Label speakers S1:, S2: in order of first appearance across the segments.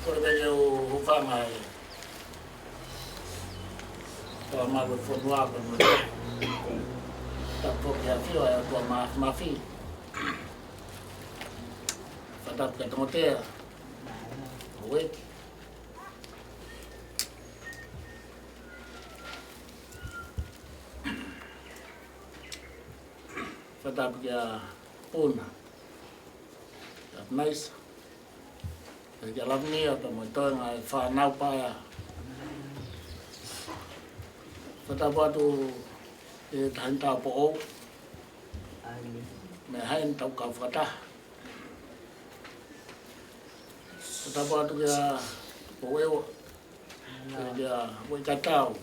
S1: Korbe o whangai toa maru whanua ko mo ta poki a whio e toa mawhi whatap ka Tongotea o weki whatap ka puna ka maisa Ia lamnia ka mo tonga e whanau paia. Whatapatu e tahintā po o. Me hain tau ka whata. Whatapatu kia po eo. Kia wai katau.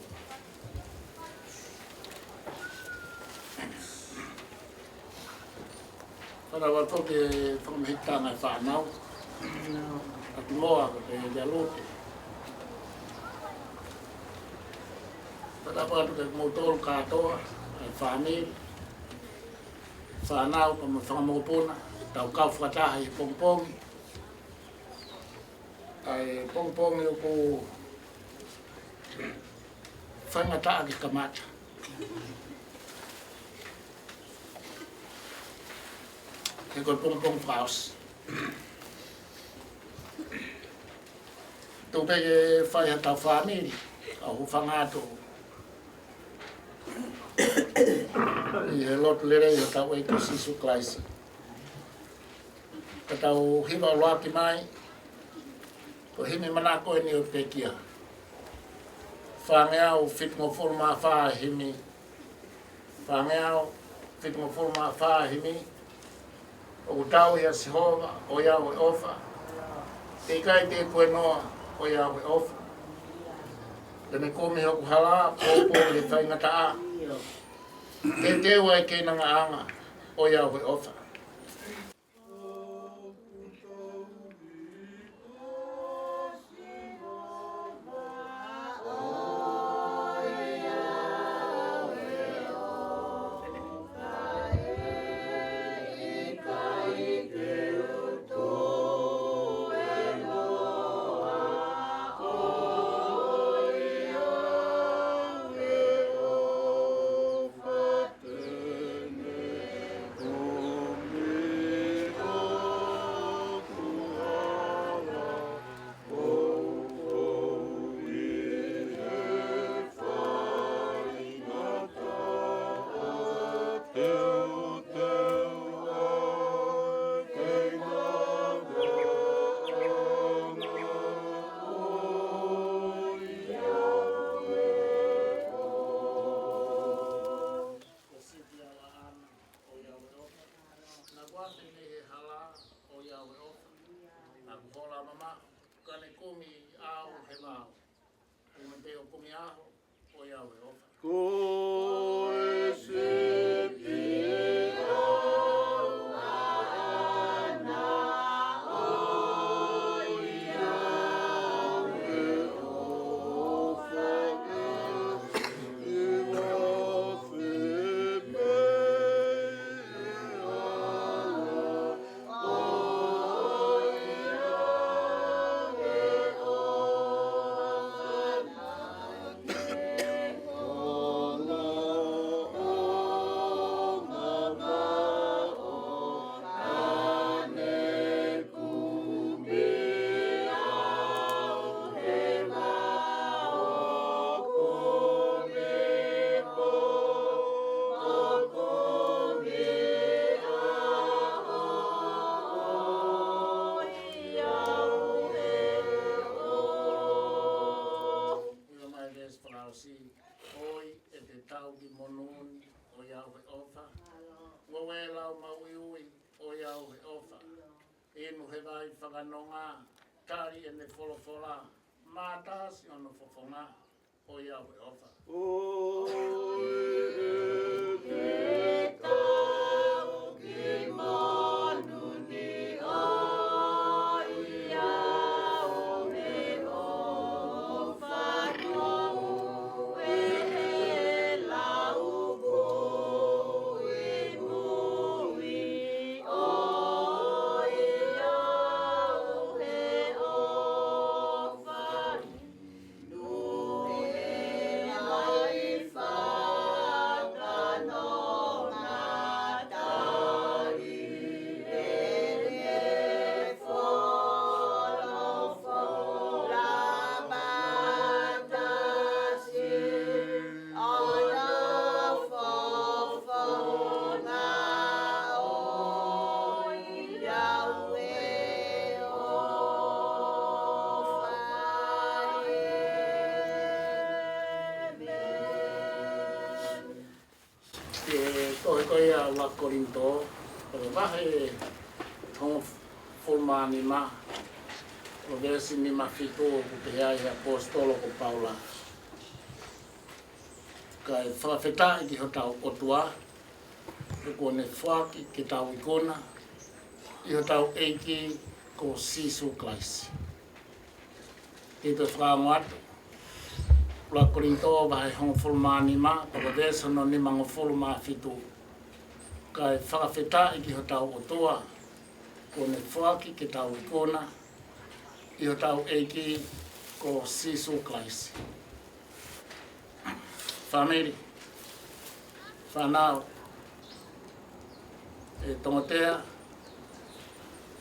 S1: Whatapatu ke whamahitanga e whanau. At moa ko te Latu. Whatapatu ke motol katoa, e whanil, whanau ka mo whangamopuna, tau kau whataha i pongpongi. Ai pongpongi o ko whangataa ki kamata. Ke ko pongpong whaos. Tō peke whai hata whaniri, a hu whangato. I he lotu lere i hata wei ka sisu klaisi. Ka tau hiwa loaki mai, ko himi manako e ni o pekia. Whangeau whitungo whuruma whaa himi. Whangeau whitungo whuruma whaa himi. O tau ia sihova, o iau e ofa. Te kai te koe noa, o iau e ofa. Tene komi hoku hala, pōpō le whaingata a. Te tewa e kei nanga anga, o iau e ofa. te o kumi aho o iau e ofa.
S2: Ko e se pia ana o iau e ofa e wafe me
S1: Oi e te tau ki mononi o iau he ofa. Ngoe lau maui ui o iau he ofa. Inu he vai whakanonga, tari e me wholofola, mātasi ono fofonga o iau he ofa.
S2: Oi e te tau ki mononi o iau he ofa.
S1: Koe a Wakorinto, o wahe tonga fulmani ma, o versi ni mawhito o te hea i apostolo ko Paula. Kai whawhetai ki ho tau otua, e kone whaki ki tau ikona, i ho tau eiki ko Sisu Klaisi. I te whakamoatu, Wakorinto wahe hongo fulmani ma, o versi no ni mango fulma whitu. Kai whakawhetai ki ho tau otua, kone whaki ki tau ikona, i ho tau eiki ko Sisu Klaisi. Whamiri, whanau, e Tongotea,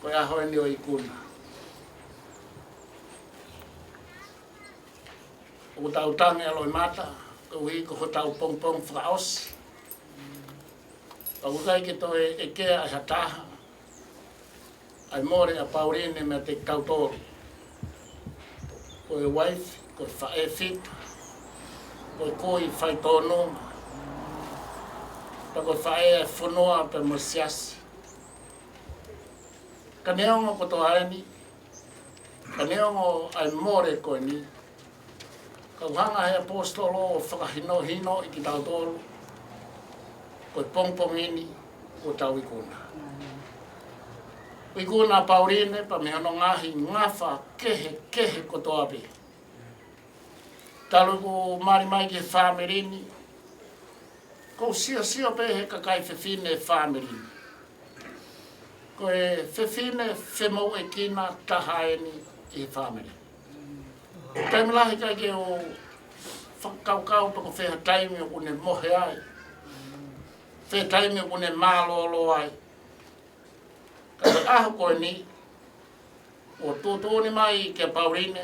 S1: koe aho ni o ikuna. O tau tangi aloi mata, ko ui ko ho tau pong whakaosi. Pakukai ki toi e kea ai hataha, ai more a Pauline me te tautoru. Koe waifi, koe whaefita, koe koi whai tōnuma, pa koe whae e whanua pe mo siasi. Ka neongo ko tō haeni, ka neongo ai more koe ni, ka uhanga he apostolo o whakahino i ki tautoru, koe pongpongini o tau ikuna. Ikuna Pauline pa me hono ngahi ngafa kehe ko tō api. Talu ko mai ki whamerini, ko sia pehe ka kai whewhine whamerini. Ko e whewhine whemau e kina tahaeni i whameri. Taimlahi kai ke o whakaukau pa ko wheha taimi o kune mohe ai. Wheha taimi o kune mālolo ai. Kai aho koe ni, o tōtōni mai ke Pauline,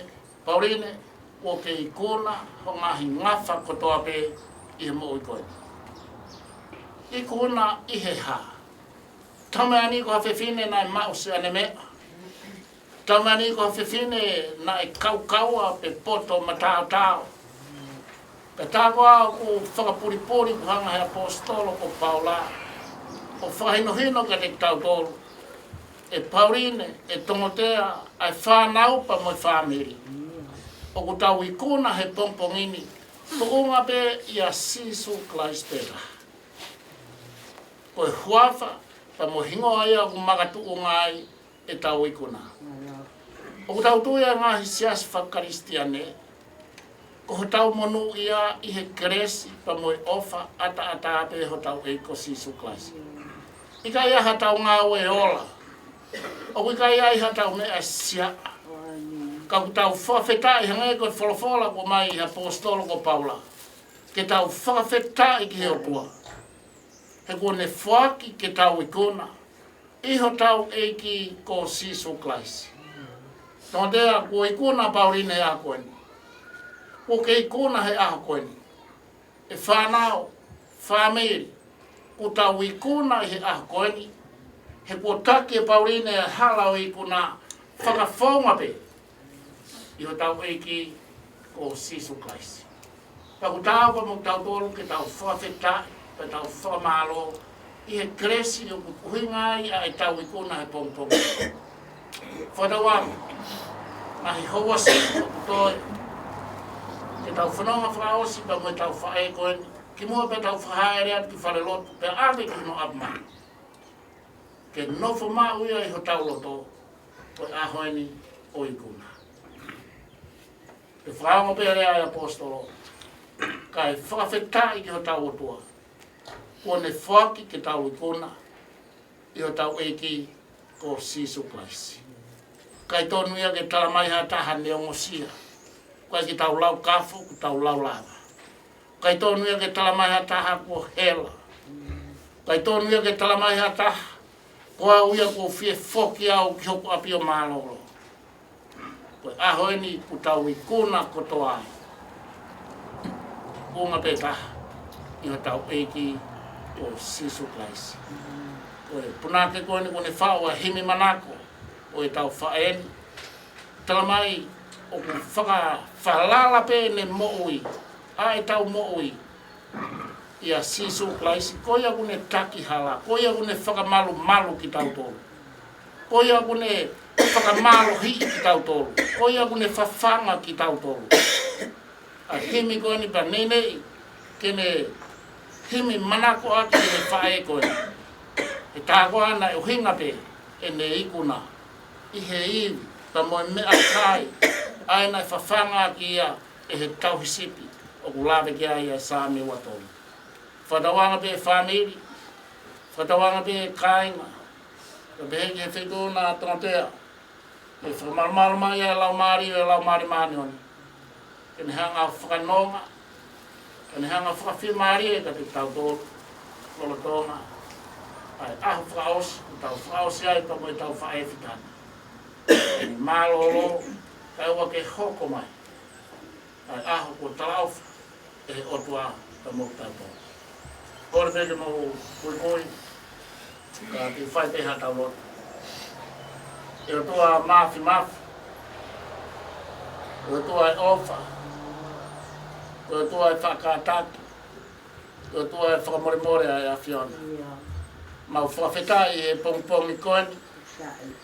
S1: o ke ikona ho ngahi ngafa ko toa pe i mo i koe. Ikona i he ha. Tama ani ko hawhewhine na i mausi ane mea. Tama ani ko hawhewhine na i kaukaua pe poto matao. Pe tākoa ko whakapuripuri ko hanga he apostolo ko Paula. O whahinohino ka te tautoro. E Pauline, e Tongotea, ai whanau pa moi whamiri. o ku tau I kuna he pongpongini tuunga pe ia sisu klaistera. Koe huafa pa mo hingo aia ku makatuunga ai e tau I kuna. O ku tau tuia ngahi sias whakaristiane ko ho tau monu ia I he kresi pa mo ofa ata ape ho tau eiko sisu klaistera. Ika ia ha tau ngā ue ola. O ika ia I ha tau mea sia. Ka ku tau whawhetai hangai ko wholofola ko mai I apostolo ko Paula. Ke tau whawhetai ki he opua. He kone whaki ke tau I kuna. Iho tau eiki ko sisu klaisi. Tongotea ko I kuna Pauline e a koeni. Ko ke I kuna he a koeni. E whanau, whamiri. Ko tau I kuna he a koeni. He ko take Pauline e halau I kuna whakawhaunga pe. Iho tau eiki ko sisu klaisi. Pa ku tau pa mo tau tolu ke tau whawhetai, pa tau whamalo, I he kresi o ku kuhingai a e tau I kuna he pongpong. Whadawang, na hi hoa si o ku toi, ke tau whanonga whaosi pa mo tau whaekoen, ki mua pa tau whahaere at ki whalelotu, pe ave ki no apma. Ke nofo ma uia I ho tau loto, o ahoeni o I kuna. E whaonga pere ai apostolo, ka e whawhetai ki ho tau otua. Kone whaki ke tau I kuna, I ho tau eiki ko sisu klaisi. Ka I tonu ia ke talamai ha taha neongosia. Ka I ki tau lau kafo, ku tau lau lava. Ka I tonu ia ke talamai ha taha ko hela. Ka I tonu ia ke talamai ha taha, ko au ia ko fie foki au ki hoku apio malolo. Ko ahoeni ku tau I kuna kotoa. Unga pe taha, I ho tau eiki o sisu klaisi. Ko e punake koeni kone whao a himi manako, o e tau whaeni. Talamai o ku whalala pe ne moui, a e tau moui. Ia sisu klaisi, ko ia kune taki hala, ko ia kune whakamalu ki tau tolu. Ko ia kune whakamalo hi ki tau tolu. Ko ia kune whawhanga ki tau tolu. A himi koeni pa nenei, kene himi manako aki kene whae koeni. E tāko ana e uhinga pe, e ne ikuna, I he iwi, pa moe mea kai, aina e whawhanga ki ia e he tauhisipi, o ku lawe ki a ia sāmi watoni. Whatawanga pe whamiri, whatawanga pe kāinga, ka beheki he whitu na Tongotea, e whakamalmalma ia lau maari maani oni. Kene hanga whakanonga, kene hanga whakawhimari e ka te tau tōru, lolo tonga. Ai ahu whakaosi, tau whakaosi ai pa moe tau whaewhitana. Kene mālolo, kai ua ke hoko mai. Ai ahu ko talauwha, e otua pa moe tau tōru. Kore peke mo Moimoi, ka te whai peha tau loto. E otua mafi, e otua e ofa, e otua e whakataki, e otua e whakamoremore ai a whiona. Mau whawhetai e pongpongi koeni,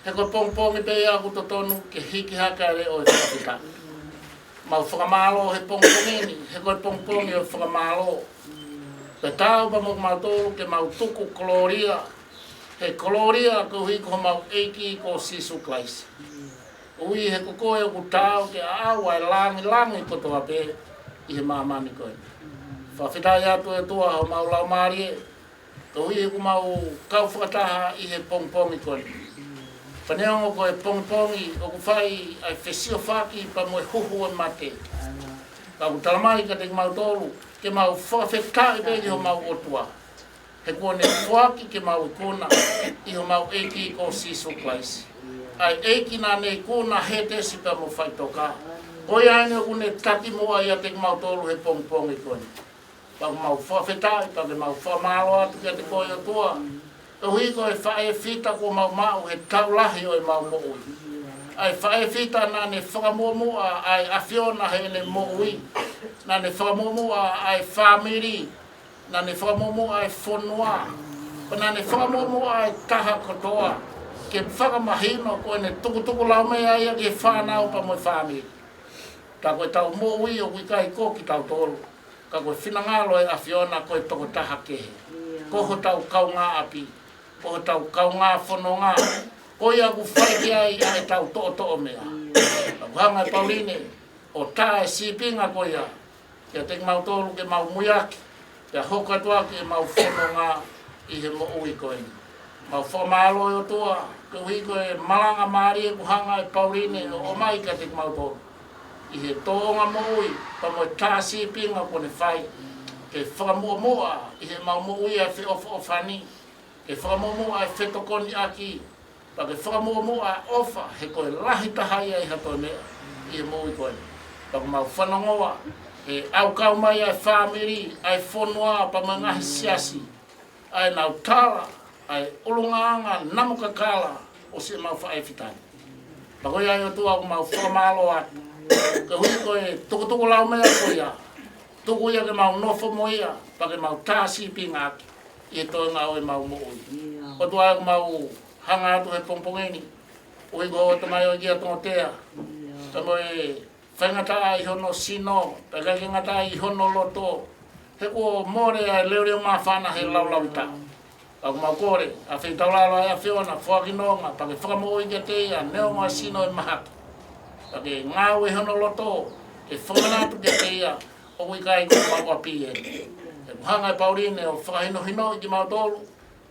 S1: he koe pongpongi pe ia kuto tonu ke hiki haka re o e whawhetai. Mau whakamalo he pongpongini, he koe pongpongi o whakamalo. Pe tau pa mo mautoro ke mau tuku koloria, he koloria ko hiko mau eiki ko sisu klaisi. Ui he kokoe o ku tau ke awa e langi kotoa pe I he mamani koe. Whawhetai atu e tua ho mau lau maari e, ko ui he ku mau kau whakataha I he pongpongi koe. Paneongo ko e pongpongi o ku whai ai whesio whaki pa mo e huhu e mate. Ka ku talamai ka te mautoro, ke mau whawhetai pe I ho mau otua. He kone whaki ke mau ikuna I ho mau eiki ko sisu klaisi. Ai eiki nā nei kuna he te sipa mo whaitoka. Hoi aine o kune taki mua ia te mau tolu he pongpongi kone. Pa mau whawhetai, pa ke mau whamalo atu kia te koe o tua. E hui ko e whae whita ko mau he taulahi o e mau moui. Ai whae whita nā ne whakamuamua ai awhiona he ne moui. Nā ne whakamuamua ai whamiri. Nā ne whakamomua ai whonua. Pa nā ne whakamomua ai taha kotoa. Ke whakamahino koe ne tukutuku lau mea ia ke whanau pa moi whamiri. Ta koe tau mo ui o wikai koki tau tolu. Ka koe whinangalo e awhiona koe Tongotaha kehe. Koho tau kaunga api. Koho tau kaunga whanonga. Koe aku whaiki ai ai tau to'o mea. Hanga Pauline, o tae sipinga koe a. Kia te mau tolu ke mau muiaki. Kia hoka tua ke mau whanonga i he mo ui koe ni. Mau whamalo o tua. Ke hui koe malanga maari e kuhanga e Pauline o mai ka te mau tolu. I he tōnga mo ui, pa mo tā sipinga kone whai. Ke whakamua i he mau mo ui a whi ofani. Ke whakamua a whetokoni aki. Pa ke whakamua a ofa he koe lahi tahai ai hatoi mea. I he mo ui koe. Pa ke mau whanongoa. He au kau mai ai whamiri, ai whonua pa mo ngahi siasi. Ai nau tala, ai ulungaanga, namukakala o se mau whae whitani. Pa koe ai o tua ku mau whakamalo atu. Ka hui koe tukutuku lau mea koe ia. Tuku ia ke mau nofo mo ia, pa ke mau tāsi pinga aki. I toi ngā oe mau mo ui. O tua ku mau hanga atu he pongpongeni. Ui ko o tamai o ia Tongotea. Ka mo e whaingata i hono sino, pa kai ngata i hono loto. He ko more ai leo mā whana he lau ta. Ka ku mau kore, a whaitaulalo ai a whiona, whakinonga, pa ke whakamo oi ke te ia, neo ngā sino i mahaka. Pake ngā ue hono loto, e whanganatu ke te ia, o wikai ko mau api e. E kuhanga e Pauline o whakahino hino i ki mau tolu,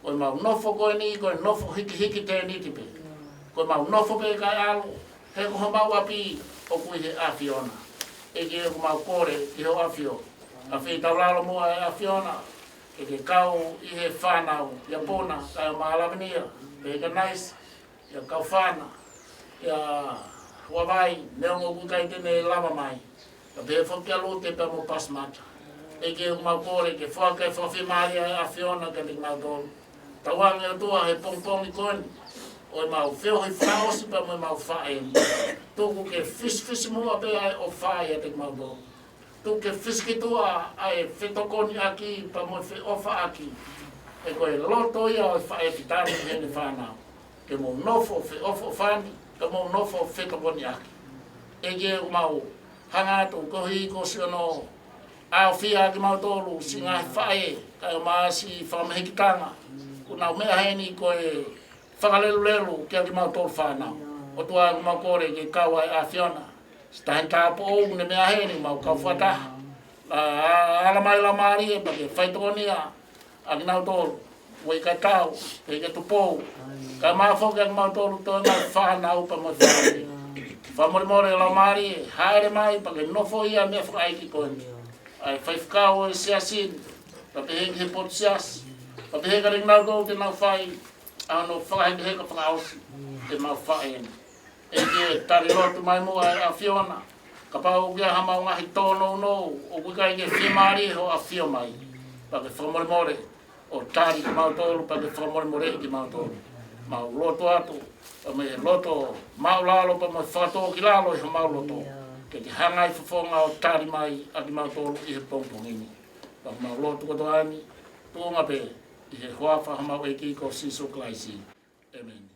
S1: koe mau nofo koe ni, koe nofo hiki te ni tipe. Koe mau nofo pe kai alu, he ko mau api o kui he awhiona. E ki e ko mau kore ki ho awhio. A whi taulalo mua e awhiona, e ke kau i he whanau, ia pona, kai o mahalaminia, pe ka nais, ia kau whana, ia ua vai, neo ngō kukai tene lava mai. Ka pehe whoki alo te pe mo pasmata. E ke mau kore, ke whakai whawhi maari a whiona ka te mau tolu. Tawangi o tua he pongpongi koni. O mau whio hei whaosi pa mo mau whae. Tōku ke fisi mua pe ai o whae a te mau tolu. Tōku ke fisi ki tua ai whetokoni aki pa mo whi ofa aki. E koe loto ia o whae pitani hene whanau. Ke mo nofo whi ofo whani. Ka mau nofo whetokoni aki. E ke mau hanga atu kohi ko siono ao whia ki mau tolu si ngai whae ka maasi whamahikitanga. Kuna mea heni koe whakalelu kia ki mau tolu whanau. O tua ku mau kore ke kawai a whiona. Stahen tāpo ou ne mea heni mau kau whataha. Ala mai la maari e pa ke whaitokoni a ki mau tolu. Wai ka tau, ke tupou. Ka mawhoka ki mau tolu toi ngai whanau pa mo whae. Whamorimore la maari, haere mai, pa ke nofo ia mea Faka'eiki koe. Ai whaifkau e siasin, pa pehe he pot sias, pa pehe ka ring nau kou te nau whai, ano whakahengi heka whakaosi, te mau whae. E ke tari lotu mai mua a whiona, ka pau kia hamau ngahi tōnou no, o kukai ke whimaari ho a whio mai, pa ke whamorimore, o tari ki mau tolu, pa ke whamorimore ki mau tolu. Mau loto atu, pa me loto mau lalo pa mo whakato ki lalo i ho mau loto. Ke te hangai whawhonga o tari mai a ki mau tolu i he pongpongini. Pa mau loto koto ani, tūnga pe i he huafa ha mau eki ko siso klaisi. Amen.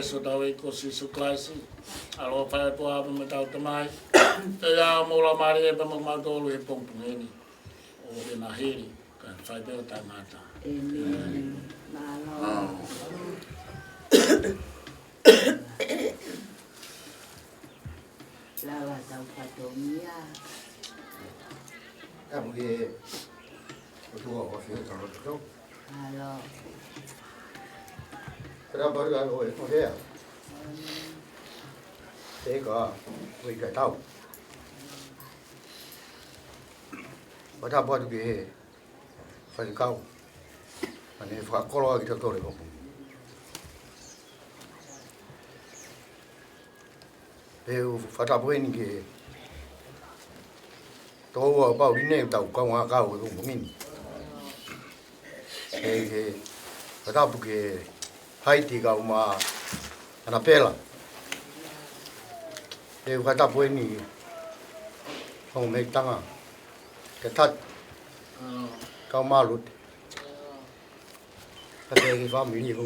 S1: peso tau I ko si suklaisi. Alo whae po apa me tau tamai. Te ia mola mari e pa mamatolu he pongpongeni. O e nahiri. Ka whae peo tangata.
S2: Amen. Malo. Lawa tau patomia.
S3: Kamu ke tua o fio talo talo.
S2: Malo.
S3: Kenapa baru kan o itu dia? Tega, we ka tau. Pada buat ke fai kau. Ane fa kolo kita tole ko. Eu fata bueni ke Lolohea Pauline tau kaunga kau ko ngin. Ke Tongatapu ke Haiti kau ma ana pela. E Tongatapu ni o me tanga. Ke tat kau malut. Ka ke family ko.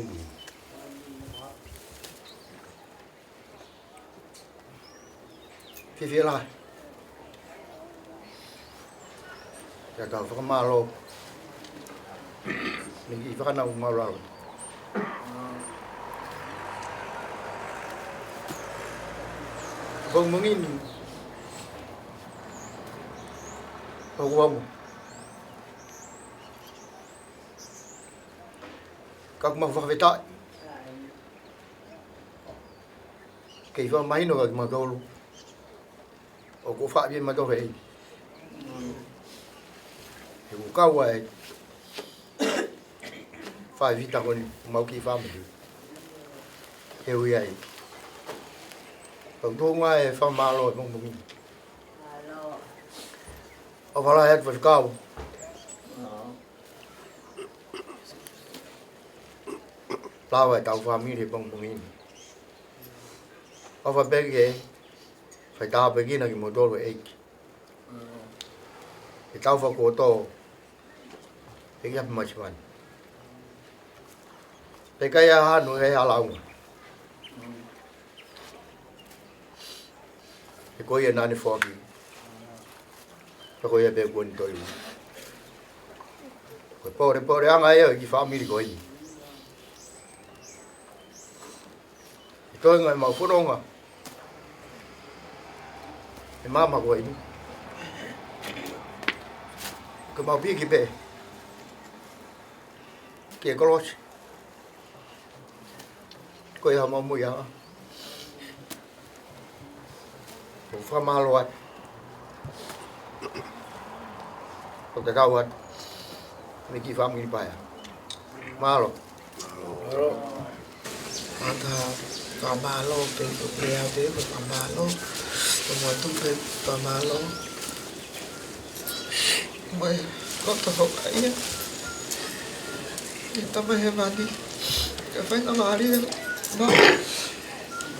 S3: Fifila. Ya kau fa malo. Ni fa na malo. Vâng mungin. Vâng. Các mang vào về tại. Cái vào máy nó mà đâu luôn. Ở cô phạm viên mà đâu về. Thì cũng cao vậy. Phải vì tao còn máu kỳ phạm mình. Hiểu vậy. Tổng thu ngoài phạm mà rồi mong mong. Ở vào lại hết vật cao. Lao vậy tao phạm mình thì mong mong. Ở vào bên kia. Phải tao bên kia là cái mô tô rồi ấy. Thì tao vào cổ tô. Thì gặp mà chứ. Thì cái hà nội hay hà lòng. Thì có yên nani phó kì. Thì có yên bè quân tôi. Rồi bỏ đi ăn ai ở cái family có gì. Thì tôi người mà phút ông à. Thì má mà có gì. Cái màu biết cái bè. Kìa có lốt. Có gì mà mùi hả? Cũng pha ma loạt. Còn cái cao hơn. Mình kì pha mình bài à? Ma lọ.
S4: Mata pamalo pe pe ate pamalo. Como tu pe pamalo. Mày có tao học ấy. Tao mới hay mà đi. Cái phải nó mà đi. Nó.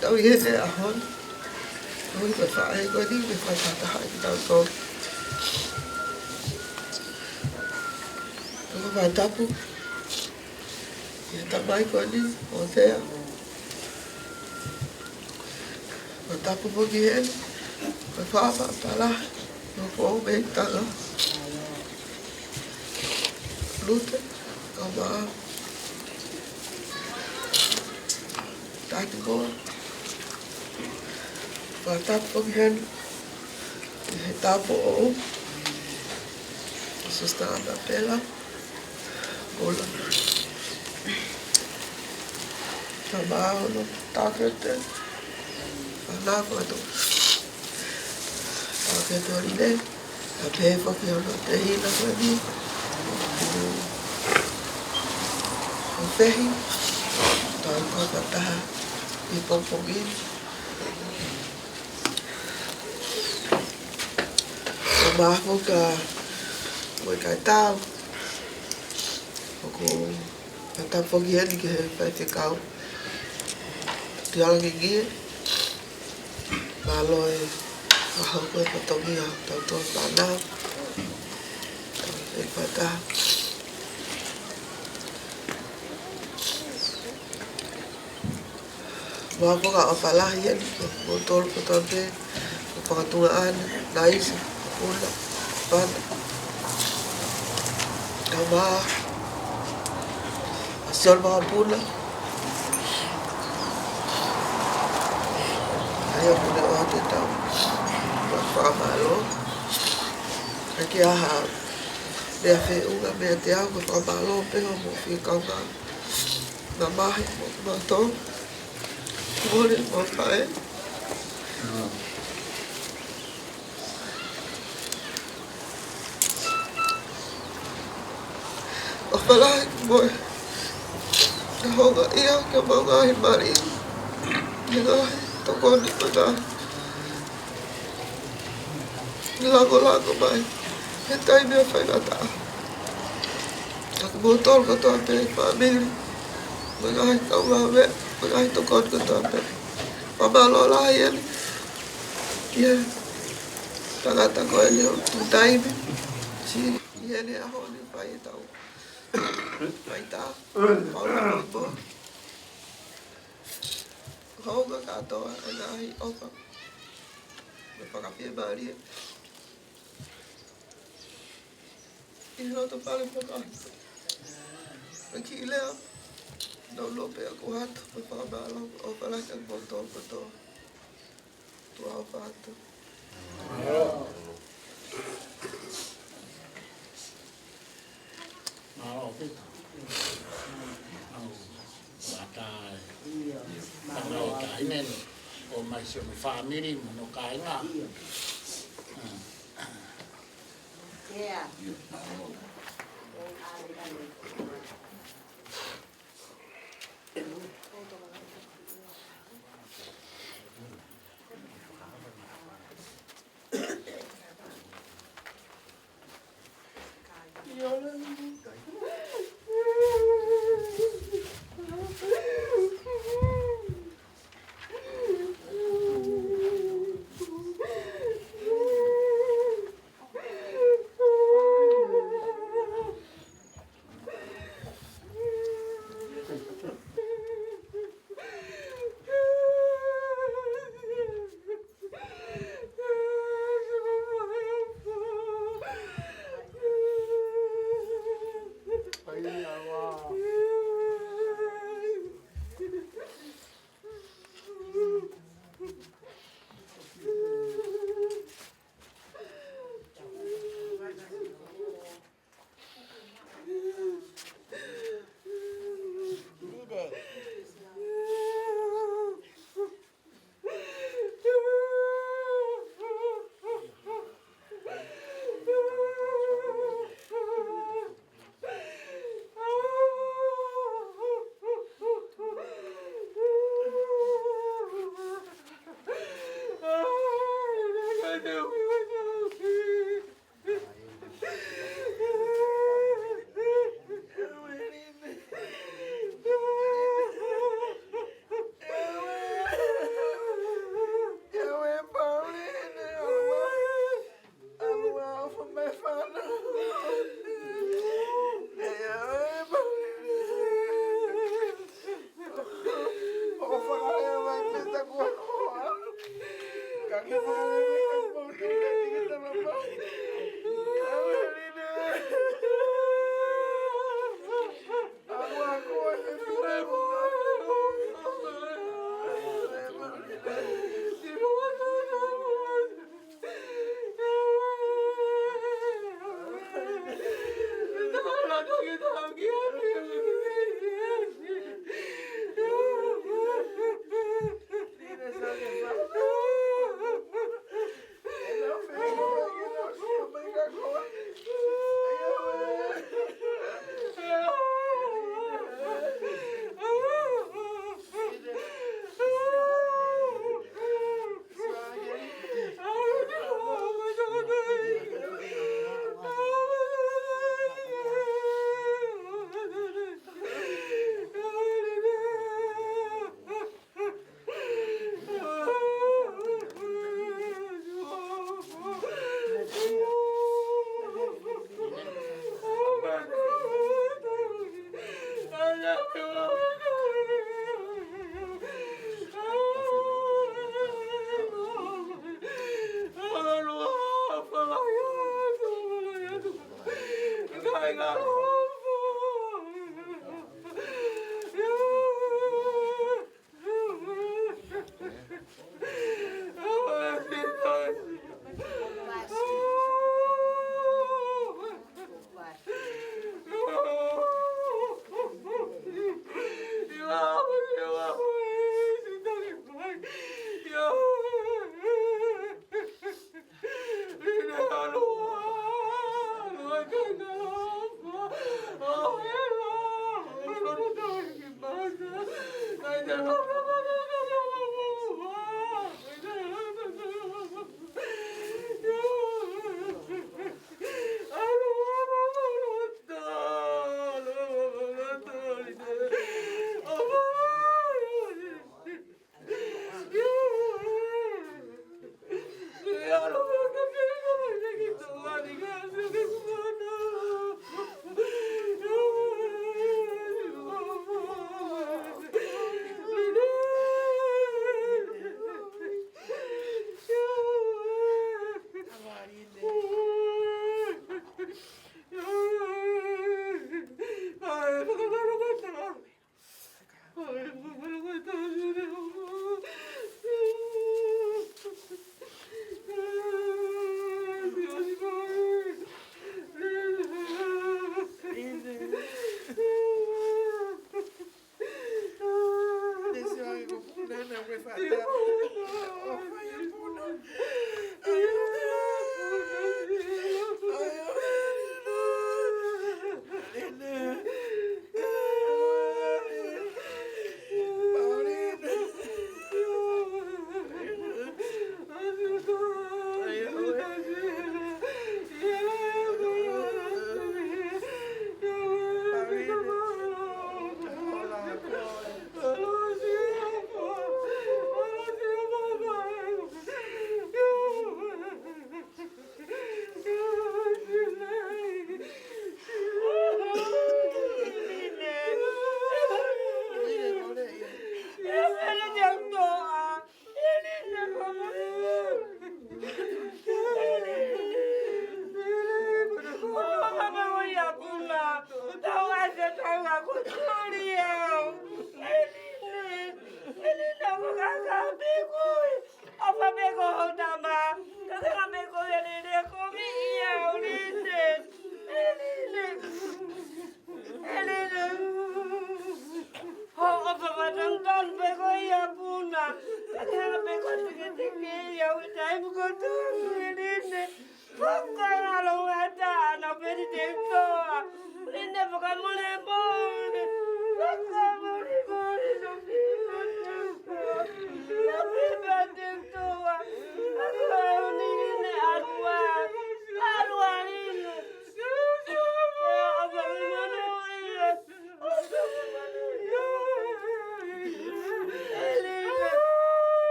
S4: Tao biết đấy à hơn. Tôi phải đi phải phạt hại tao con. Tôi phải tapu. Tao mới có đi. Ồ thế à. Tapu một cái hết. Phải phá phạt Paula. Nó có bên tao đó. Latu. Còn mà. Ta cũng có. Và ta phong hen ta bộ sustana pela Paula ta bao nó ta cái tên na có tu ta cái tu đi đấy ta phê phong hen nó phê nó phải đi phê ta có ta đi phong phong in mà vô cả với cái tao cô tao phong hiến cái phải cái cao thì là cái gì mà rồi họ có cái tông gì tao tôi bán nào để phải ta Mga ko ka opalahi yan. Botol ko tabi. Pakatungaan. Nais. Pula. Pana. Kama. Asyol mga pula. Ayaw ko na wate tao. Pakamalo. Aki aha. Mea fe unga mea te au. Pakamalo. Peho mo fi kaunga. Namahe mo kumatong. Mori mo pae. O whalahi mo. Na honga ia ka mga himari. Ngahi. Tokoni mga. Lago mai. He tai mea whaingata. Aku botol ko toa pe pamiri. Mga kau mawe. Mga tokon ko toa pe. Pamalo lahi ele. Ia. Tangata ko ele o tutaimi. Si ele aho ni pai tau. Pai ta. Paula Moimoi. Honga katoa anahi opa. Me whakapia maria. I roto pale whakahiko. Me ki lea. Nau lope aku hatu. Me whakamalo. O whalaka botol koto. Tua o whatu.
S1: Mau kita. Batai. Batai kainen. O mai se me family mo kainga.
S2: Yeah.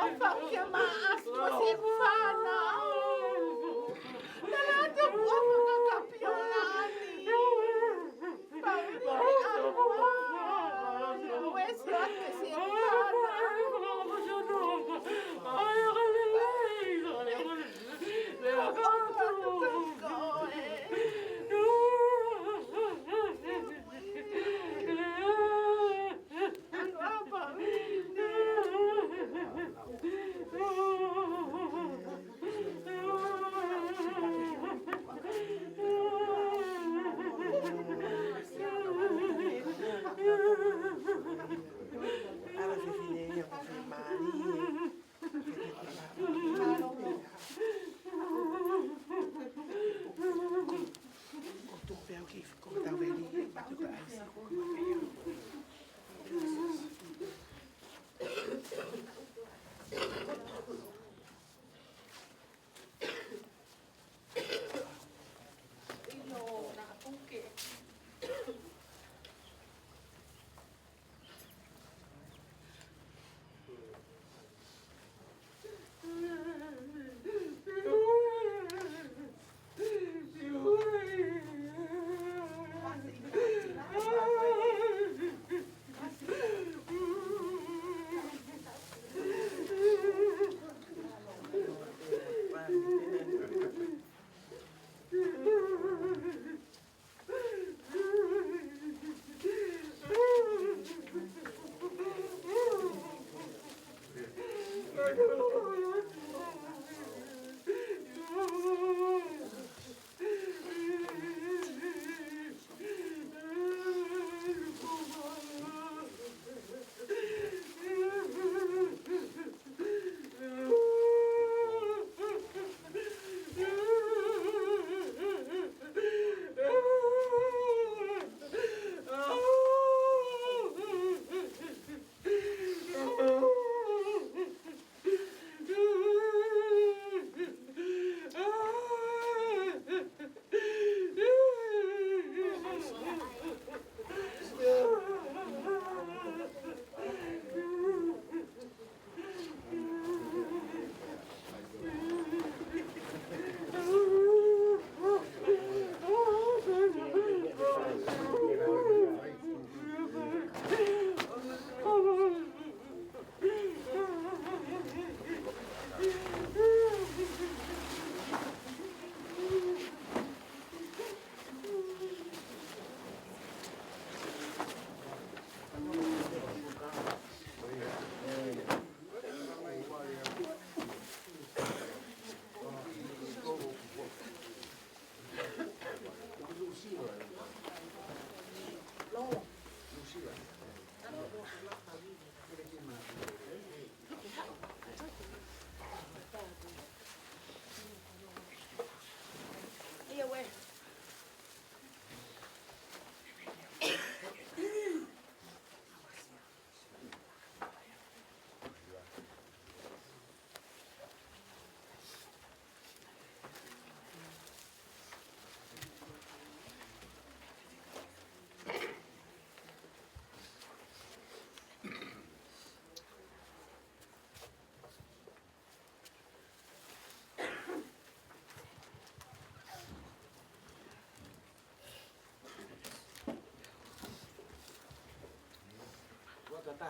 S5: Tahu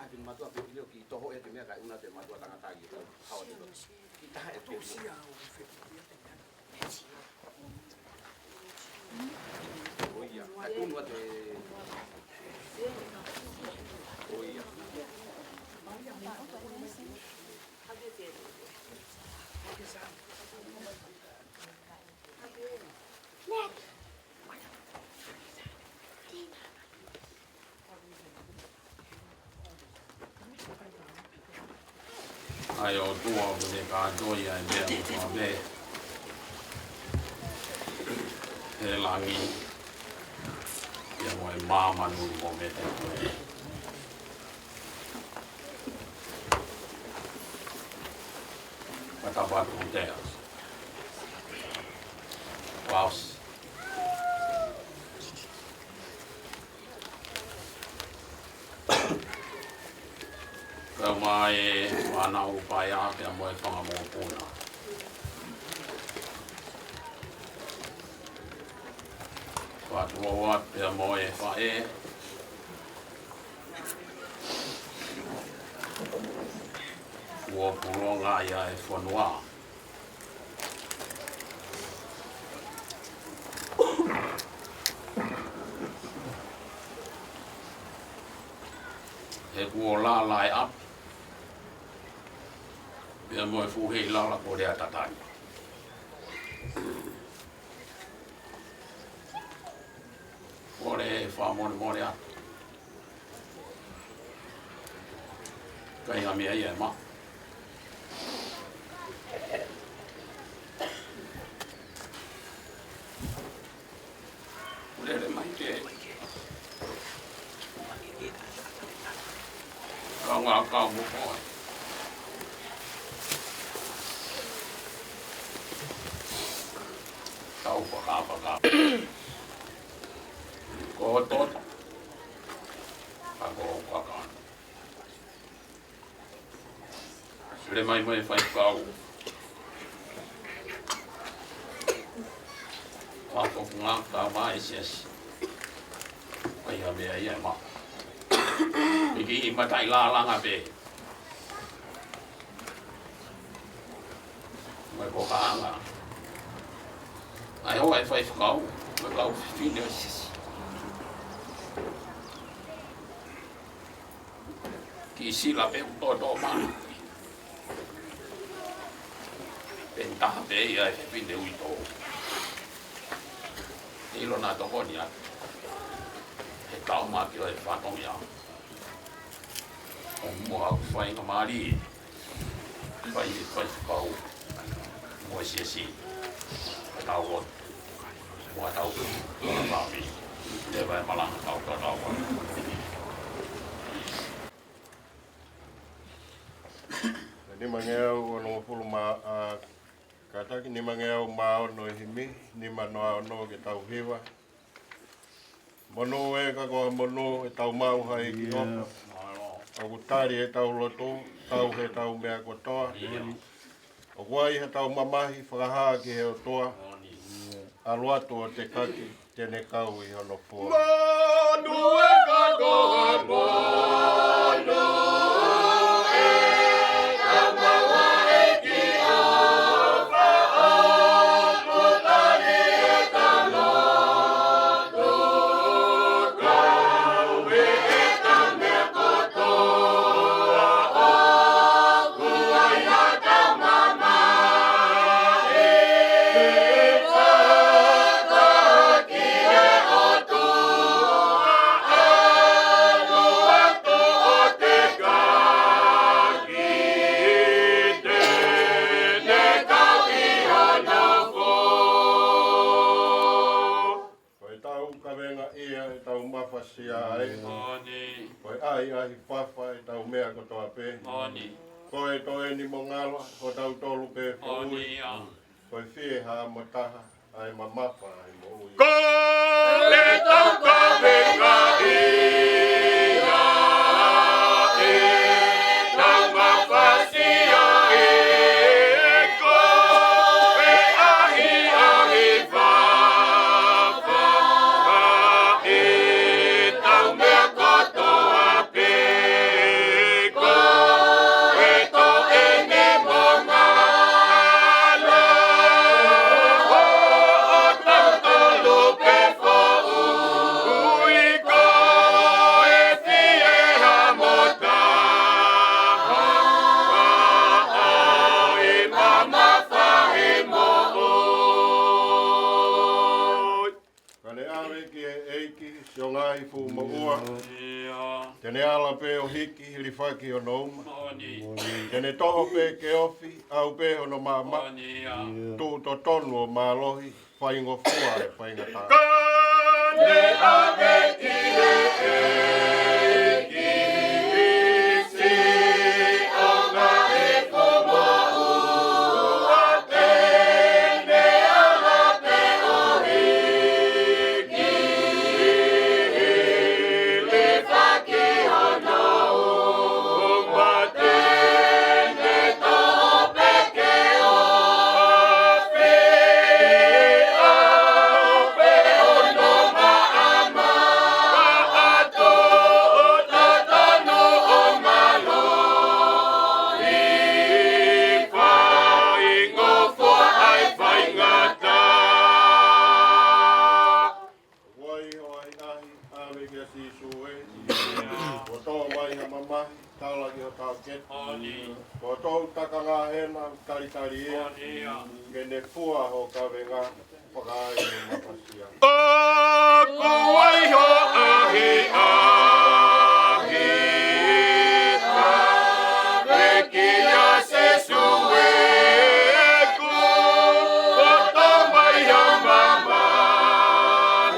S5: di matua video kita ho ya temia kai una te matua tanga tagi to hawa de kita ha to sia o ia aku no te o ia ai o tua o de ka doia e be o be e langi ia mo e mama no mo me te Faka'eiki Tongotea Paus mai e wana upai a pia mo e whanga mō puna. Whatua wa pia mo e whae. Ua puronga ia e whanua. E kua la lai ap. Pia mo e fuhei lala ko rea tatani. Ore e whamone more atu. Kai ha mea ia e ma. Urere mai te. Kaunga kau mo koe. Kau whaka. Ko tot. Ako whakan. Sure mai mai whai kau. Wako ngā ka mai ses. Kai ha mea ia ma. Iki i matai la langa be. Mai ko hanga. Ai ho ai whai whakau. Mai kau whine o sisi. Ki sila pe utoto mana. Pentaha pe ia e whine uito. Ilo nā tokoni atu. He tau maki o e whanong ia. O mua au whainga maari. Whai whakau. Mua siesi. Tau rot. Mua tau. Mua tāmi. Te vai malanga tau tau.
S6: Ni mangeu ono pulu ma kata ki ni mangeu ma ono himi ni manoa ono ke tau hiwa. Mono e ka ko mono e tau mau hai ki o. O tari e tau loto, tau he tau mea kotoa. O wai he tau mamahi whakaha ki he o toa. A Latu o te kaki, tene kau i hono fua. Manu e ka koha mono e ka maua e ki o whaopo tari e ka loto. Kau e ka mea kotoa o kuaia ka mamahi. Koe ai whawha e tau mea kotoa pē. Koe toe ni mo ngala, ko tau tolu pē whaui. Koe whie ha mo taha, ai ma mapa ai mo ui. Koe tau kawenga ia e, tau mawhasia e. Koe ahi whawha e, tau mea kotoa pē. Koe to e ni mo ngala, o tau tolu pē whaui. Koe whie ha mo taha, ai mama whahe mo oi. Kane awe ki e eiki, sio ngai fu mo ua. Tene ala pē o hiki, hili whaki o nouma. Tene toho pē ke ofi, au pē o no mama. Tū to tonu o mālohi, whaingo fua e whainga tā. Kane awe ki e eiki, si o ngā e fu mo ua. Tene ala pē o hiki, hili whaki o nouma. Te Ko tau taka ngā hena taritari ea. Kene pua ho kawenga Faka'eiki mapasia.
S5: Aku waiho ahi ahi ta Rekia se sueku Oto mai au mama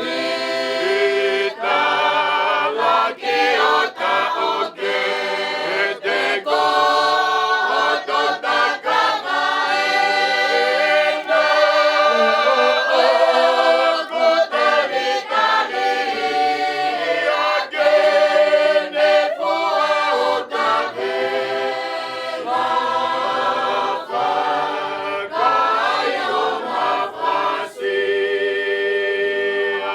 S5: Hita laki o ta oke Te ko oto taka maena Oku taritari Akene pua o tawe Faka'eiki mapasia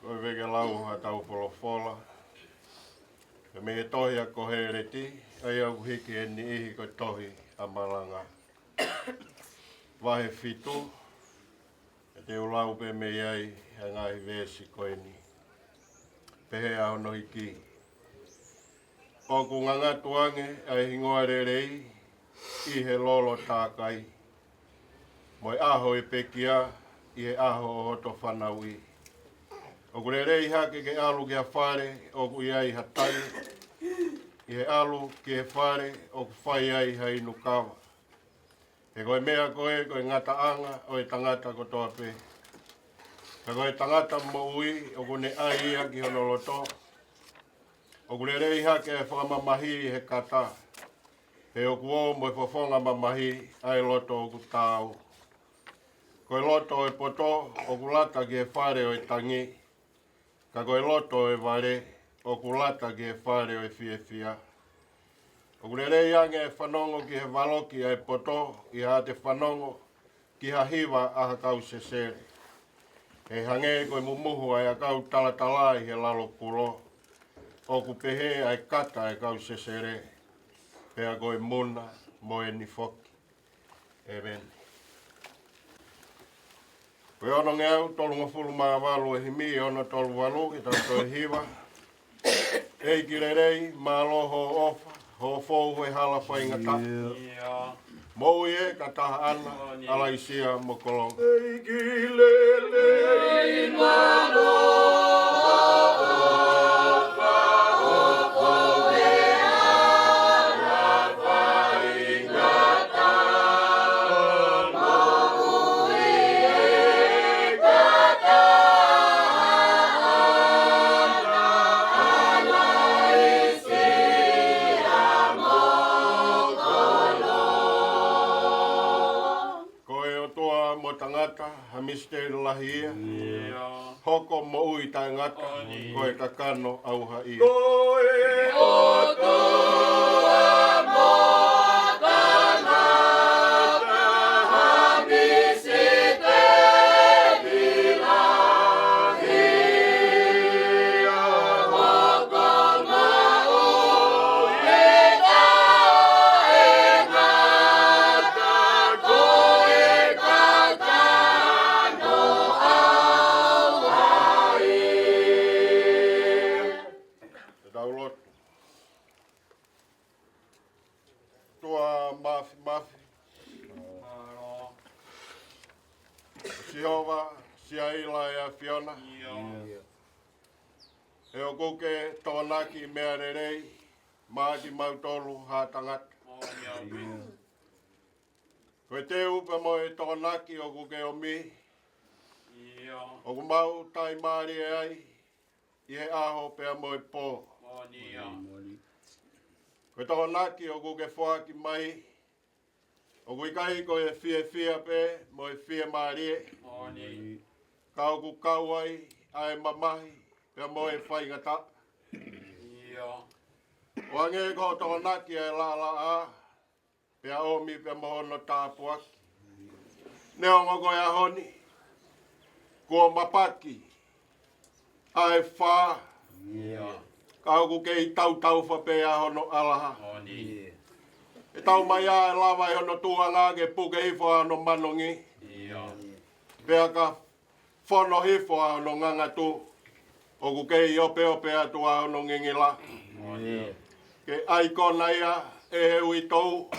S5: Koe weke lau ha tau polofola. E me e tohi a ko hereti, ai au hiki e ni ihi ko tohi a malanga. Wahe fitu, e te ulau pe me iai a ngai vesi koe ni. Pehe au no hiki. O ku ngangatu ange ai hingoa rerei, i he lolo tākai. Moi aho e pekia, i he aho o hoto whanaui. O ku rerei hake ke alu ki a whare, o ku iai hatai. I he alu ki he whare, o ku whai ai ha inu kawa. E koe mea koe ngata anga, o e tangata ko toa pe. Ka koe tangata mo ui, o ku ne ai ia ki honoloto. O ku rerei hake e whakamamahi he kata. He o ku o mo e whawhonga mamahi, ai loto o ku tāu. Koe loto e poto, o ku lata ki he whare o e tangi. Ka koe loto e ware, o ku lata ki he whare o e whiewhia. O ku rerei ange e whanongo ki he waloki ai poto, i ha te whanongo ki ha hiwa aha kau sesere. He hange koe mumuhu ai a kau talatala i he lalo kulo. O ku pehe ai kata ai kau sesere. Pea koe muna mo e ni foki. Amen. Koe ono ngeau, tolu ngafulu maa walu e himi, ono tolu walu, ki tau toi hiwa. Ei ki rerei, maa loho ofa, ho fou e hala whaingata. Mou e, ka taha ana, ala isia mo kolong. Ei ki lelei, maa loho ofa, ho fou e hala whaingata. Mou e, ka taha ana, ala isia mo kolong. Koe o toa mo tangata, ha misteri lahia. Hoko mo ui tai ngata, koe ka kano auha ia. Koe o toa mo tangata, ha misteri lahia. Hoko mo ui tai ngata, koe ka kano auha ia. Te taulot. Tua mafi mafi. Sihova, siaila e a Fiona. E o kuke tōnaki mea rerei, maaki mautolu ha tangata. Koe te upa mo e tōnaki o kuke o mi. O ku mau tai maari e ai, i he aho pea mo e pō. Koe tōnaki o kuke whaaki mai, o kuikai ko e whia pe, mo e whia maari e. Kau ku kau ai, ai mamahi, pea mo e whaingata. O ange ko tōnaki e la a, pea omi pea mohono tāpuaki. Neo ngoko e ahoni, kua mapaki, ai wha, kau ku kei tau fa pe ahono alaha. E tau mai a e lawa e hono tuanga ke puke hifo ano manongi. Pea ka
S6: whono hifo a no ngangatu. O ku kei ope ope atu a no ngingila. Ke aikona ia e hui tou.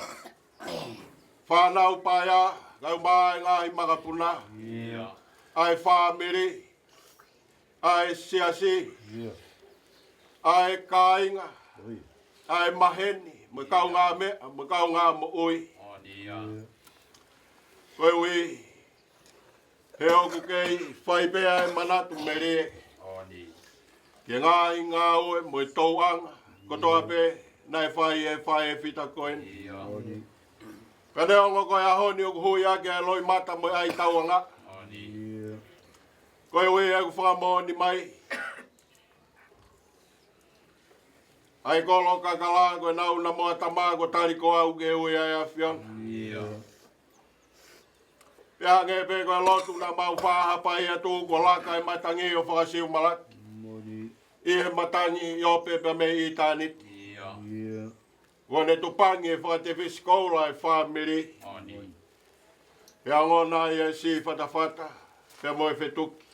S6: Whanau paia, kau mai ngahi makapuna. Ai whamiri. Ai siasi. Ai kainga. Ai maheni. Mo kau ngā mea, mo kau ngā mo ui. Koe ui. He oku kei whaipea e manatu merie. Ke ngāi ngā ue mo i tauanga. Kotoa pe, nai whai e whita koen. Pene ongo koe ahoni oku hui ake a loi mata mo ai tauanga. Koe ui e ku whamoni mai. Ai kolo kakala koe nau na moa tamaa ko tariko au ke ui ai a whiona. Pea nge pe koe lotu na mau whaha ia tū ko laka e matangi o whakasiu malaki. Ihe matangi i ope pe me i tāniti. Wone tupangi e whakate fiskoula e whamiri. Pea ngona i e si whatawhata, pea mo e whetuki.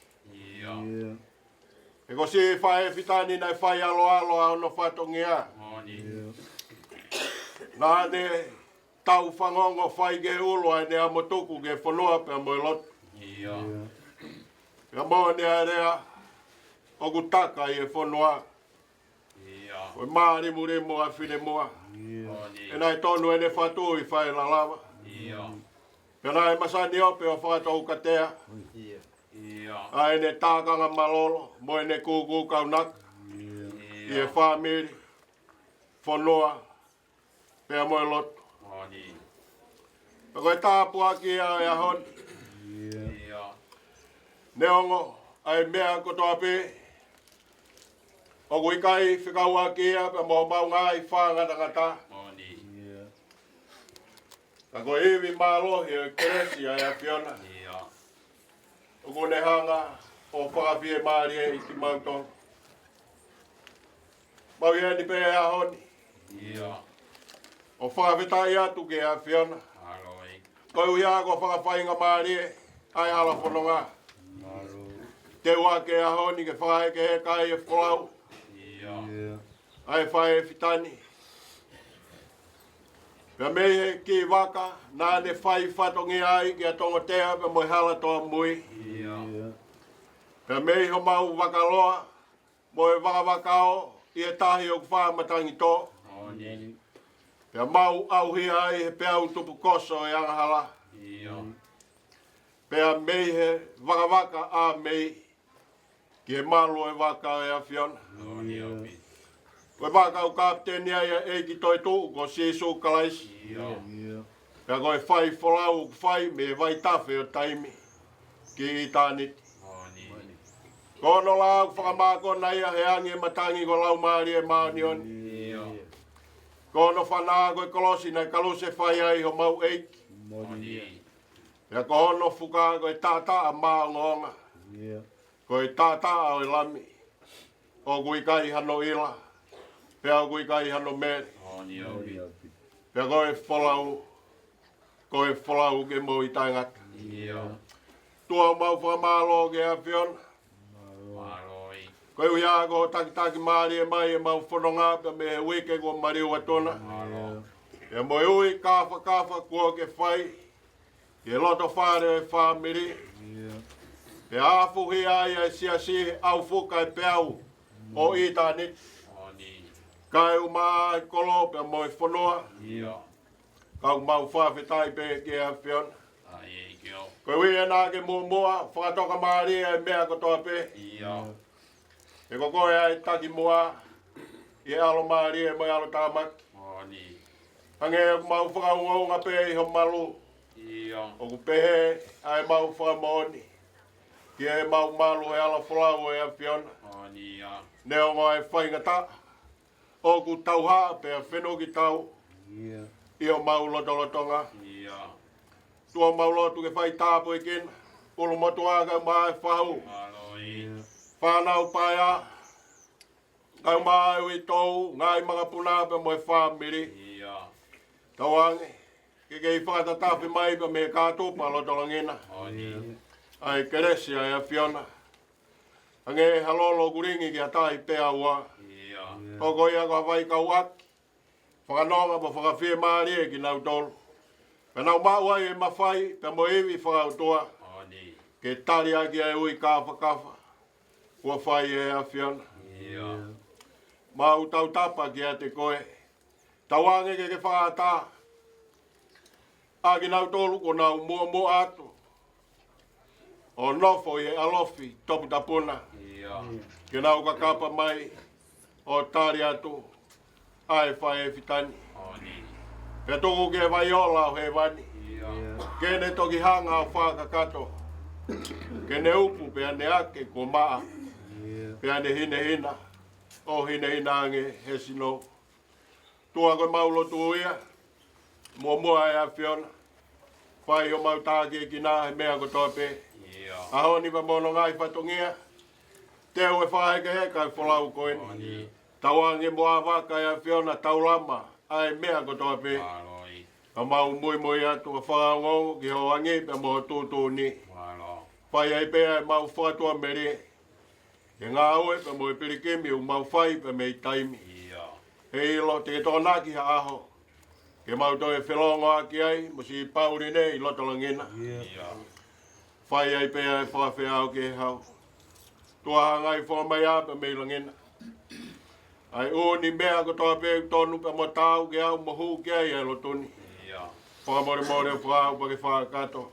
S6: E ko si whae whitani nei whai alo alo a ono whatongia. Nā ne tau whangongo whai ge ulo ai ne amo tuku ge whanua pea mo e lotu. Pea mo ne a rea oku taka i e whanua. Koe maari muri mo a whine mua. E nai tonu e ne whatu i whai la lava. Pea nai masani ope o whatou katea. Ai ne tākanga malolo, mo e ne kūkū kaunaka. I e whamiri, whanua, pea mo e lotu. Koe tāpu aki a e ahoni. Ne ongo, ai mea kotoa pe. O kui kai whikau aki a, pea mo mau ngā i whangata ngata. Ka koe iwi mālohi o keresi ai a whiona. O kone hanga o whakawhie maari e i ki mautonga. Mau i eni pe e ahoni. O whakawhetai atu ke a whiona. Koe uia ko whakawhainga maari e ai ala whanonga. Te ua ke ahoni ke whakaeke he kai e wholau. Ai whae e whitani. Pea mehe ki waka, nā ne whai whatongi ai ki a Tongotea pe moi hala toa mui. Pea mehe ho mau wakaloa, moi wakawakao i e tahi o whamatangi tō. Pea mau auhi ai he pea utupu koso e angahala. Pea mehe wakawaka a mehe ki e malu e waka e a whiona. Koe waka o kapteni ai e ki toi tū ko sisu kalaisi. Pea koe whai wholau whai me vai tawhi o taimi ki i tāniti. Kono lau whakamako nei a he angi e matangi ko lau maari e maani oni. Kono whanaa koe kolosi nei kaluse whai ai ho mau eiki. Pea kono whuka koe tata a maa ngonga. Koe tata o i lami. O kui kai hano ila. Pea kui kai hano meri. Pea koe wholau ke mo i taingata. Tua mau whamalo ke a whiona. Koe uia ko taki maari e mai e mau whanonga pea me he wike ko mariu atona. Pea mo ui kafa kua ke whai. Ke loto whare e whamiri. Pea afuhi ai e siasi au fuka e peau o i tāniti. Kai uma ai kolo pea mo i whanua. Kau mau whawhetai pe ke a whiona. Koe ui e nā ke mua, whakatoka maari e mea kotoa pe. E koe ai taki mua, i alo maari e moi alo tāmaki. Hange e mau whakaunga pe i ho malu. O ku pehe ai mau whakamoni. Ki e mau malu e ala whalau e a whiona. Ne o ngai whaingata. O ku tauha pe a wheno ki tau. I o mau lotolotonga. Tua mau lotu ke whai tāpu e kena. Ulu motuaga mai whahu. Whanau paia. Kau mai ui tou. Ngai mga punapa mo e whamiri. Tauange. Ke kei whakatatapi mai pa me kātupa lotolongina. ai keresia e a Fiona. Ange halolo kuringi ki atai pea ua. Toko ia ko vai kauaki. Whakanonga pa whakawhia maari e ki nau tolu. Ka nau maua e mawhai pe mo iwi whakautoa. Ke tari aki ai ui kafa. Ua whai e a Fiona. Mau tau tapa ki a te koe. Tawange ke whakata. A ki nau tolu ko nau mua atu. O nofo i e alofi topu tapuna. Ke nau kakapa mai o tari atu. Ai whae e fitani. Pe toko ke vai ola o he wani. Kene toki hanga o whakakato. Kene upu pe ane ake ko maa. Pe ane hina. O hina ange he sino. Tua koe maulo tu ia. Mua e a Fiona. Whai o mau tāke ki nā he mea ko tope. Aho ni pa mono ngai whatongia. Teo e whae ke heka e wholau koeni. Tawange moa waka e a Fiona taulama. Ai mea ko tope. Ka mau Moimoi atu a whaangongo ki ho angi pe mo tūtū ni. Whai ai pea e mau whatua mere. E ngā oe pe mo e pirikemi u mau whai pe me i taimi. He ilo te tōnaki ha aho. Ke mau toi e whelongo aki ai, mo si Pauline i lotolangina. Whai ai pea e whawhea o ke hau. Tua hangai wha mai a pe me i langina. Ai o ni mea ko toa pe tonu pe mo tau ke au mo hu ke ai e lotoni. Whakamore more whau pa ke whakato.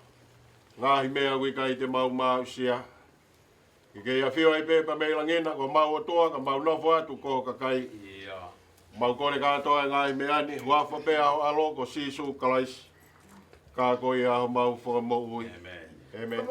S6: Ngahi mea wika i te mau sia. I ke ia whio ai pe pa me i langina, ko mau o toa ka mau nofo atu ko kakai. Mau kore katoa e ngai meani, huafa pe aho alo ko sisu kalaisi. Ka koi aho mau whakamu ui. Amen.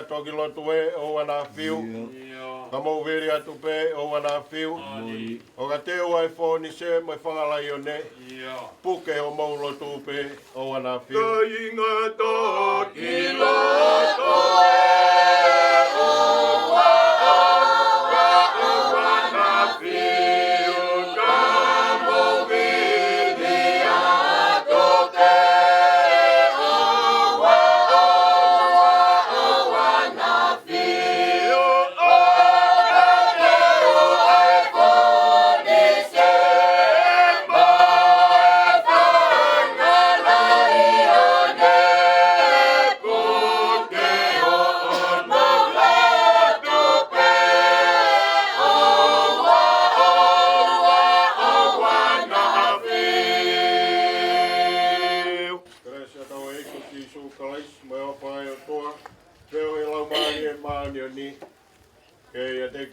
S6: Toki lotu e o ana fiu. Ka mau veri atu pe o ana fiu. O ka te o ai fōni se mai whangalai o ne. Puke o mau lotu pe o ana fiu. Ka inga toki lotu e o ana fiu. Ka mau veri atu pe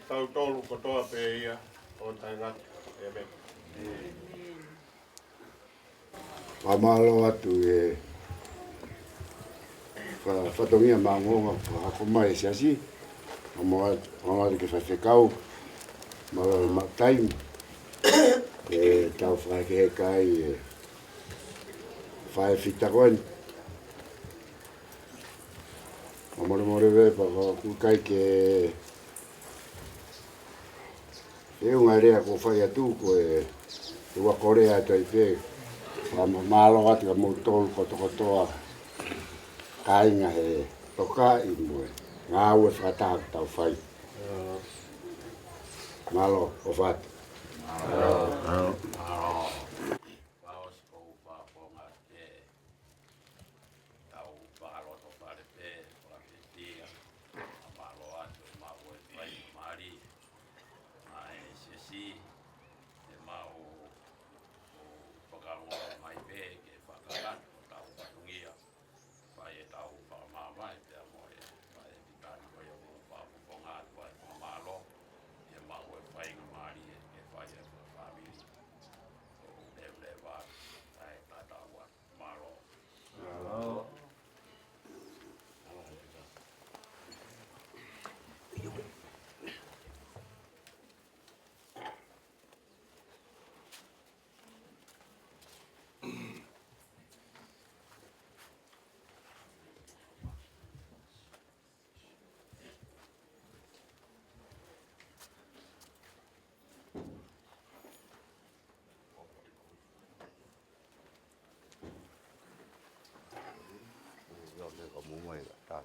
S6: tau tolu ko toa pe ia o Tongata. Amen.
S7: Pamalo atu e whatongia maangonga whakomai siasi. Mamari ke whawhekau. Mawari maktaim. E tau whakekai e fai fita koen. More ve pa ku kai ke unga rea ko fai atu ko wa Korea tai pe. Malo ati mo tol ko toa. Kai nga he toka I mo. Nga we fata ta fai. Malo o fat. Moimoi ta.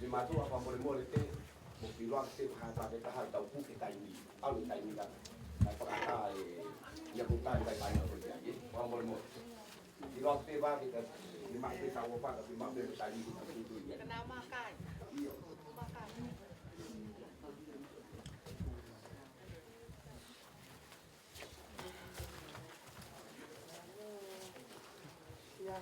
S8: Di matu apa mole te mo piloak te kata te kahal tau pu ke tai ni au tai ni kan na pakata ya ku tai tai no dia ye wa mole piloak te ba kita di mak te tahu apa tapi mak te tai ni itu ya kena makan makan ya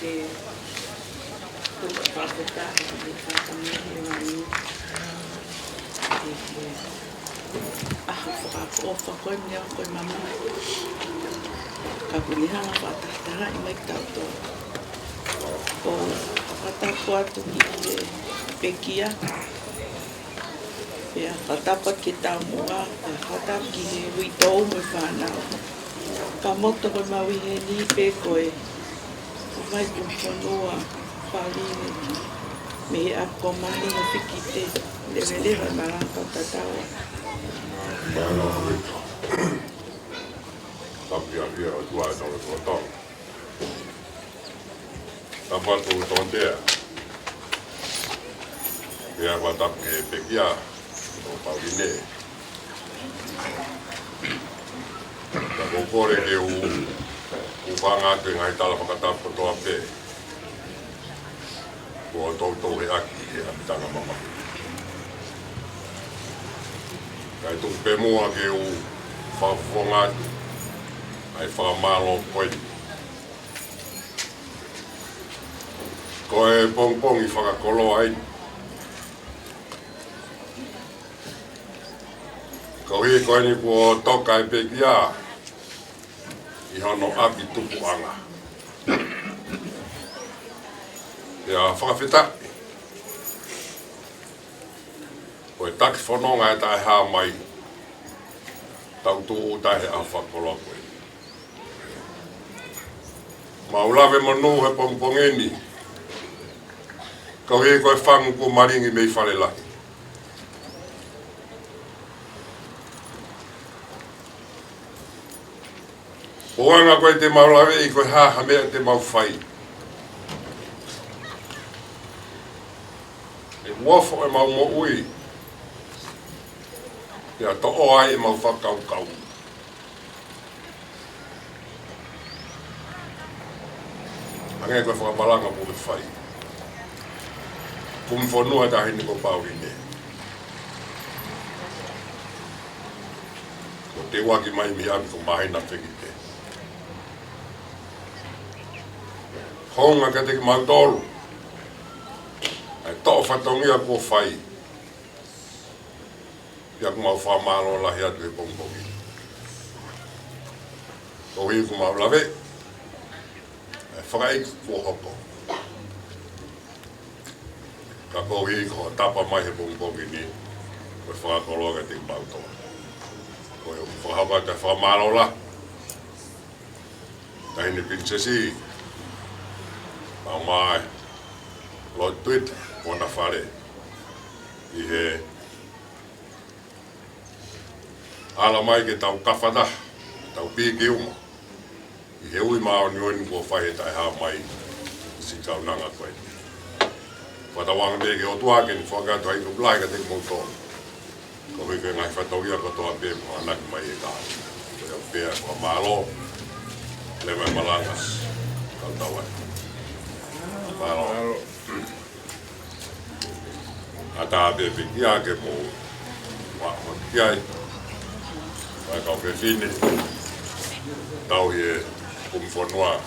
S2: que tu afectar também a fofa com minha com mamãe whakapunihala whātaha I mai tautoa. O whatapu atu ki he pekia. Pea whatapa ke tau mua, pea whatapu ki he uitou me whanau. Ka moto koe maui he ni pe koe. Vai kumwhanua Pauline me he ako mani o whiki te lewe maraka tatawa.
S6: Mana wika. Tapia pia o tua e tau tua tau. Tapatu Tongotea. Pea watapu ke pekia o Pauline. Ka kokore ke whanga atu ngai tala whakatapu toa pe. Kua tautou he aki he apitanga mama. Kai tuku pe mua ke whawhonga atu. Ai whamalo koe. Koe pong I whakakolo ai. Ko hi koe ni kua toka e pekia. I hono api tupu anga. Ia whakawhita. Koe taki whanonga e tae haa mai. Tau tuu tae a whakolo koe. Maulawe manu he pongpongeni. Kau he koe whangu ko maringi mei whale lahi. Oanga koe te maulawe I koe haha mea te mau whai. E wafo e mau mo ui. Ia to o ai e mau whakau kau. Ange koe whakabalanga mo te whai. Kumi whanua tahi ni ko Pauline. Ko te waki mai mi ami ko mahina whekite. Honga ka te ki mautolu. Ai to'o whatongia kua whai. Ia ku mau whamalo lahi atu he pongpongi. Ko hi ku mau lawe. Ai Faka'eiki kua hoko. Ka ko hi ko tapa mai he pongpongi ni. Koe whakakoloa ka te mautoa. Koe whakahauka te whamalo la. Tahi ni prinsesi. Mau mai. Latu ona whare. I he ala mai ke tau kawhata, tau piki uma. I he ui mao ni oi kua whai tai haa mai si tau nanga koe. Whatawanga me ke o tuake ni whakatu hai kublai ka te koutou. Ko hui ke ngai whatauia katoa pe mo anaki mai e kaa. Koe au pea kua malo, le mai malangas, kau tau ai. Malo. Ata be pikia ke mo wa kia vai ka pe fine tau ye kum fonua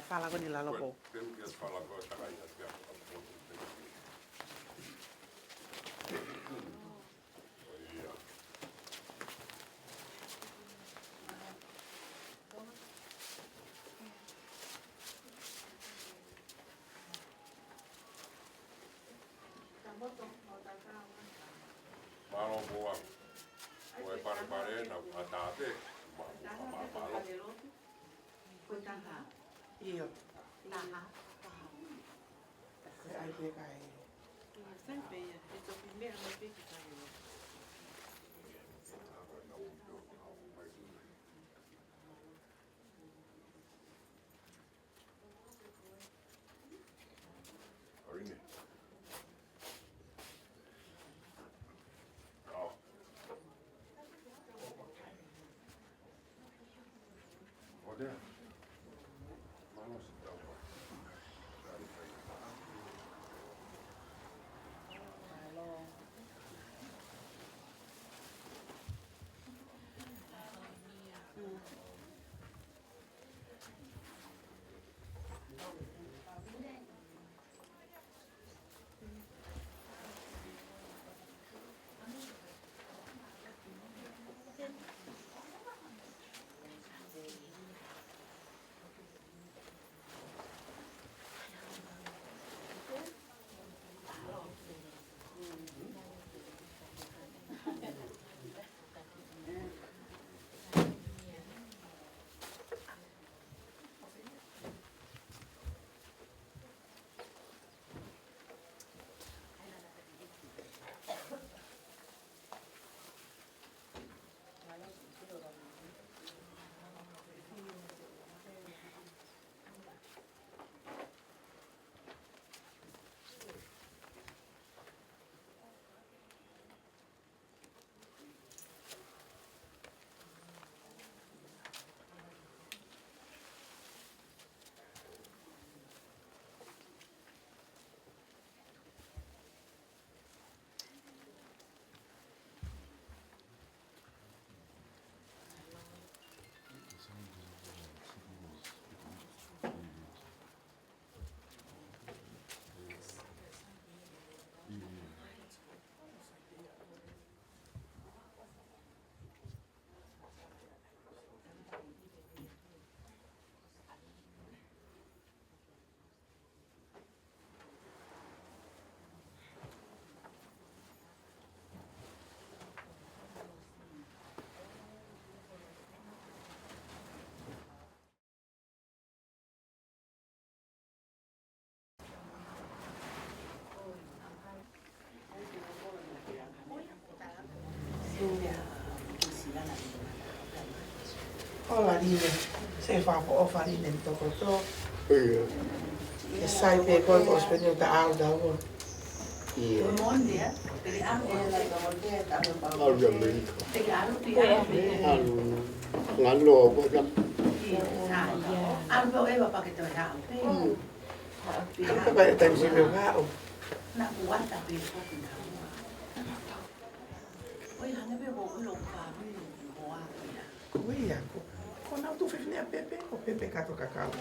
S2: Fala con el alopo.
S6: Malo boa. Koe pare na atate. Malo.
S2: Koe taha.
S4: Iyo.
S2: Taha.
S4: Koe ai pe kai.
S2: Sempre ia. Ito primeiro no pique caiu.
S6: Uinise. Olha. Malo se tau.
S9: Pauline, se fa po Pauline in Tongotea. E sai pe ko ko spene ta au da wo.
S7: Iya.
S10: Mondia, per anche la Tongotea ta
S7: Au ya me.
S10: per anche
S7: Ngalo ko jam.
S10: Albo eva pa que te va
S9: Ka ba ta si me ga o.
S10: na kuata pe ko na. Oi, hanga be ko lo pa mi mo a ya.
S9: Ko ia ko. Ko na tu fe ne pepe o pepe ka to kakao.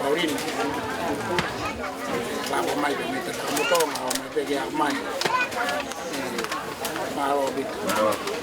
S1: Pauline. Lavo mai per mettere la motona o mi peghi al mai. Ma lo dico.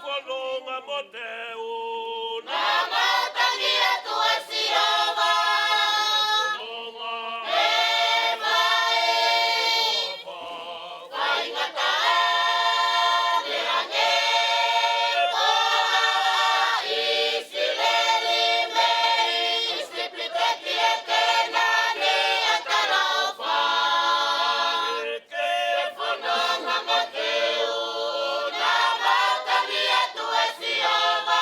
S6: whanonga mo te o.
S11: Nā matangi atu e sioma. E mai. Waingata ane ange. Oa isi leli mei. Isipiteki e tena ni atarofa. E whanonga mo te o. Nā matangi atu e sioma.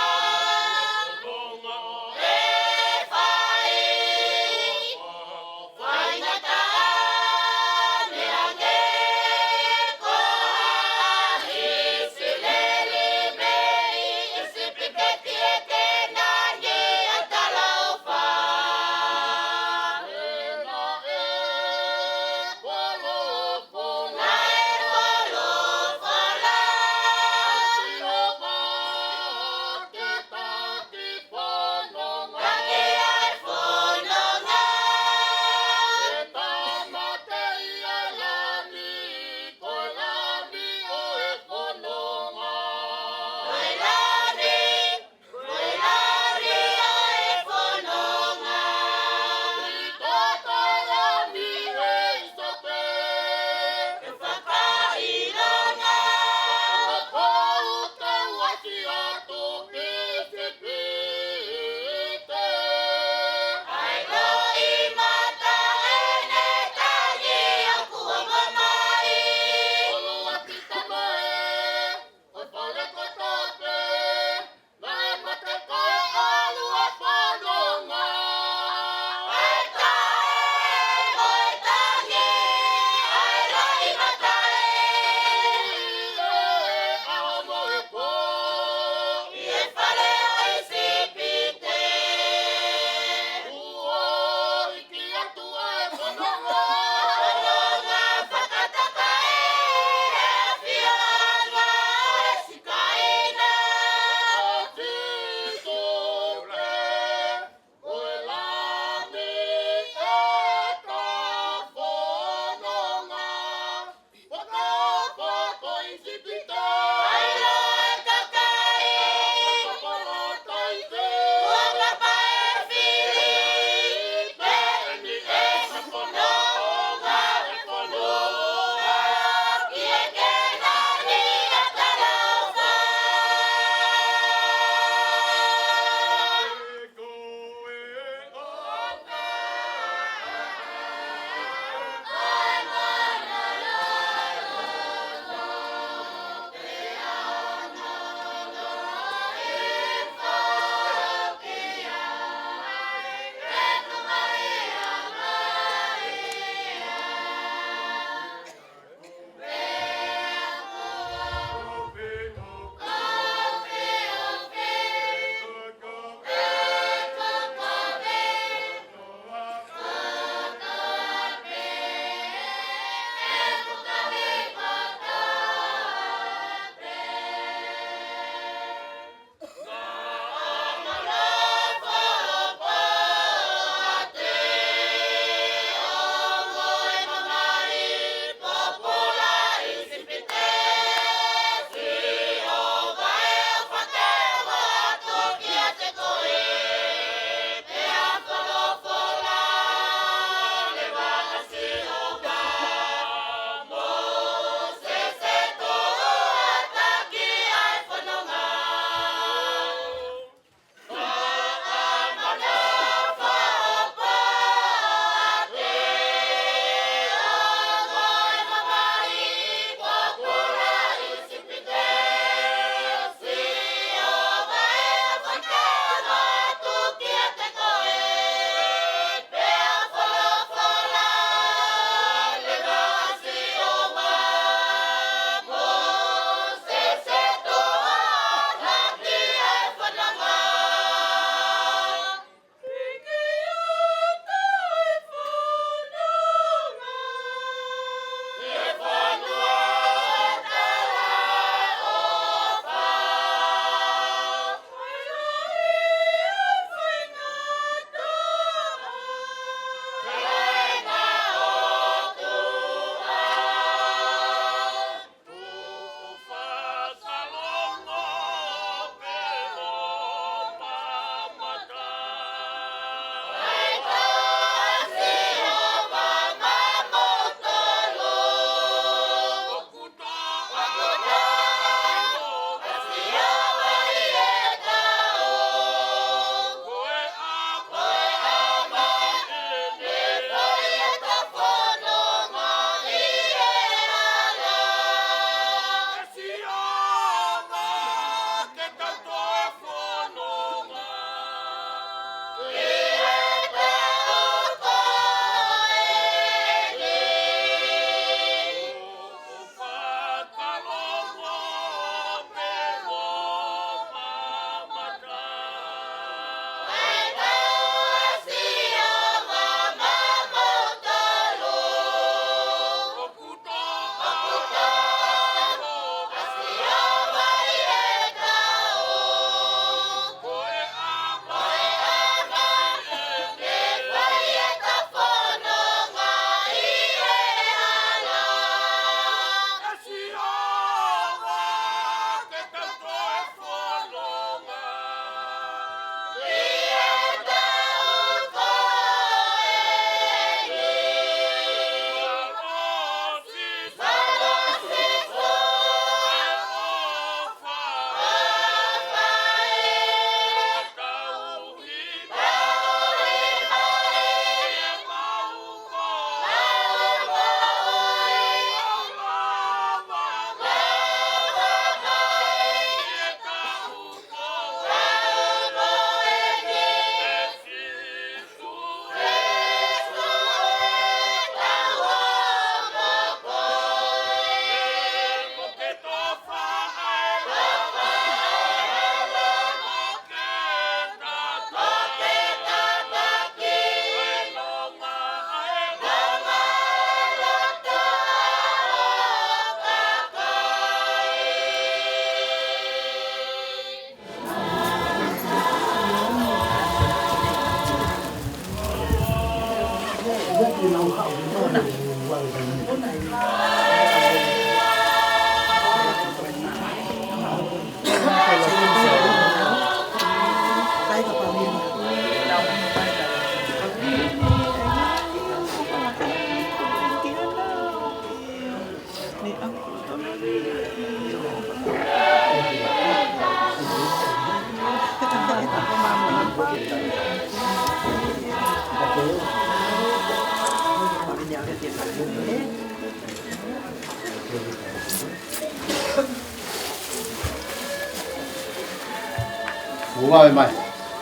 S3: Buwa mai,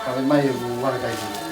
S3: kami mai buwa kai.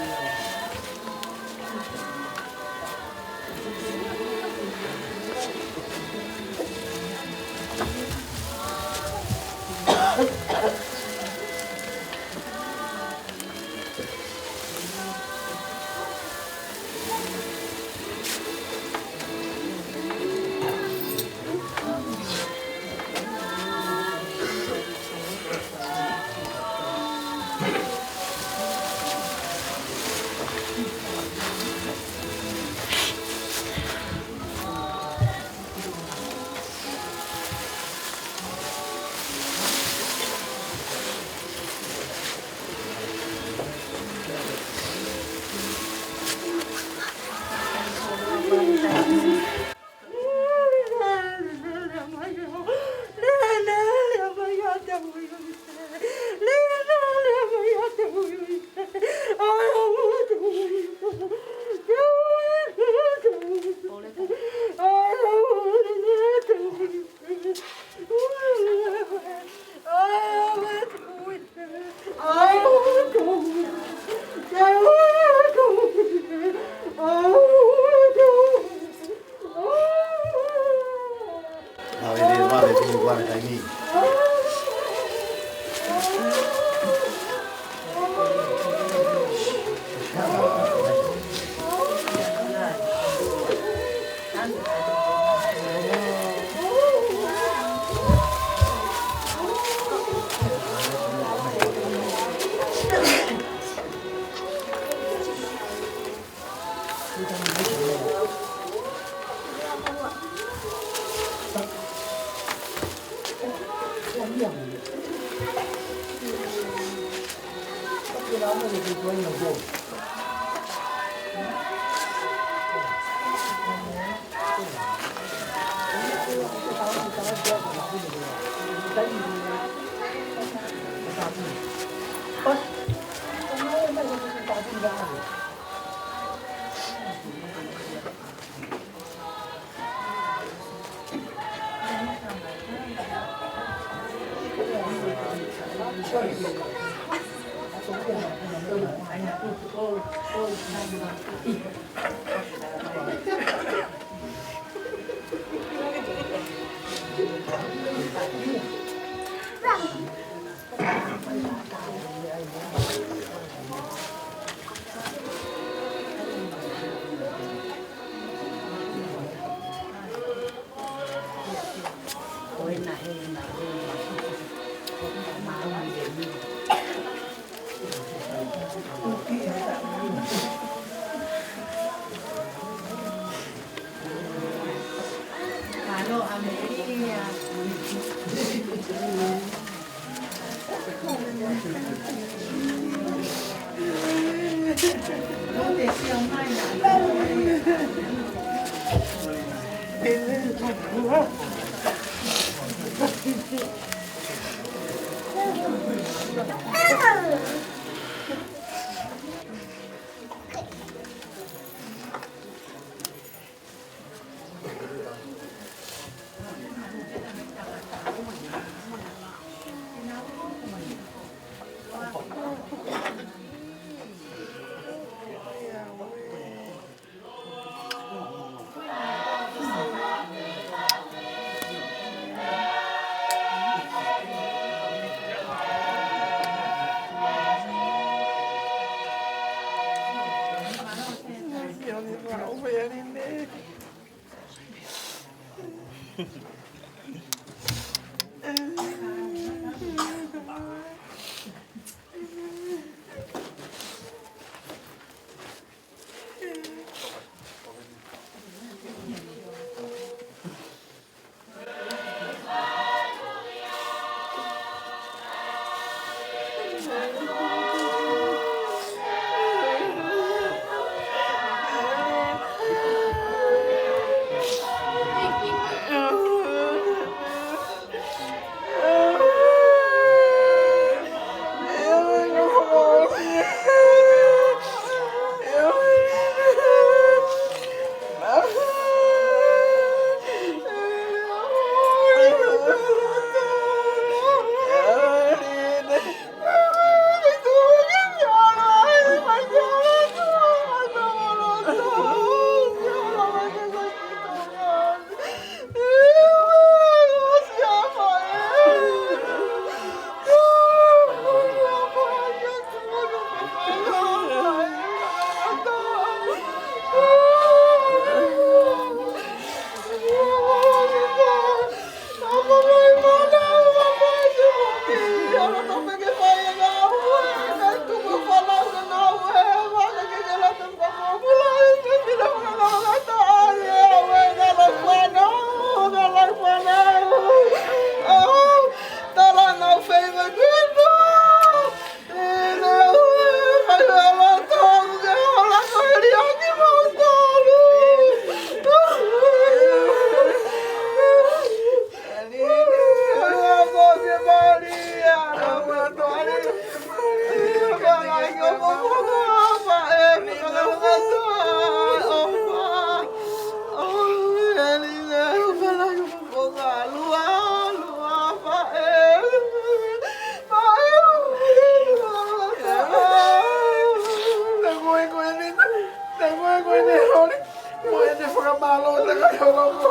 S11: Lolohea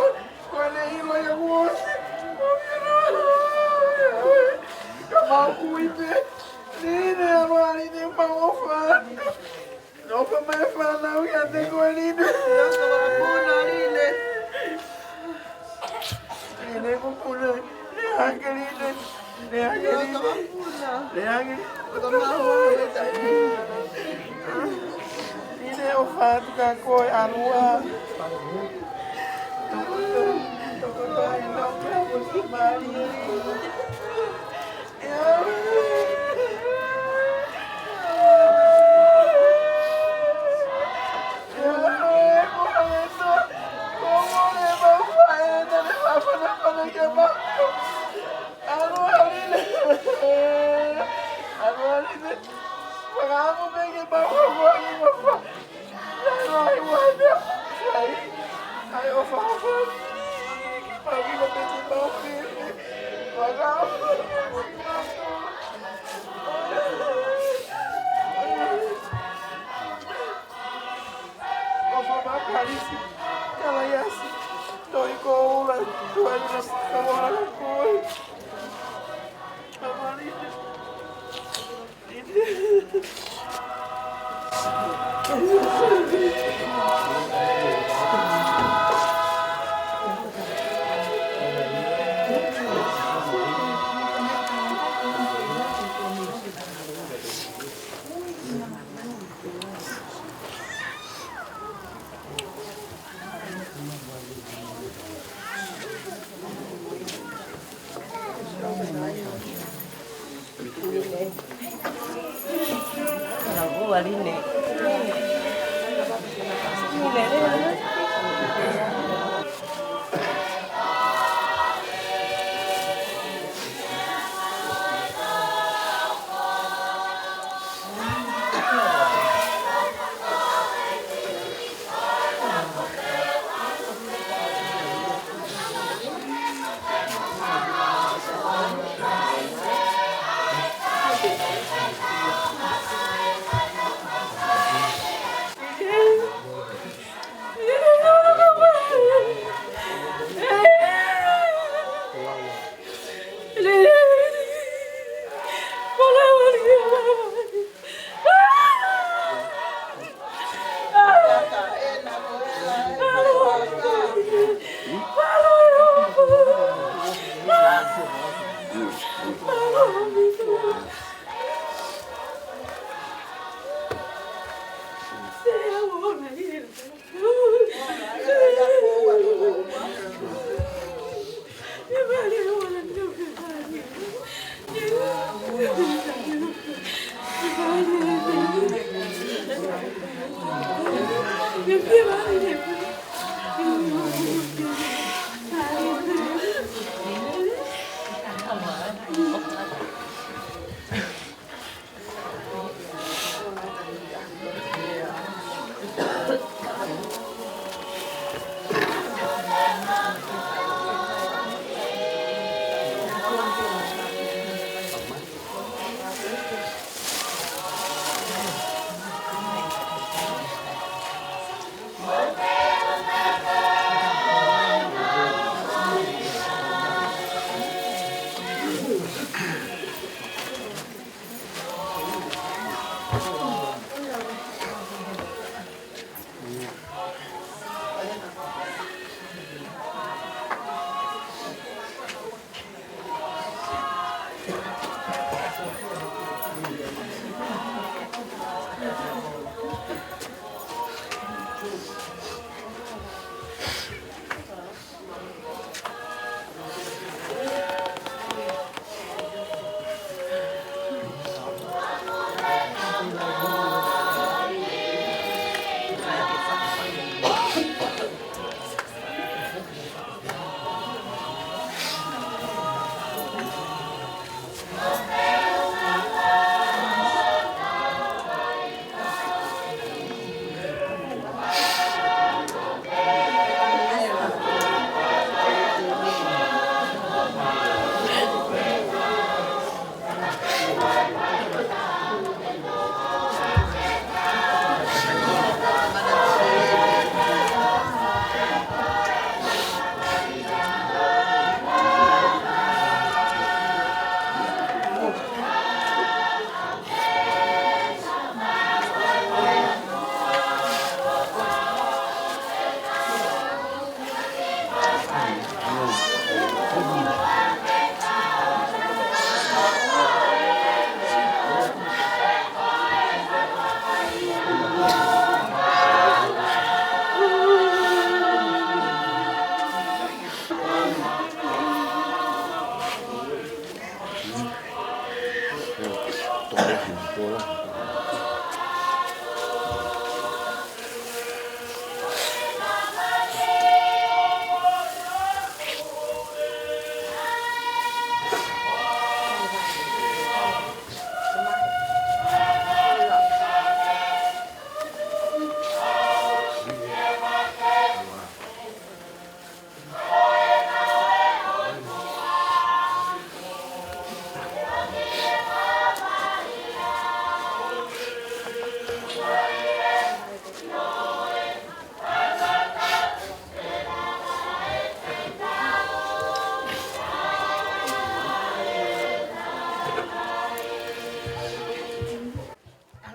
S7: tole ki pola.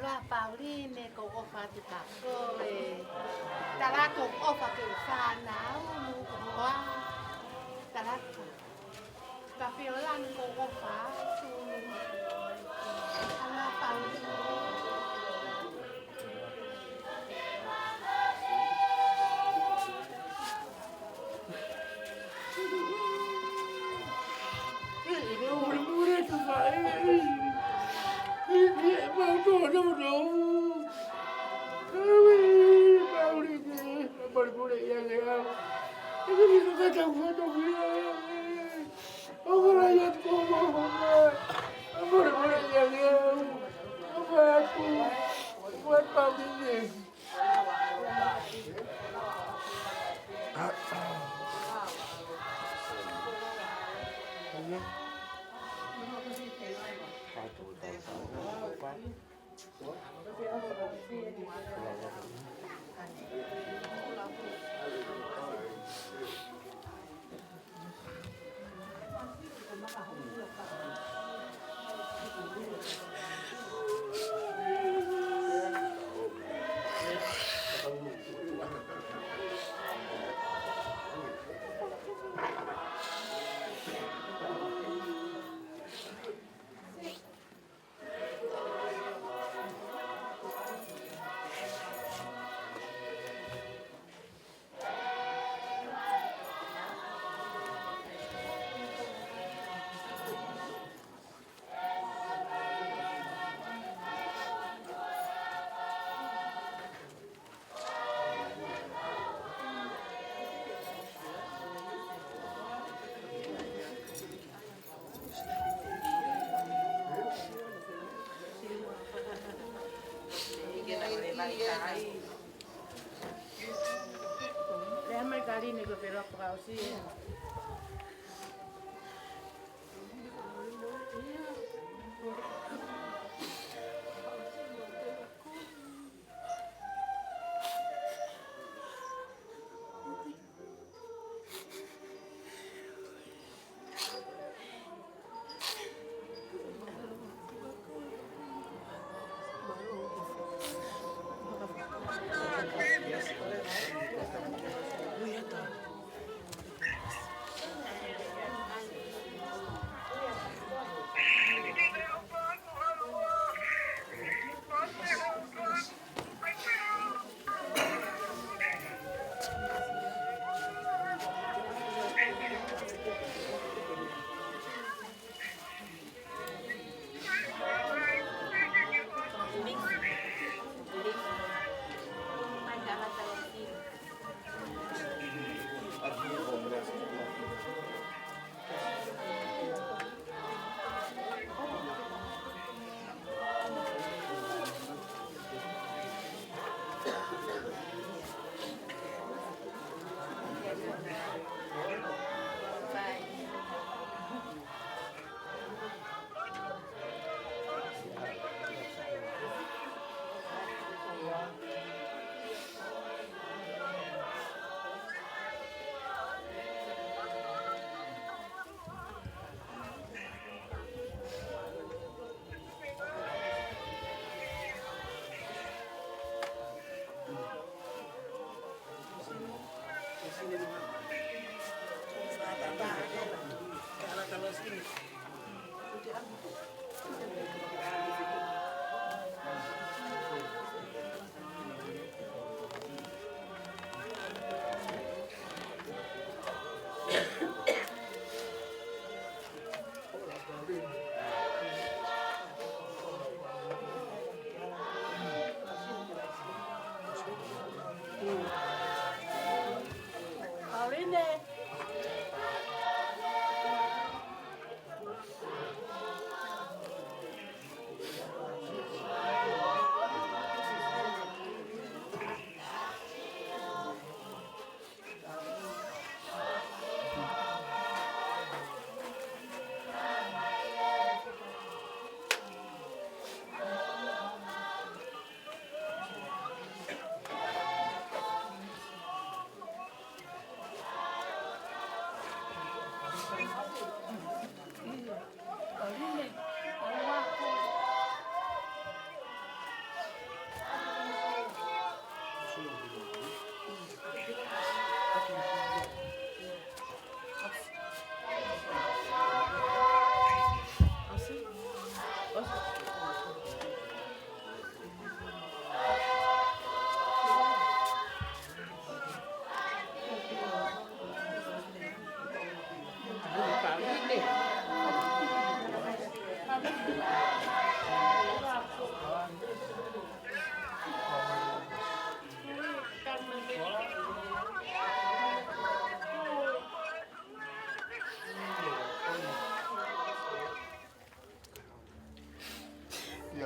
S10: Lolohea Pauline ko ofa te pako talako ofa ke whanau mu koa talaka ka whiolan ko ofa tu Lolohea Pauline
S12: Déjame cariño que te lo hago así.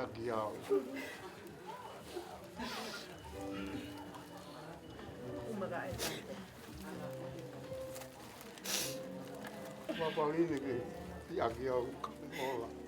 S3: Ia diao. Wa Pauline ke ia diao ola.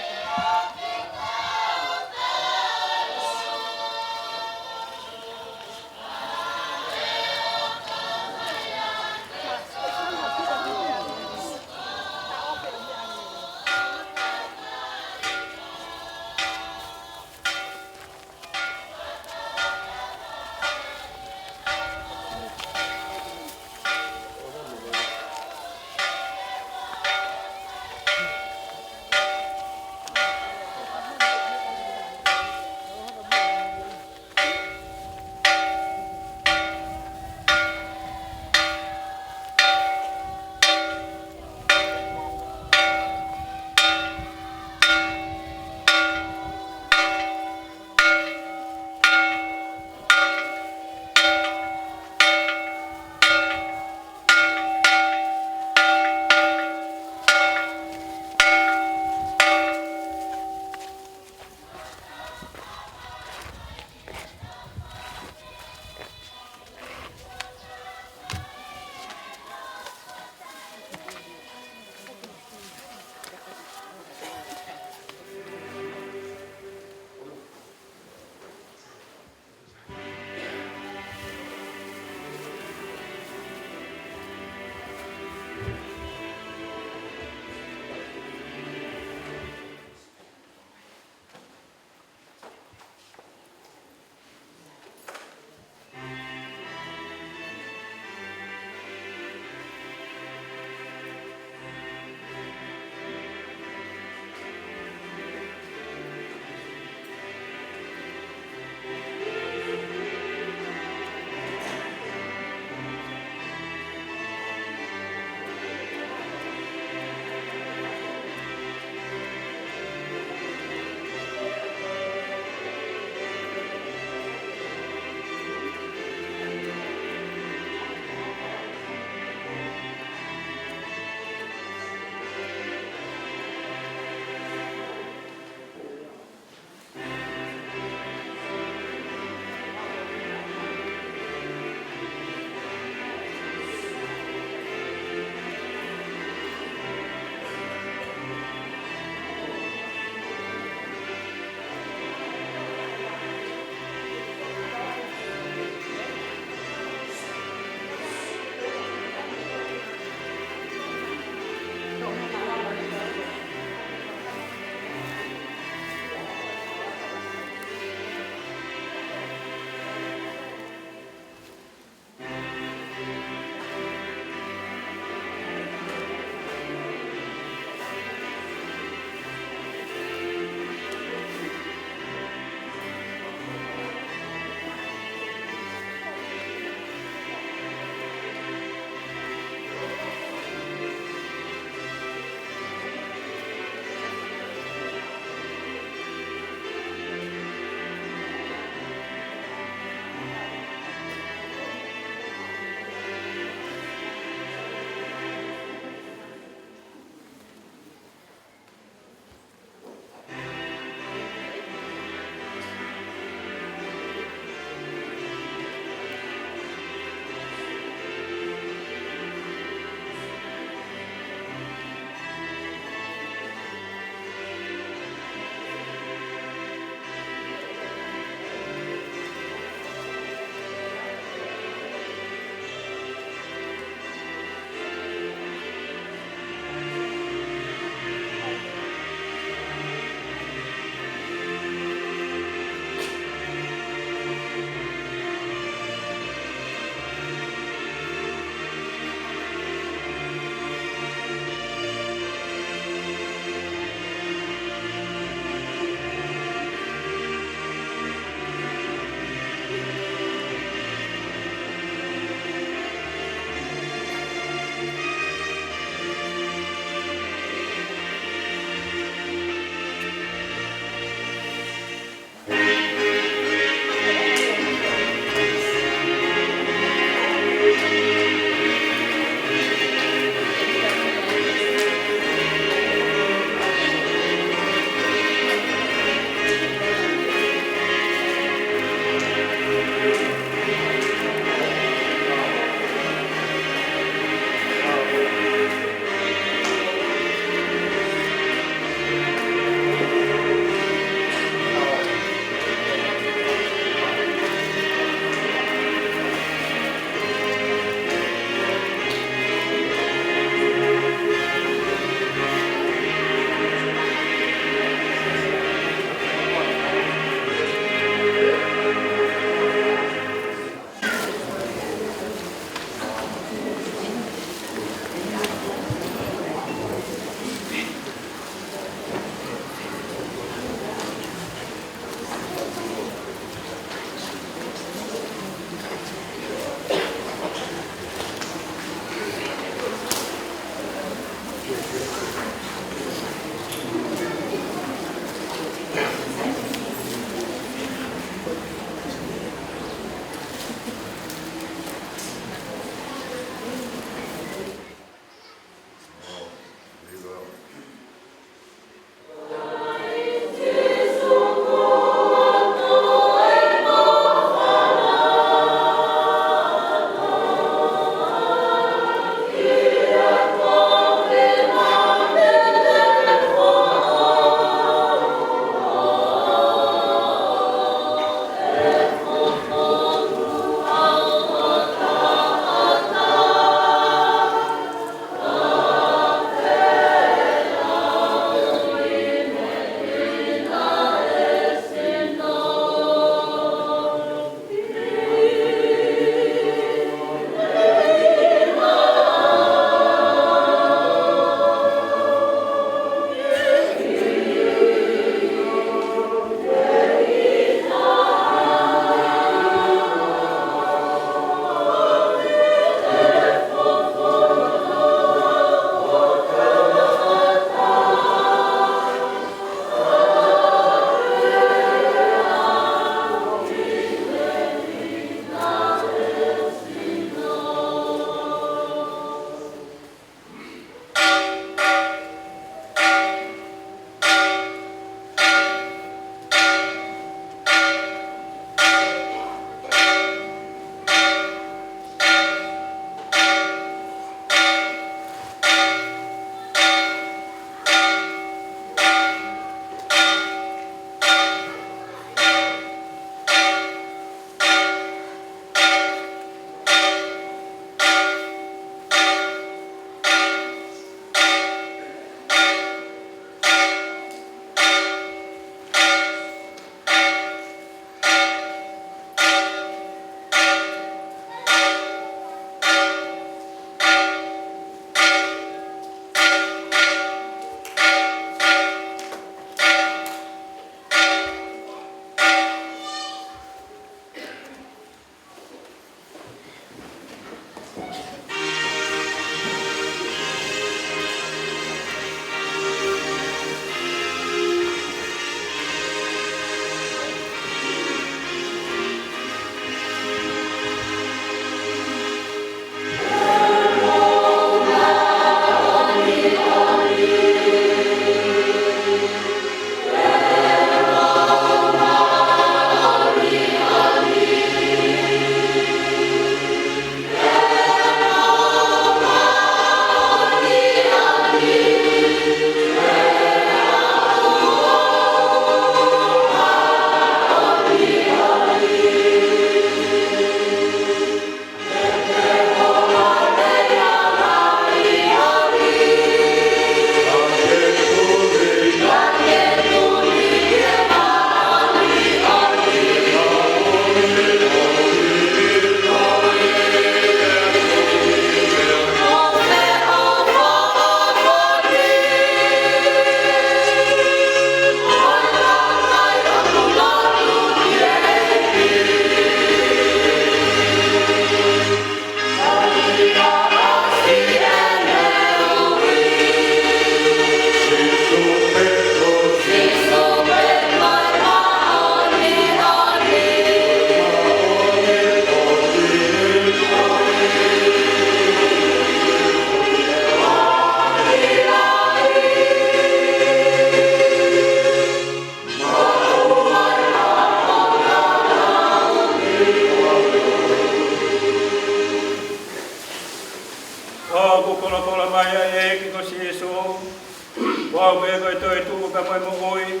S13: Wau me koe toi tuku ka Moimoi.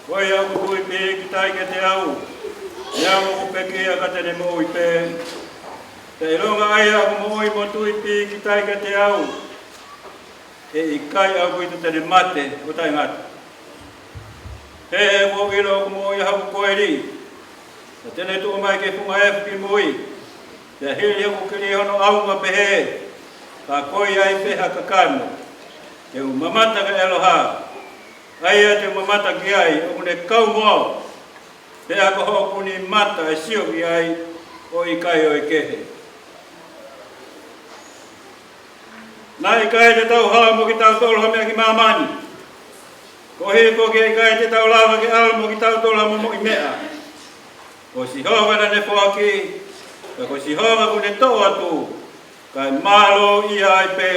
S13: Wai au kutui pi ki tai ke te au. Ia mo kupeki a ka tene mo i pe. Te ironga ai au mo i mo tui pi ki tai ke te au. E i kai au kui tene mate o tai ngata. He mo ilo mo i hau koe ri. Tene tuku mai ke funga e fuki mui. Te hili au kiri hono aunga pehe. Ka koi ai peha kakano. Te umamata ka eloha. Ai te mamata ki ai, o mune kau moa. Te ako hoku ni mata e sio ki ai, o i kai o i kehe. Nā i kai te tau hala mo ki tau tolu hamea ki mamani. Ko hiko ki i kai te tau lava ki ala mo ki tau tolu hama mo i mea. Ko si hova na ne whaki, ka ko si hova ku ne tau atu, kai malo i ai pe,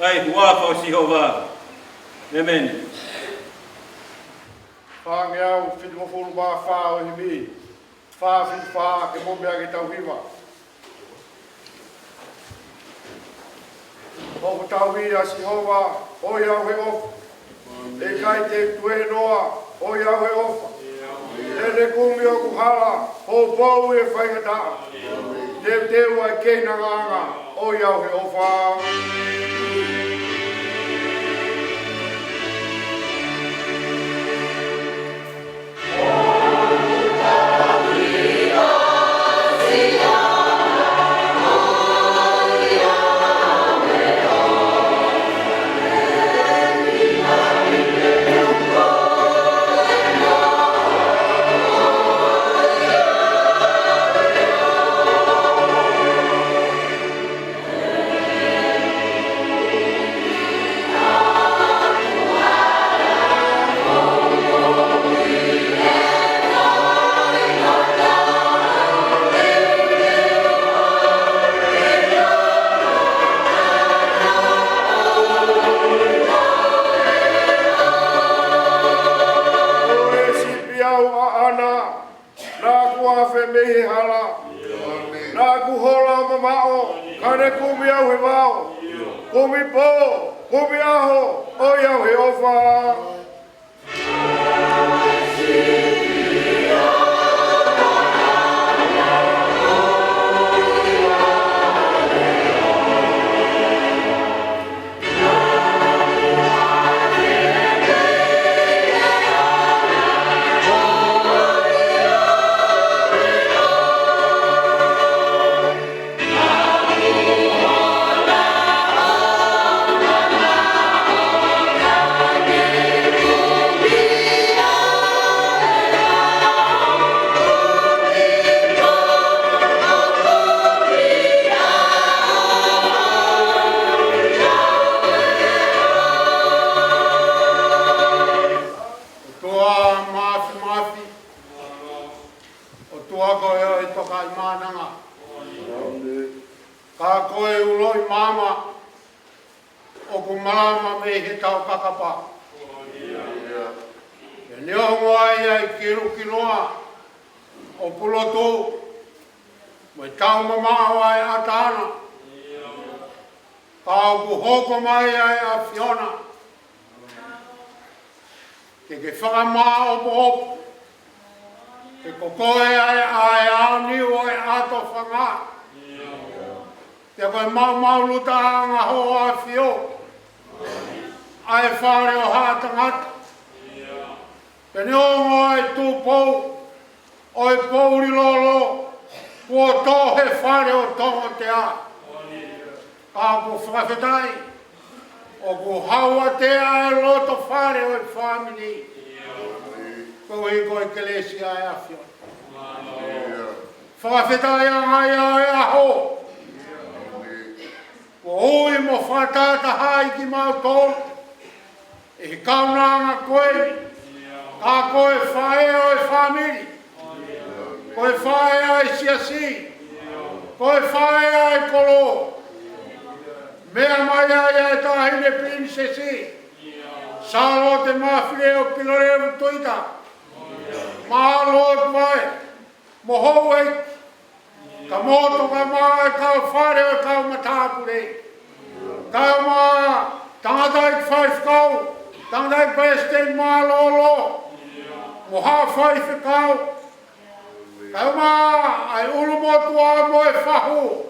S13: ai huafa o si hova. Amen.
S6: Whāngeau, whitu fulu mā whā o himi. Whā whitu whā ke mōmea ke tau hiwa. Hoku tau ia si hova, oi au he ofa. E kai te tue noa, oi au he ofa. Tene kumi o kuhala, ho pou e whaingata. Te teu ai keina nganga, oi au he ofa.
S1: Tangata five kau, tangata peste malolo, moha five kau. Kama ai ulumo tua mo e fahu,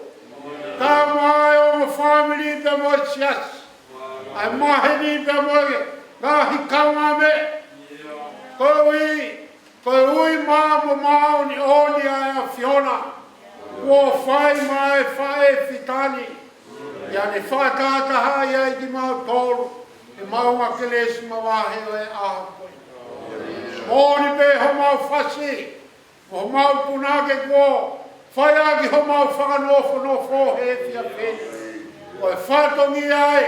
S1: kama ai o family te mo sias, ai maheni te mo gahi kama me, koi ma ni oni ai Fiona, wo fai mai fai fitani. Ya ne whakata hai ai ki mau tolu, e mau makelesi mawahe o e aha koe. Mōni pe ho mau whasi, ho mau punake kua, whai aki ho mau whakanofo no whohe fia pēni. O e whatongi ai,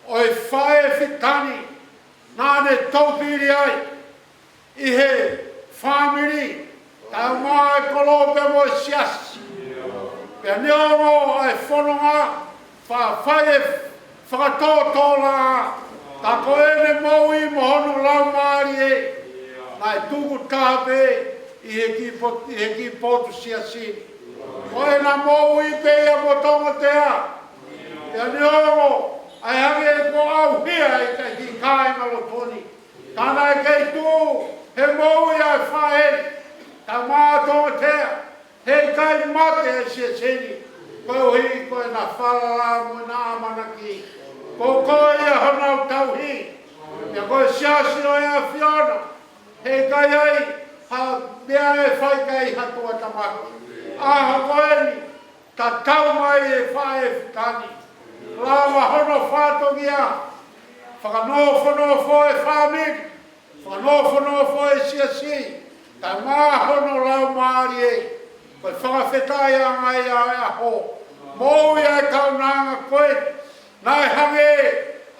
S1: o e whae fitani, nāne taupiri ai, i he whamiri, tau mai kolope mo e siasi. Pea neongo ai whanonga, whakatōtola, ka koe ne maui mohonu lau maari e, nai tuku tāpe i he ki potu siasini. Koe na maui pe ia mo Tongotea, ia neongo, ai hangi e ko au hia i kai ki kai malotoni. Tāna e kei tū, he maui ai whae, ka maa Tongotea, he kai mate e siasini. Koe hi, koe na whalala mo na amanaki. Koe ia honau tauhi. Ia koe siasi o ia Fiona. He kai ai, ha mea e whai kai hatua tamaki. Aha koe ni, ta tau mai e whae fitani. Lawa hono whatongi a. Whakanofo e whamiri. Whakanofo e siasi. Ta maa hono lau maari e. Koe whakawhetai a ngai a ho. Moui ai kaunanga koe, nai hange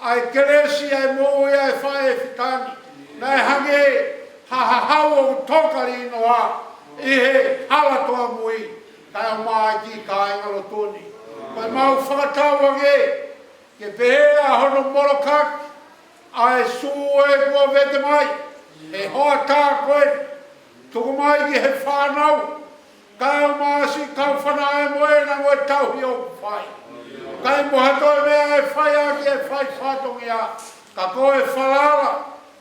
S1: ai keresi ai moui ai whae fitani, nai hange hahahau o tokari noa, i he halatoa mui, kai o mai ki kai ngalo tuni. Koe mau whakatawange, ke pehea hono molokaki, ai suu e kua vete mai, he hoa tā koe, tuku mai ki he whanau, kai o maasi kau whanae moe na moe tauhi o whai. Kai mo hatoe mea e whai aki e whai whatongi a. Ka koe whalala,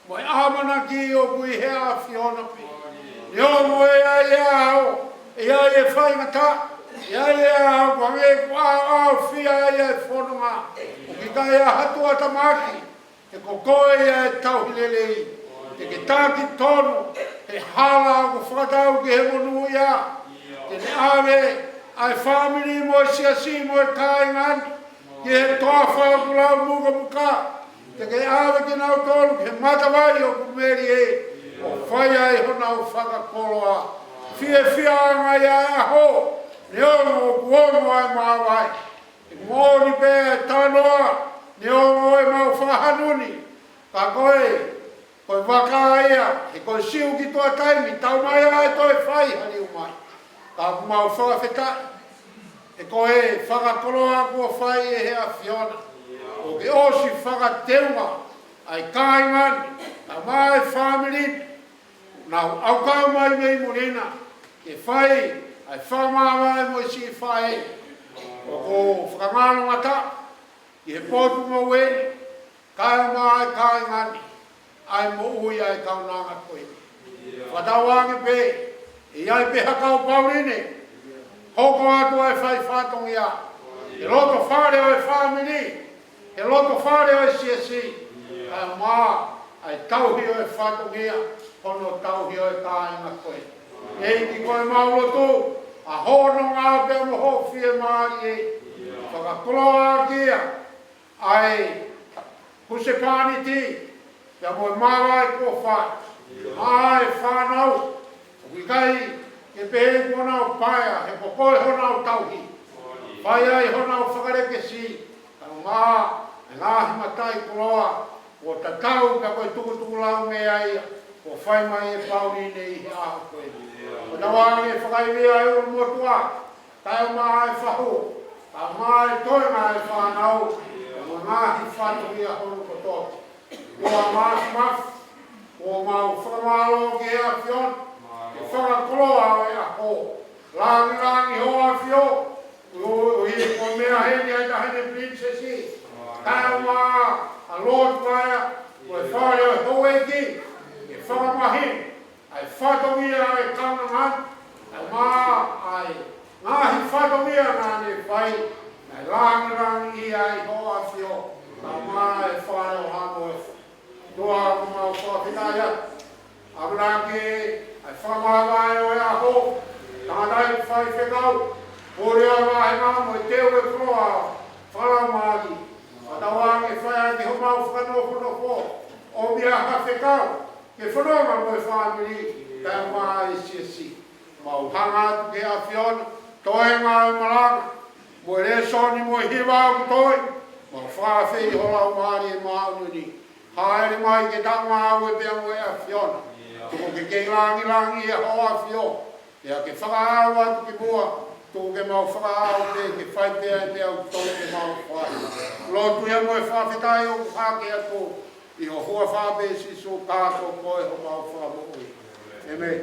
S1: moe amana ki o Uiha a Fiona pi. Ni o moe ai e ao, e ai e whai ngata. E ai e ao, wange kua ao whia ai e whanonga. O ki kai a hatua tamaki, e ko koe e tauhi lelei. E ke tāki tonu, e hala o whakatau ki he monu ia. Tene awe, ai whamiri mo e siasi mo e kai ngani, ki he toa whakakulau muka muka, te ke awe ki nau tolu, ki he matawai o kumeri e, o whai ai honau whakakoloa. Fia ngai ai aho, ne ongo o kuongo ai mawai. E mōni pe e tanoa, ne ongo e mau whahanuni, ka koe waka ia, e koe siu ki toa taimi, tau mai ai toi whai hani umai. Ka mau whakawhetai, e koe whakakoloa kua whai e hea Fiona. O ke osi whakateunga, ai kai ngani, ka mai whamiri, nau aukau mai mei morena, ke whai, ai whamawai mo si whai. O ko whakangano ngata, i he potu mo weni, kai mai kai ngani, ai mo ui ai kaunanga koe. Whatawangi pe, i ai pe hakau Pauline, hoko atu ai whai whatongi a. E loto whare o e whamiri, e loto whare o e siasi, ai maa, ai tauhi o e whatongi a, hono tauhi o e kāinga koe. E ki koe maulotu, a hono ngā pia mo hofi e maari e, whakakoloa kia, ai kusepani ti, pia mo e mawai ko whai, ai whanau, Ki kai, ke pehe kona o paia, he kokoe hona o tauhi. Paia i hona o whakareke si, kano ngā, e ngāhi matai koloa, o tatau ka koe tukutuku lau me ai, o whai mai e Pauline i he aha koe. O tawangi e whakaiwea e uru motua, tai o maa e whahu, ka maa e toi ngā e whanau, o ngāhi whatuhi a honu kotoki. Ua maa mafu, o mau whakamalo ki ea Fiona, e whakakoloa o ea ho. Rangi ho a Fio, o hi ko mea heni ai tahene princesi, Tauma a Lord Maya, we follow Hoegi, e whakamahi, ai whatongia e kanangan, ai mā ai ngahi whatongia ngāne whai, ai langirangi ai hoa whio, ka mā e whaio hamo e tua kumau whakitaya, Ablaki, ai whamawai o e aho, tātai whai whekau, Pōrea wahe ngā mo e teo e kroa, whalamāki, Whatawangi whai ki homau whakanopono pō, o mia hawhekau, ke whanonga mo e whamiri, kai maa e siasi. Mau hangatu ke a whiona, toi ngā e maranga, mo e resoni mo e hiwa o toi, mau whawhei holau maari e maununi, haere mai ke tanga au e bea mo e a whiona, tuko ke kei langi e hoa whio, ea ke whakaau atu ki mua, tuko ke mau whakaau te ke whai pēa te au tau ke mau whai. Lotu ia mo e whawhetai o whake atu, i ho hua whapesi so kāko koe ho mau whamoi. Amen.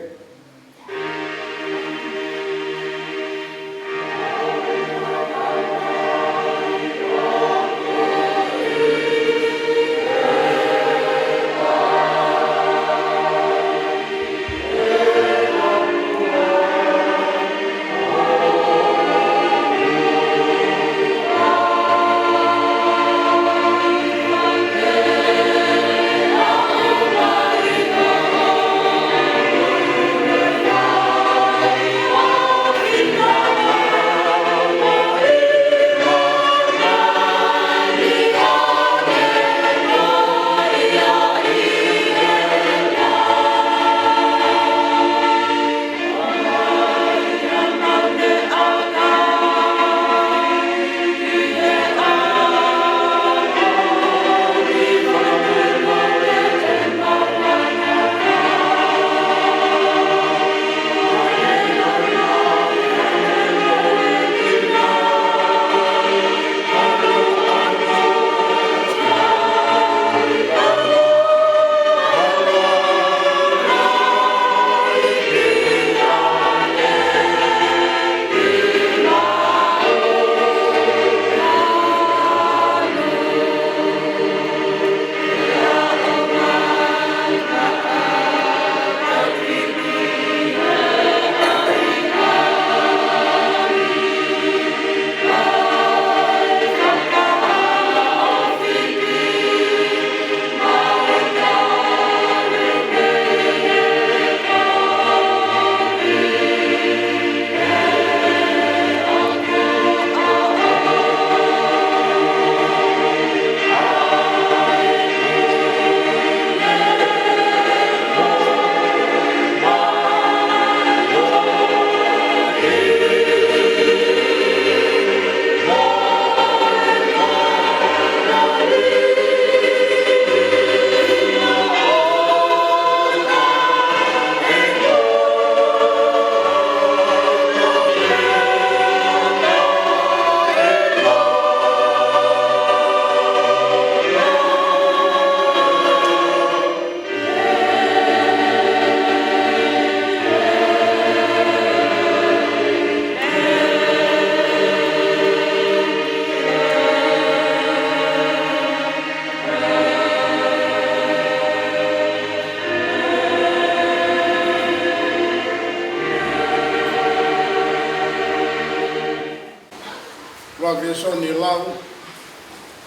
S6: Soni lau,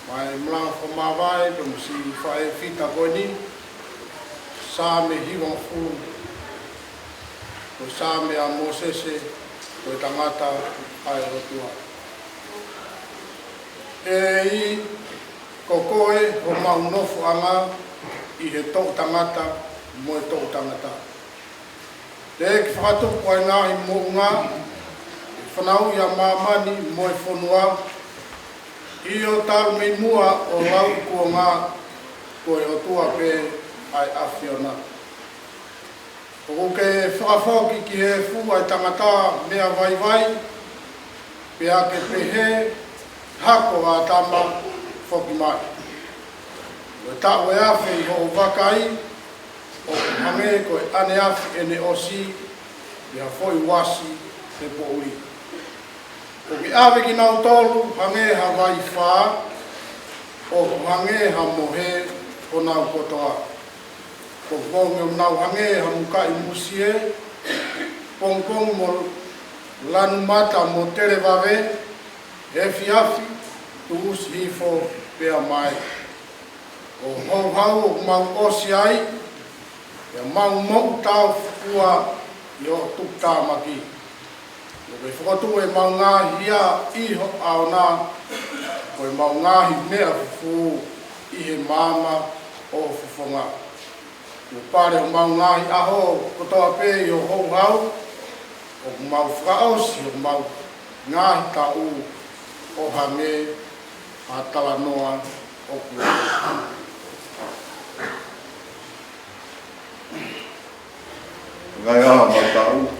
S6: mai mlang whamawai, tum si whae whita koni, sāme hiwa fulu, ko sāme a Mosese, ko tangata ai rotua. E i, ko koe, ho mau nofu anga, i he tō tangata, mo e tō tangata. Te ki whakatupu ai ngā i mō ngā, whanau ia mamani mo e whanua, i o taru mei mua o lau kua ngā koe o tua pe ai awhiona. O ke whakawhauki ki he fu ai tangata mea vai vai, pe a ke pehe hako a tama whoki mai. O tau e awhi i ho wakai, o hange koe ane awhi ene osi, i ha foi wasi te po ui. O ki awe ki nau tolu, hange ha vai whā,
S14: o hange ha mohe o nau kotoa. Pongpong o nau hange ha muka I musie, pongpong mo lanu mata mo tere vave, e fiafi, tu usi hifo pea mai. O hau hau o mau osi ai, e mau mau tau fukua I o tukta maki. O me whakatu e mau ngāhi ia iho ao nā, o e mau ngāhi mea fufu I he māma o fufonga. O pare o mau ngāhi aho kotoa pē I o hau hau, o mau whakaosi o mau ngāhi ta u o hange a talanoa o kua.
S6: Ngai aha ma tau,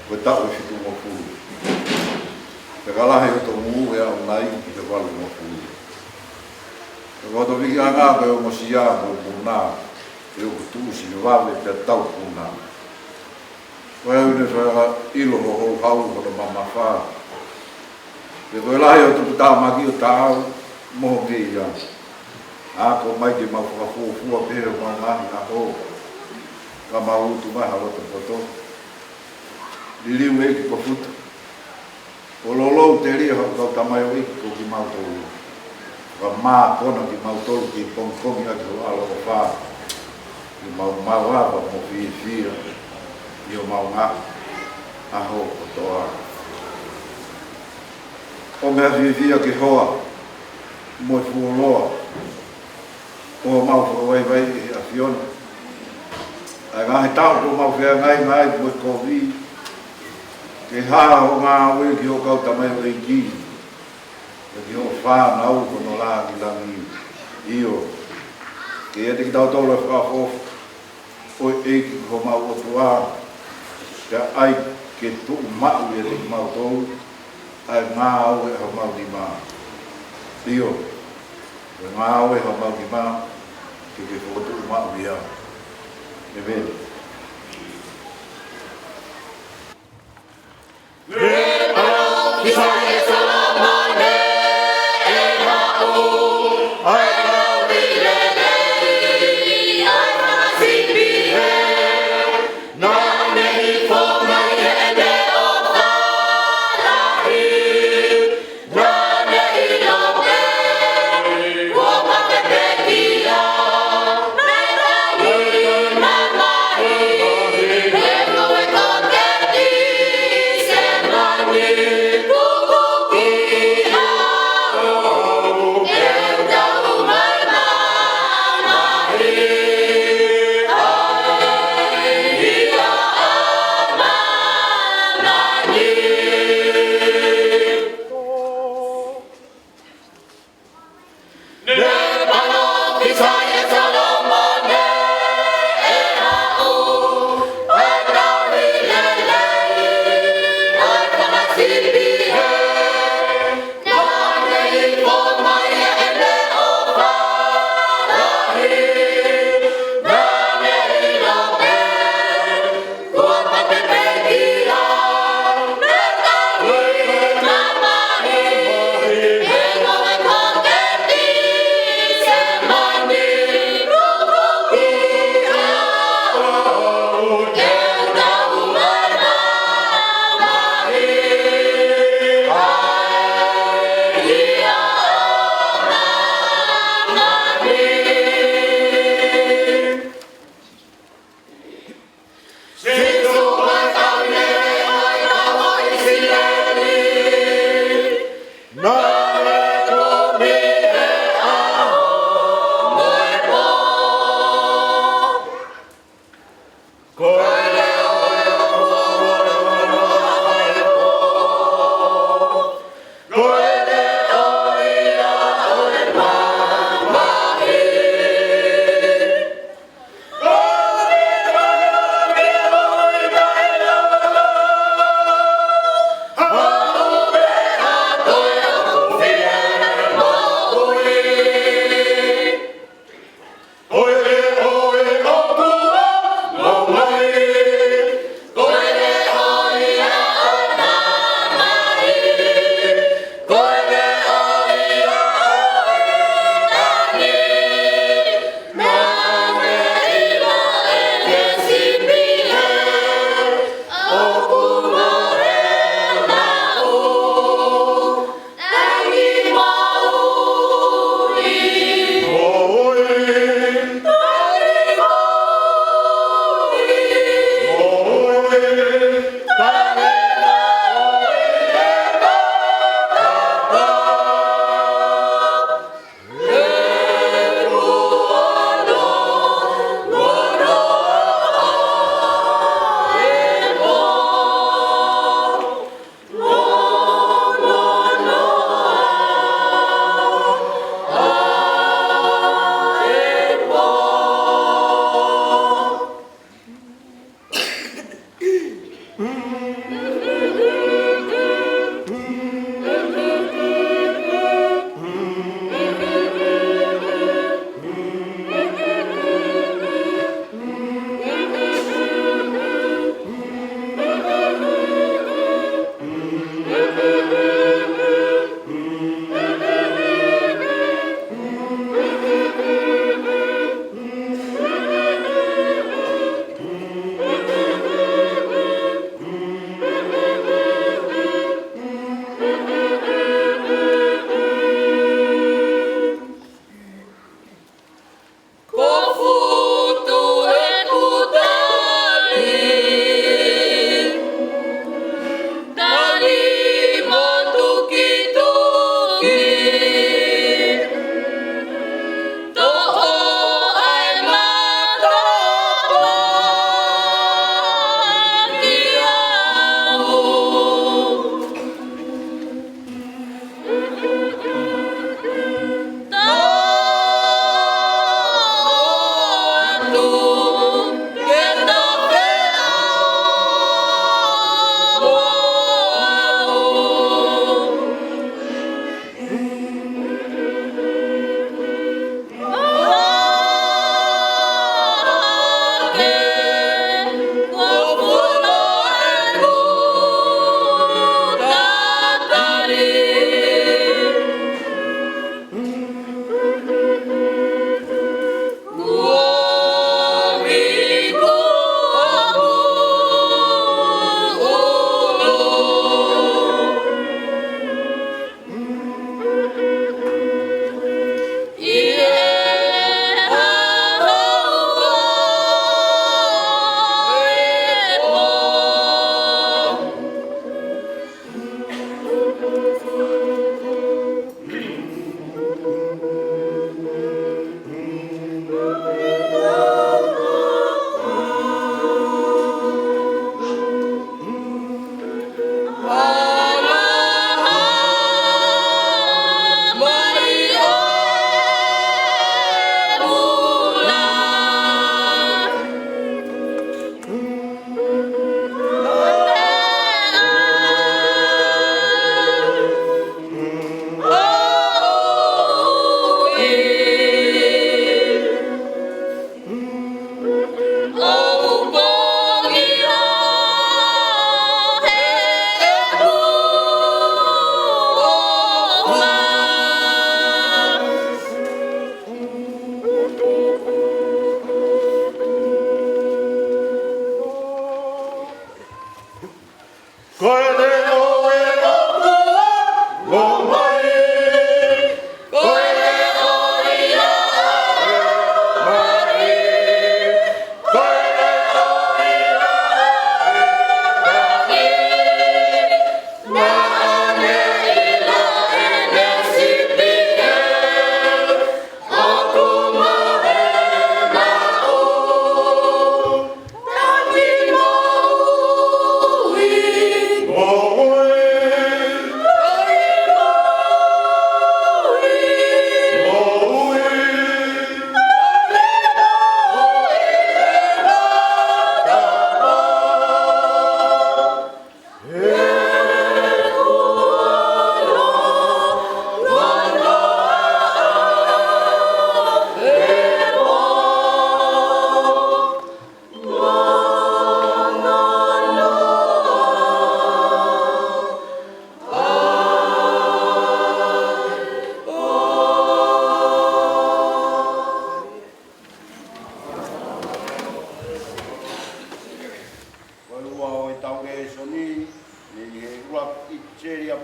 S6: ko tau e whitu mo furu. Te kalahe o to muu e au nai I te walu mo furu. Te koto wiki a ngā koe o mo siya mo muna, e o kutusi me wawe te tau puna. Koe au ne whaia ilo ho hou hau kono mama wha. Te koe lahe o tuku tā maki o tāu, moho ke ia. Ako mai ke mau whakafua pere o mau ngahi a hou. Ka mau utu mai harota poto. Liliu eki ko futa. O lolou te ria hau kau tamai o eki ko ki mau tolu. Ka maa kona ki mau tolu ki pongkongi aki o alo o wha. Ki mau wapa mo fii fia. I o mau ngā. Aho o toa. O mea fii fia ki hoa. Mo e fuoloa. O mau whakawai vai a fiona. Ai ngahi tau ko mau whea ngai ngai mo kovi. Ke haa o ngā ue ki o kau tamai o eiki. Ki o whānau kono lāngi langi io. Ke ete ki tau tolo e whakahof. O eiki ko mau o tua. Ke ai ke tu mau e te ki mau tolu. Ai ngā au e hau mau di mā. Io. Ke ngā au e hau mau di mā. Ke whakatu mau ia. Amen.
S11: Go, go!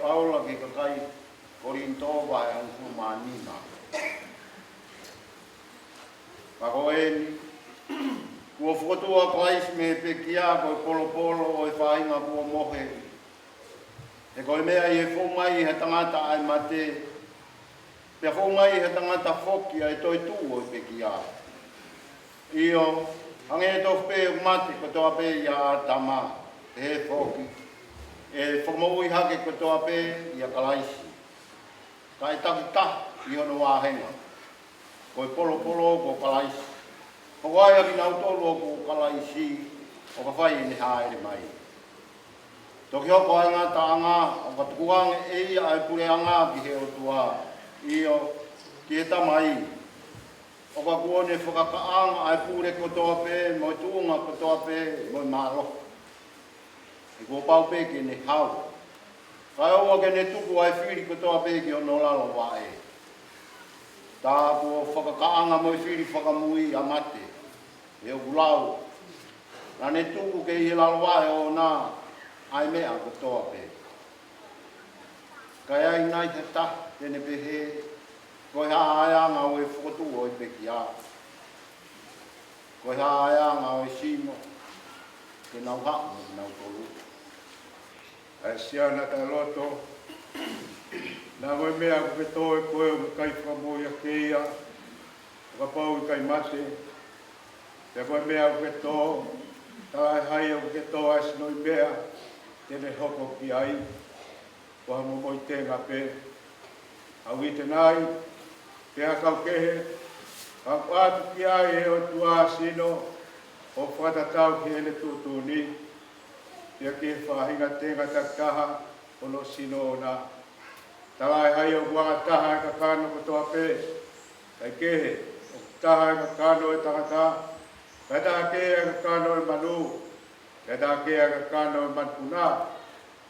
S7: Paula ke kakai korinto ba yang kumanina. Pakoen ko foto a pais me pekia ko polo polo o fainga ko mohe. E ko mea e fo mai he tangata ai mate. Pe fo mai he tangata foki ai toi tu o pekia. Io ange to pe mate ko to ape ya tama he foki. E Moimoi hake ko to ape ia kalaisi. Kai takita i ono wahenga. Ko polo polo ko kalaisi. Ko wai aki nau tolo ko kalaisi o ka whai ni haere mai.
S6: Toki hoko ai ngā taanga, o ka tukuang e ai pure anga ki he o tua i o ki he tamai. O ka kuone whakakaanga ai pure kotoa pe, mo tuunga kotoa pe, mo maro. I kua pau pe ki ne hau. Kai oa ke ne tuku ai whiri kotoa pe ki o no lalo wae. Tā kua whakakaanga mo i whiri whakamui a mate. E o kulau. Nā ne tuku ke i he lalo wae o nā ai mea kotoa pe. Kai ai nai te ta, tene pe he, koe ha aia ngā o e whakotu o i pe ki a. Koe ha aia ngā o e sino, ke nau hao, nau tolu.
S14: Ai siana ta loto. Nā koe mea ko ke tō e koe o kai whakamoi a keia. Ka pau i kai mate. Te koe mea ko ke tō. Tai hai o ke tō ai sino i mea. Tene hoko ki ai. Koha Moimoi tenga pe. Au i tenai. Pea kau kehe. Kau atu ki ai e o tua sino. O whatatau ki ele tūtū ni. Pea ke whahinga tenga takaha. Ono sino o nā. Talai hai o kua taha e ka kano kotoa pe. Kai kehe. O taha e ka kano e tangata. Kai taha kehe e ka kano e manu. Kai taha kehe e ka kano e manpuna.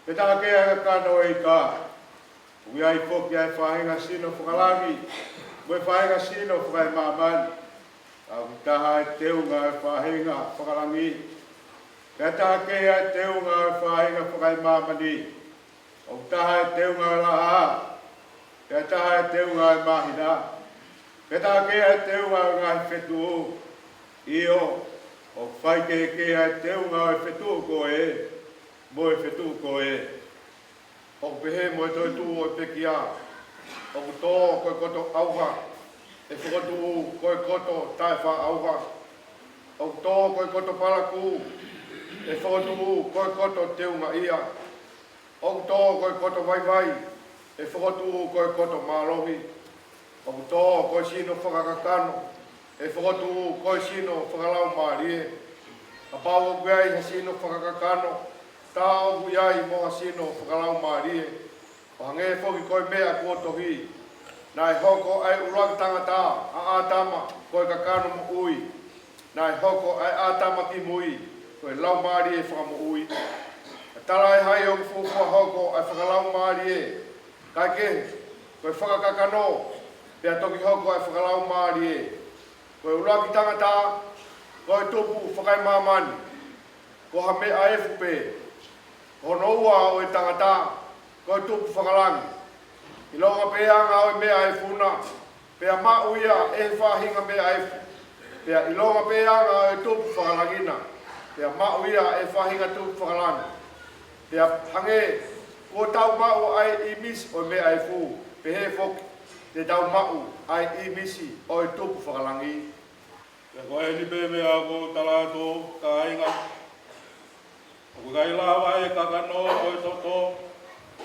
S14: Kai taha kehe e ka kano e ika. Ui ai poki ai whahinga sino whakalangi. Mui whahinga sino whakai mamani. Au ki taha e teunga e whahinga whakalangi. Kai taha kehe e teunga e whahinga whakai mamani. O taha e teunga e laha. Kai taha e teunga e mahina. Kai taha kehe e teunga e ngai whetu. Io, o whai kehe e teunga e whetu ko e. Mo e whetu ko e. O pehe mo e toi tu o peki a. O tō koe koto auha. E whakotu koe koto tai wha auha. O tō koe koto palaku. E whakotu koe koto teunga ia. O tō koe koto vai vai. E whakotu koe koto mālohi. O tō koe sino whakakakano. E whakotu koe sino whakalau mārie. A pāo kuai ha sino whakakakano. Tā o kuai mo ha sino whakalau mārie. O hange whoki koe mea kua tohi. Nai hoko ai uruaki tangata a ātama koe kakano mo ui. Nai hoko ai ātama ki mui. Koe lau mārie whakamo ui. Tarai hai o fufua hoko ai whakalau mārie. Kai ke, koe whakakakano. Pea toki hoko ai whakalau mārie. Koe uruaki tangata, koe tupu whakai mamani. Ko ha me a efupe. Ko noua o e tangata, koe tupu whakalangi. I longa pea ngā o mea e funa. Pea mauia e whahinga mea e fu. Pea i longa pea ngā o e tupu whakalangina. Pea mauia e whahinga tupu whakalangi. Pea hange, ko tau mau ai i misi o mea e fu. Pehe foki, te tau mau ai i misi o e tupu whakalangi.
S13: Pea koe ni pe mea ko talato ka inga. O kai lawa e kakano o e toto.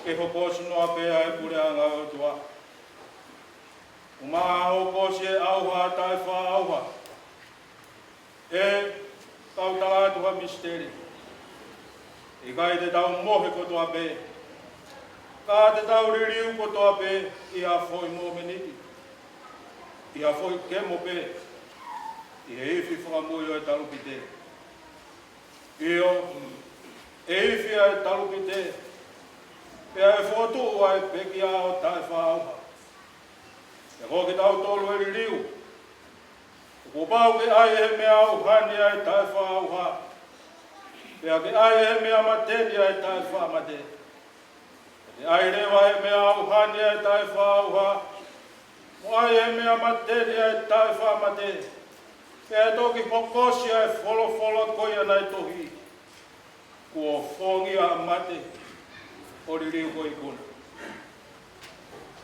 S13: Ke hokosi noa pea e pureanga o tua. Umaha hokosi e auha tai wha auha. E tau talatuha misteri. I kai te tau mohe kotoa pe. Ka te tau ririu kotoa pe i a foi mo meniki. I a foi kemo pe. I e iwi whakamui o e talupite. Io, e iwi a e talupite. Pea e whotu ai peki a o tai whaauha. E hoki tau tolu e ririu. Ko pau ke ai e mea au hani ai tai whaauha. Pea ke ai e mea mateni ai tai whaamate. Ke ai rewa e mea au hani ai tai whaauha. Mo ai e mea mateni ai tai whaamate. Pea toki hokosi ai wholo koia nai tohi. Kua whongi a mate. O ririu ko i kuna.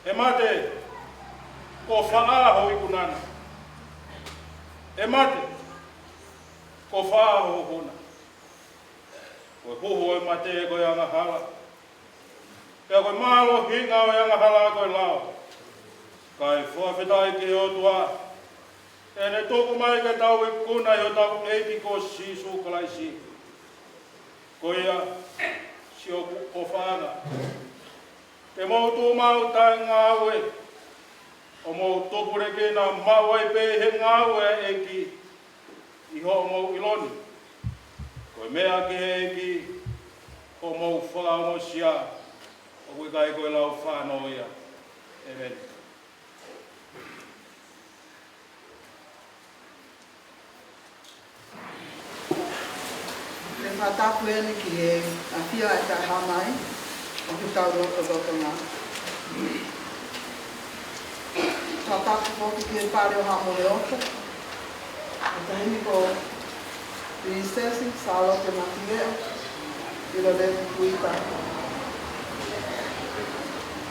S13: E mate, ko whaaho i kunana. E mate, ko whaaho kuna. Ko huhu e mate e koe anga hala. Pea koe malo hinga o anga hala koe lao. Kai whawhetai ki o tua. E ne tōku mai ke tau i kuna i o tau eiki ko si sukalaisi. Ko ia, sio o whanga. Te mautu mau tai ngāwe, o mau topure ke na mawai pe he ngāwe e ki i ho mau iloni. Koe mea ki he e ki o mau whāngo sia, o koe kai koe lau whānau ia. Amen.
S9: Le whatapu ene ki e a whia e tai hamai, o ki tau roto ngā. Whatapu poki ki e pare o hamore oto. E tahini ko princesi, Salote Matileo, i lo le kuita.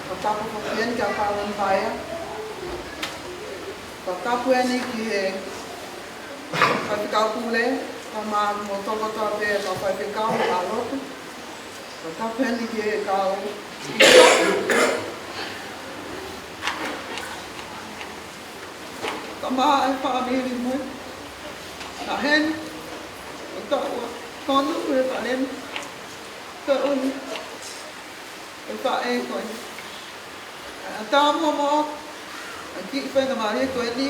S9: Whatapu poki ene ki a Paula Whaia. Whatapu ene ki e whakikau pule, ma mo Tongotea pe ka whaipekau a lotu. Ka peni ki e kau. Ka maa e whaamiri mui. Ka heni. O taua. Tonu e whaneni. Ka uni. E whaekoi. A tā mo. A ki whainga maria koe ni.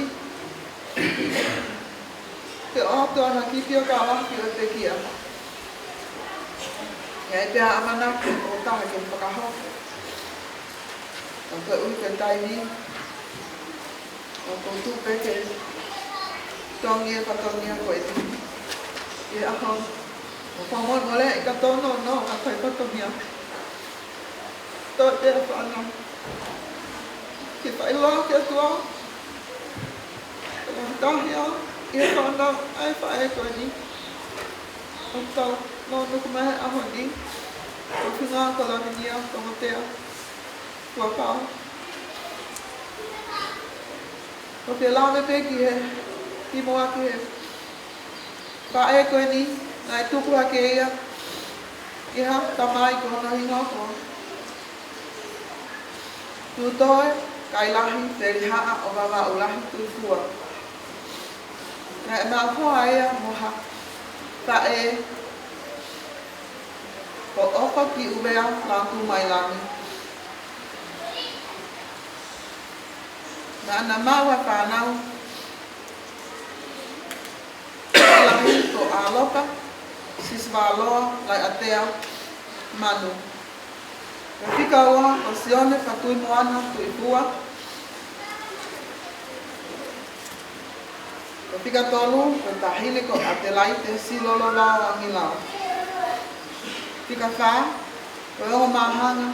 S9: Te oto ana ki pio ka waki o te kia. Ia e pēha amana ki o taha ke whakahoko. Ka koe ui te taimi. O koutu peke. Tongi e patongia koe ti. I aho. O whamon mole i ka tono no a koe patongia. Tō te a whanau. Ki whailoa ki atua. Ka tahi au. Ia whanau ai whae koe ni. O tau no nuku mahe aho ni. O whingā kolaminia Tongotea. Kua pao. O te lawe pe ki he. Ki moa ki he. Whae koe ni. Nai tukura ke ia. Iha tamai ko hana hinga ko. Tutoe. Kailahi te rihaa o wawa ulahi tuikua. Nā e mau hoa ea moha ka e ko oka ki uwea Latu mai langi. Nā ana mau e whanau lahi ko aloka siswaloa lai atea manu. Ka whika oa o sione whatui moana tui pua. Ko pika tolu, ko tahine ko atelai te silolo lao angi lao. Pika wha, ko ongo mahanga.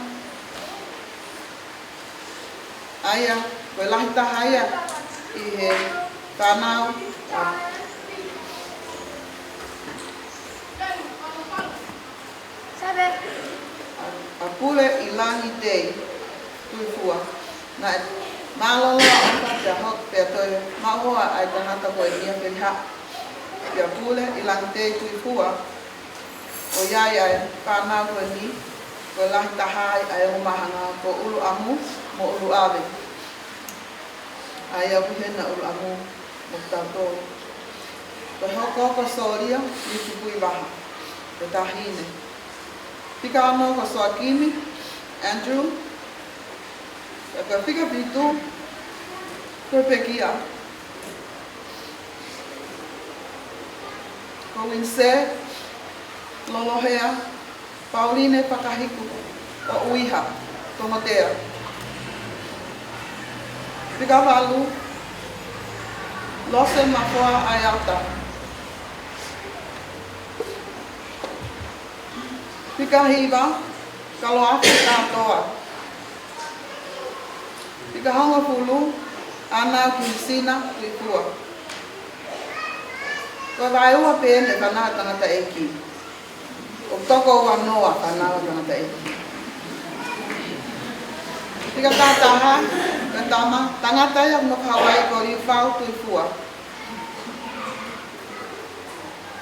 S9: Aia, ko lahi tahaia i he whanau.
S11: Sabe?
S9: A pule i langi tei, tui fua. Na malolo anta te hok pe toi maua ai tangata ko ia pe ha. Ia pule i langi tei tui fua. O iai ai whanau ko ni, ko lahi tahai ai o mahanga ko ulu amu mo ulu awe. Ai au hena ulu amu mo tato. Ko hoko ko soria ni tupui waha. Ko tahine. Pika ano ko Soakimi, Andrew. Ka whika pitu, koe pekia. Ko Uinise Lolohea Pauline Fakahiku o Uiha, Tongotea. Whika walu, lose mafoa ai auta. Pika hiva, kalo afi katoa. Pika hanga fulu, ana kisina tuipua. Ko vai ua pene kana Tongatapu. O toko wa noa kana Tongatapu. Pika tataha, katama, tangata ya no Hawaii ko i fau tuipua.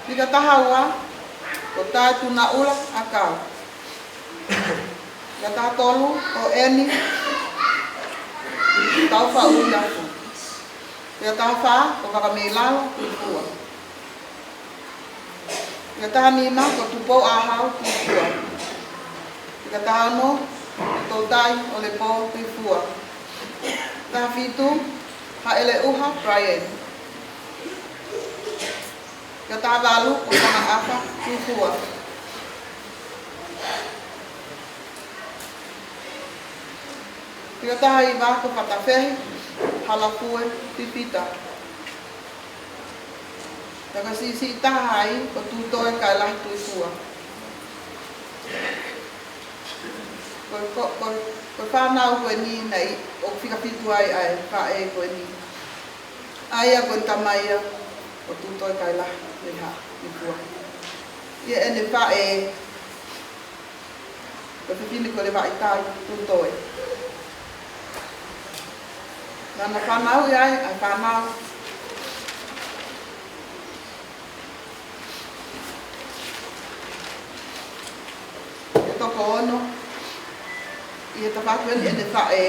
S9: Pika tahawa, ko tā tuna ula akau. Ka tā tolu o eni tau wha ui aku. Ka tā wha ko whakamilalo tupua. Ka tā nima ko tupou ahau tupua. Tika tāno, tō tai o le pō tui fua. Tā whitu, ha ele uha Brian. Tika tā walu o tanga aka tui fua. Tika tā i wāko patawhehi, hala pue pipita. Taka si tahai ko tutoe kai lahi tui fua. Ko whanau koe ni nei o whikapitu ai whae koe ni. Aia koe tamaia ko tutoe kai lahi tui fua. Ia ene whae ko whipini ko le wai tai tutoe. Nana whanau ai whanau. Toko ono, i e tawhakuen ene whae.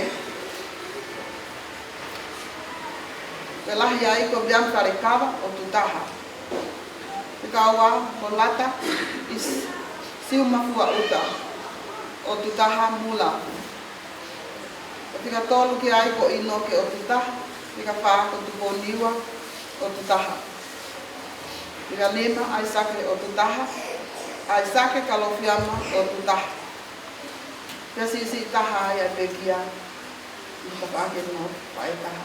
S9: Te lahi ai ko viam whare kawa o tutaha. Te kaua ko lata i siu mafua uta o tutaha mula. O tika tolu ki ai ko ino ke o tutaha, tika wha ko tupo niwa o tutaha. Tika nema ai sake o tutaha, ai sake kalofiama o tutaha. Pea si taha ai a pekia i tapake no pai taha.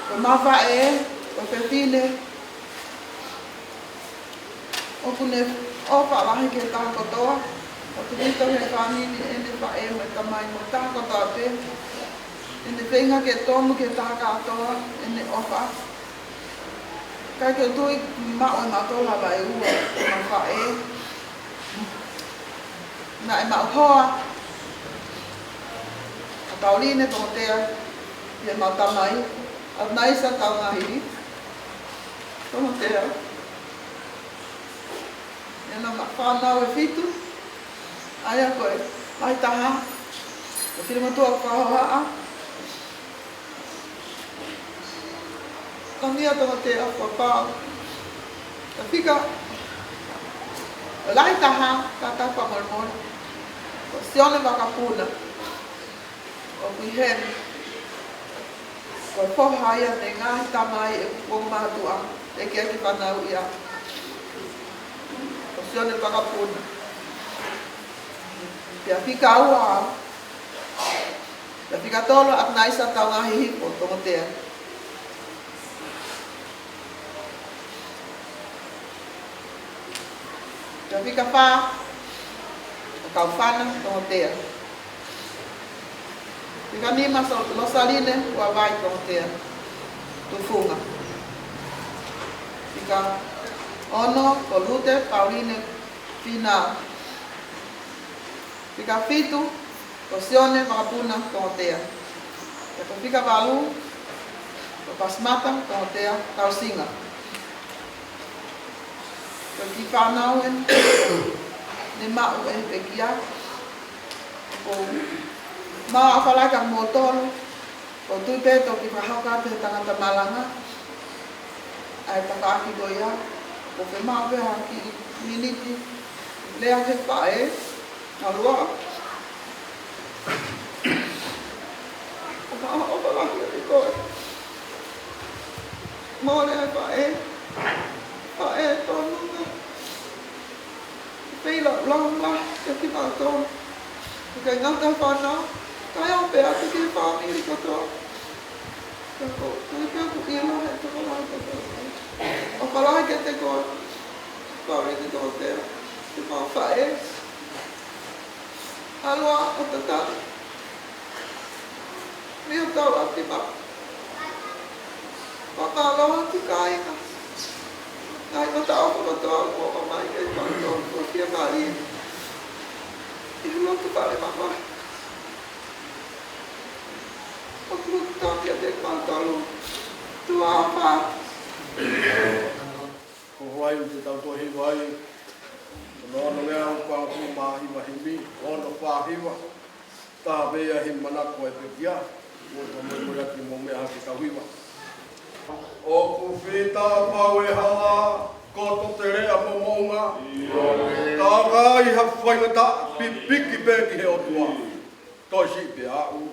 S9: Ko mawha e, ko pepine, o kune o whaalahi ke taha kotoa, o kurito he whanini ene whae mo tamai mo taha kotoa pe, ene whenga ke tomu ke taha katoa, ene ofa. Kai ke tui mao e matola vai ua, mawha e, na e mauhoa, a Pauline Tongotea, i e mautamai, a naisa tau ngahiri, Tongotea. E na whanau e whitu, aia koe, mai taha, o whirimatua whahoaa, Tangia Tongotea whapau, ka whika, lai taha, ka tapa mormona, o sione wakapuna, o kuihen, ko pohaia te ngahi tamai e kuponga mahatua, e kia ki whanau ia, o sione wakapuna. Pia whika aua, pia whika tolo at naisa tau ngahi hipo, Tongotea. Pia whika wha, kau whana Tongotea. Tika nima losaline ua vai Tongotea, tufunga. Tika ono ko Lute Pauline Fina. Tika fitu ko sione makapuna Tongotea. Tika pika valu ko pasmata Tongotea kausinga. Ko ki whanau en ne mau e pekia ko maa awhalaka mō tolu ko tui pēto ki whahauka te tangata malanga ai whakaaki goia ko whe maa weha ki miniti lea te whae alua o maa awhalaki e koe mō lea whae tonunga Pila lama ke ki mātou. Ka ngata whanau, kai au pēa te ki whāmiri katoa. Ka ko, kai pēa ku ilo he te whalai katoa. O whalai ke te koe, whaure te Tongotea, te whae. Alua o te tana. Mio tau ati ma. Whakaloha ti kāinga. Ai mata au katoa ko mai ke whanau ko kia mari. I lotu pare mama. O kuku tāpia te kātalu. Tu āwha.
S14: Ko hoai te tau tohi wai. No ono mea o pāpu māhiwa himi. Ono pāhiwa. Taha mea hi manako e pekia. Mo to moimoi aki mo mea haki kawiwa. O ku whita pau e hala. Ko to te rea mo mounga.
S6: ai ha whaingata pipiki pēki he o tua. Toi si pe a u.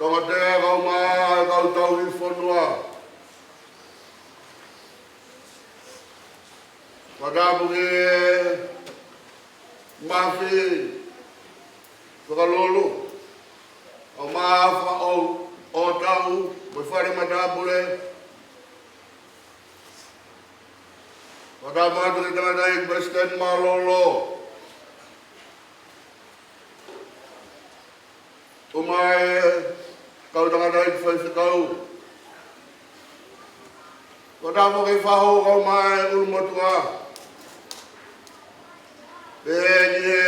S6: Tongotea kau tau i whanua. Whakapuki mawhi whakalolo. O mawha o tau, mai whare matapure. Whakapatu ki tangatai Western Malolo. O mai kau tangatai whaiwhikau. Whakapu ki whaho kau mai ulumotua. Pēkie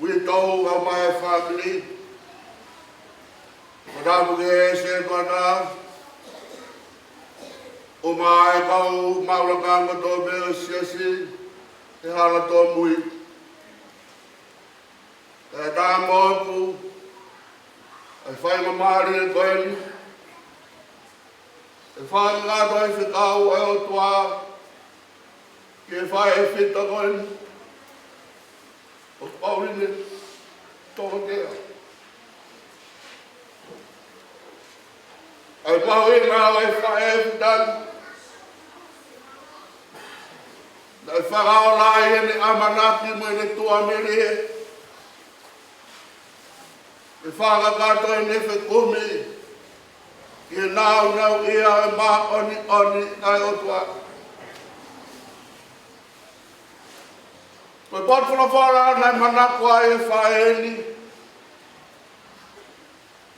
S6: witau kau mai family. Whakapu ki se tuata. O mai kau maulakanga tō pēo siasi. He hala tō mui. E tā mōku. E whai mamari e koeni. E whai ngā toi whikau e o tua. Ki e whai e whita koeni. O Pauline Tongotea. Ai pau e ngā e whai e whitan. e whakao lai e ne amanaki mo ne tua meri e. E whakakato e ne whekumi. I e nau ia e mā oni ai o tua. Koe potwhala whara nei manakua e whaeni.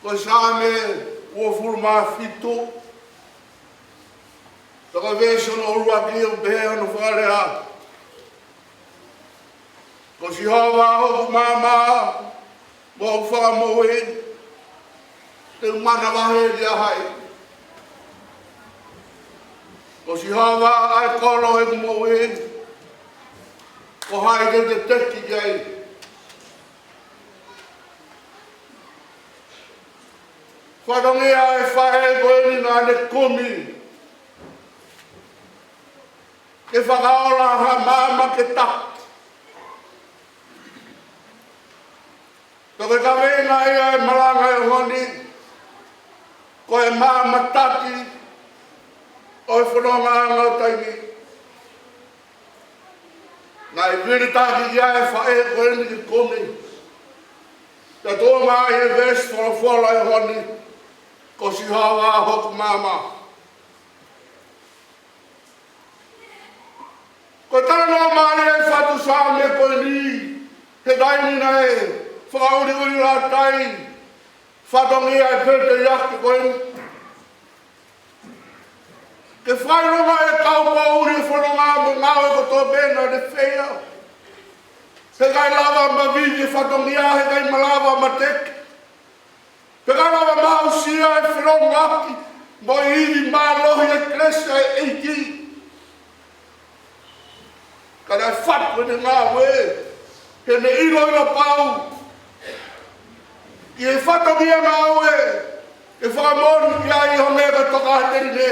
S6: Koe sāme ua furuma fitu. Taka veso no uruaki o beha no wharea. Ko si hawa hoku mama, mo whamoe, te mana wahe di ahai. Ko si hawa ai kolo e moe, ko hai de te teki gai. Whanongia e whae koe ni ngā ne kumi. Ke whakaola ha mama ke tak. Toke ka wenga ia e malanga e honi, ko e mama taki, o e whanonga anga o taini. Nga e viri taki ia e whae ko e ni ki komi. Te tō mai e ves whala e honi, ko si hawa hoku mama. Ko tala no maare e whatu sāme koe ni, he daini nei, whakauri uri rā tai, whatongi ai perte iaki koe ni. Ke whaironga e kaupa uri whanonga mo ngāwe ko tō bēna de whea. He kai lava ma vivi whatongi a, he kai malava ma teke. He kai lava mausia e whirongaki, mo iri mā lohi e klesa e eiki. Kada e whatu ne ngā we, he ne ilo ilo pau. I e whatongi a ngā we, e whakamori ki ai honge ka toka hateri ne.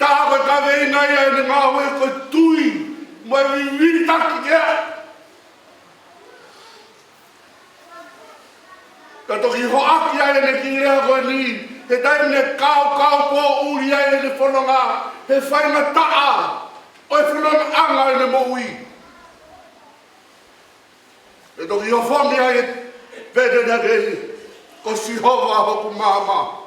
S6: Tāko ka vei nai ai ne ngā we koe tui, mo e wiri taki kia. Ka toki ho aki ai ne ki rea koe ni, he tai ne kau po uri ai ne whanonga, he whainga taa, o e whanonga anga ai ne moui. E toki ho whangi ai pete na rei, ko si hova hoku mama.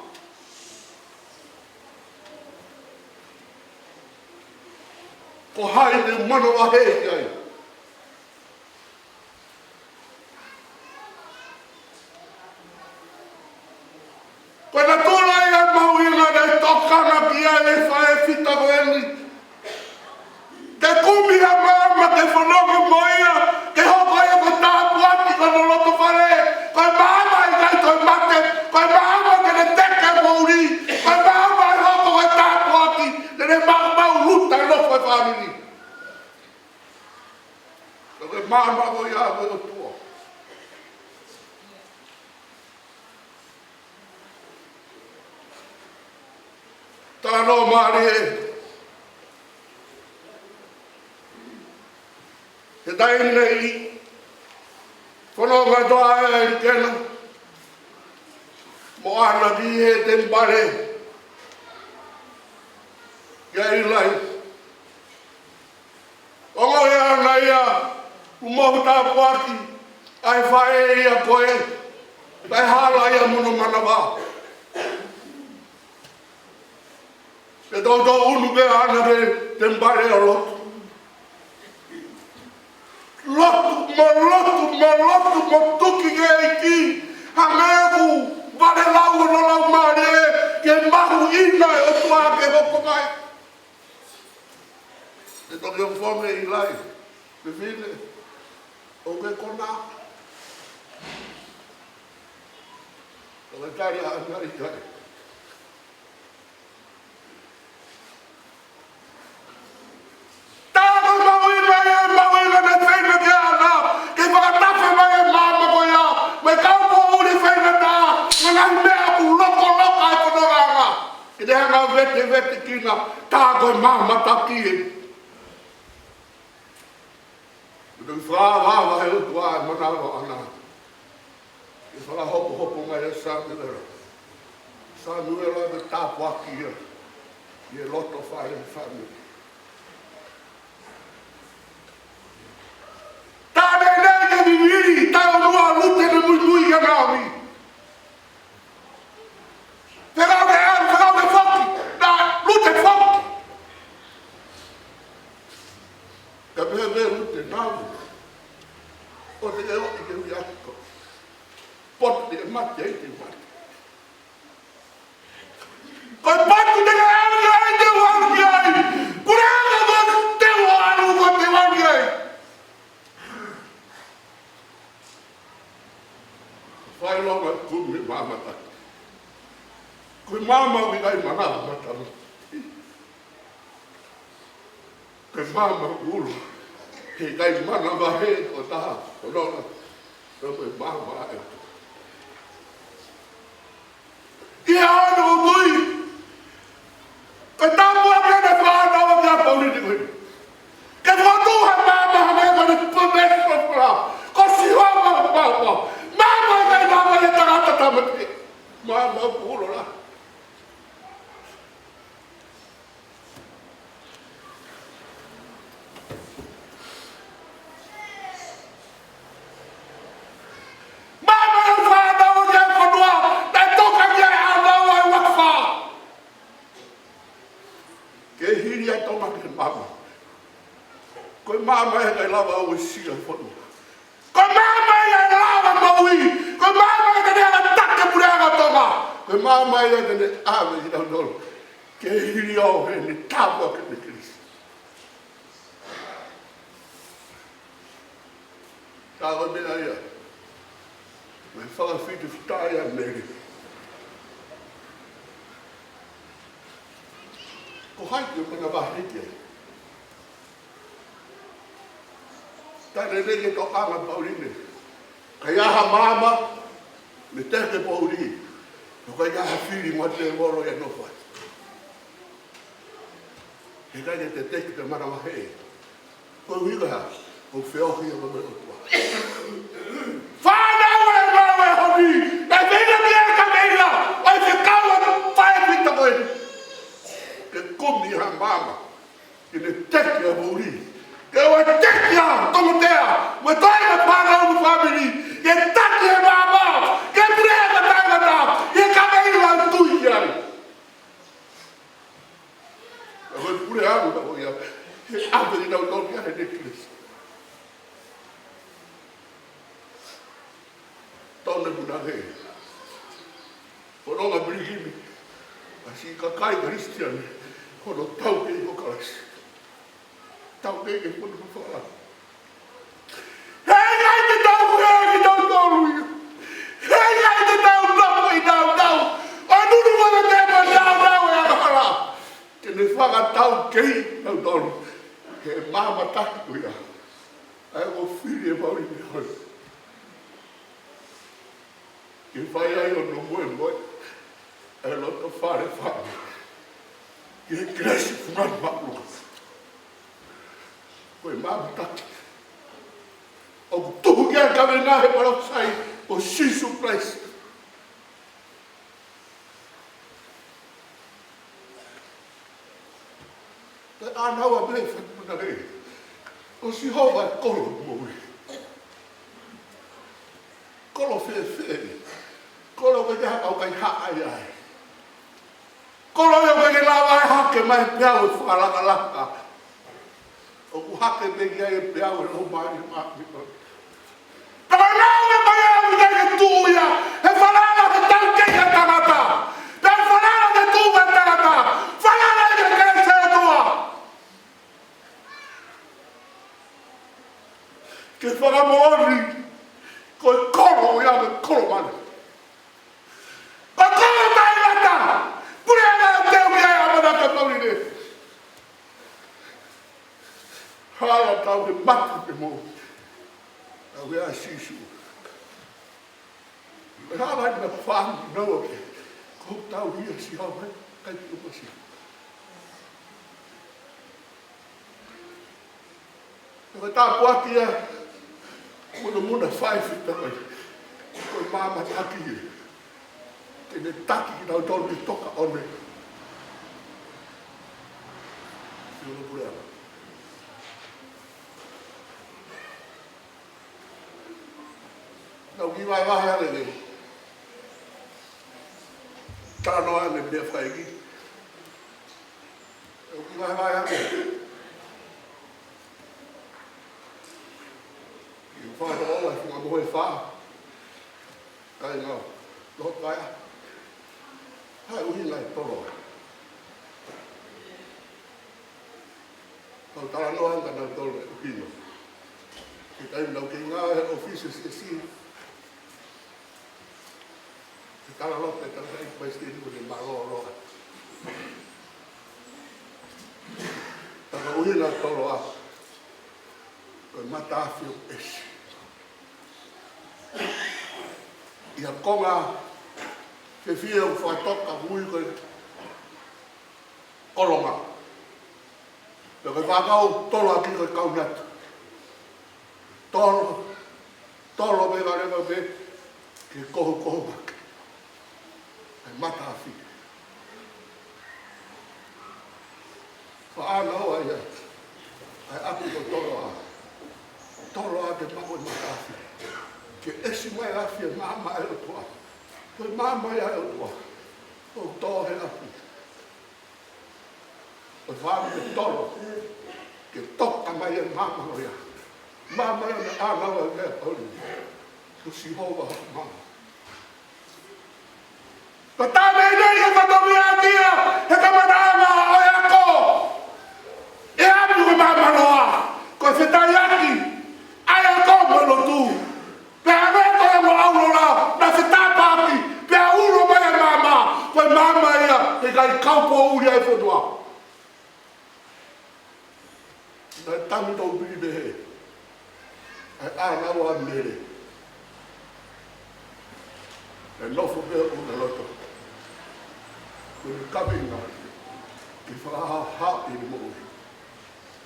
S6: Ko hai ne mano a hei ai. Koe na tōla ia mauinga nei tokana ki ai e whae whita koeni. Ke kumia mama ke whanonga moia, ke hoko ia ko tāpu ati ko no loto whare. Koe mama i kai toi mate, koe mama ke ne teke mouri, koe mama i hoko koe tāpu ati, ne mau luta i lofo e whanini. Koe mama ko ia koe o tua. Tala no maari e. He taini nei, whanonga toa e i kena. Mo ana ki e te mbare. Kia i lai. Ongo e ana ia, umohu tāpu aki, ai whae ia koe, kai hala ia mono manawa. Te tō unu ke ana ke te mbare o lotu. Lotu, mo tuki ke eiki. Hangeku, vare lau no lau maare e, ke mahu ina e o tua ke hoko mai. Te toki o whonge i lai, te whine, o ke kona. O ke tari a ngari kai. Mauina na whaina ke ana, ke whakatafe mai e mama ko ia, me kaupo uri whaina tā, ngai mea ku loko e whanoranga. I te hanga vete kina, tā koe mama taki e. I te whāwawa he utu ai manawa ana. I whakahopo ngai e Samuela. Samuela me tāpu aki ia. Ia loto whae whae. Tāne nei ke viviri, tau rua lute ne mui ka nawi. Whekau ke an, whekau ke whaki, nā lute whaki. Ka pehe lute nawi. O te eo i ke ui atiko. Pot te mate e te mate. Koe patu te ka awi ai te wangi ai. Puranga ko te waru ko te wangi ai. Whai longa kumi mama taki. Koe mama ui ai mana matamu. Koe mama ulu. He kai mana wahe o taha. O nona. Koe mama ai. Ia ano o tui. Koe tapu a kena whāna o kia Pauline koe. Ke whatuha mama hame koe ne pumeso pula. Ko siwa mama. Mama kai mama e tangata tamate. Mama puro la. Mama e whāna o kia whanua. Tai toka kia e anau ai wakwha. Ke hiri ai tonga ke mama. Koe mama e kai lawa au e sia whanua. Koe mama e lawa maui. Koe mama e tene ala take pureanga tonga. Koe mama e tene awe i nau nolo. Ke hiri au he ni tāpua ke ne kirisi. Tāwa mea ia. Mai whakawhiti whitai a meri. Ko haiki o mana wahiki ai. Tāne rege to anga Pauline. Ka iaha mama, me teke Pauli. No ka iaha whiri mo te moro e nofai. He kai te teke te mana wahe. Ko wikaha, o whiohi o mama otua. Whāna ue mawe honi! E vina mea ka meina! Oi te kaua whae pita koe! Ke komi ha mama, ke ne teki a Pauli. Ke oi teki a Tongotea, me toina whāna unu family, ke taki e mama, ke prega tangata, ke ka meina au tui ai. Ka hoi pure amu na hoi a, he aweri nau nori a he nekilesi. Tone muna he. Horonga brigimi. Asi ka kai Christian. Hono tau ke i hokalas. Tau ke i hono whala. Hei ai te tau ke i tau tolu. Hei ai te tau tapu i tau tau. O nunu mana tepa tau tau e akapara. Ke ne whaka tau ke i tau tolu. Ke mama taki kuia. Ai o whiri e mauri me hoi. Ke whai ai o no Moimoi, e loto whare whare. Ke kresi funan makluka. Koe mama taki. O tuhu kia kawena he parau sai o Jesus Christ. Te anaua me whakuna he. O si hova e kolo mui. Kolo whee. Kolo ke jaha au kai haai ai. Kolo ke lawa e hake mai peau e whakalaka. O ku hake pegi ai e peau e lo mai maki. Taka nau e mai au i ke tūia. He whalala ke tau keika tangata. He whalala ke tūga tangata. Whalala e ke kei se atua. Ke whakamori. Koe kolo o ia me kolo mani. Ka kolo tai lata! Pure ana o teo ki ai amana ka Pauline. Hala tau ke matu ke mo. Au ea sisu. E hala i na whangi nau ke. Kou tau hia si hau mai. Kai ki upasi. E ka tā puaki e. Muna whai whita mai. Koe mama taki e. Ke ne taki ki nau tolu ki toka one. Tulu pulea. Nau ki vai vai ale ne. Tano ale me Faka'eiki. Nau ki vai vai ale. Ki wha no oa i wha moe wha. Kai ngau. Lot vai a. Hai uhi ngai tolo. Kau tala no anga nau tolo e ukino. Ki tai nau ki ngā e offices e si. Ki tala lote e tala kai mai stiri ko ni maro roa. Taka uhi ngai tolo a. Koe mata awhio esi. Ia konga ke fia u whaitoka hui koe kolonga. Pea koe whakau tolo aki koe kaunatu. Tolo me rewa me ke kohu maki. Ai mata awhi. Whaana hoa ia. Ai api ko tolo a. Tolo a te mako i mata awhi. Ke esi mai awhi e mama e o toa. Koe mama e o toa. O toa he awhi. Koe whaama te tolo. Ke toka mai e mama o ia. Mama e me anawa e mea Pauline. Ko si hova mama. Ka tāme i nei ka whatomi a tia. He ka manaanga o e ako. E apu ko mama loa. Koe whetai aki. Ai ako mano tu. Pea me koe mo aurora. Na whetapa aki. Pea uro mai e mama. Koe mama ia. He kai kaupo uri ai whotua. Nai tami tau biri he. Ai anawa mere. E nofo pea una loto. Koe kawinga. Ki whakahau i ni mo'i.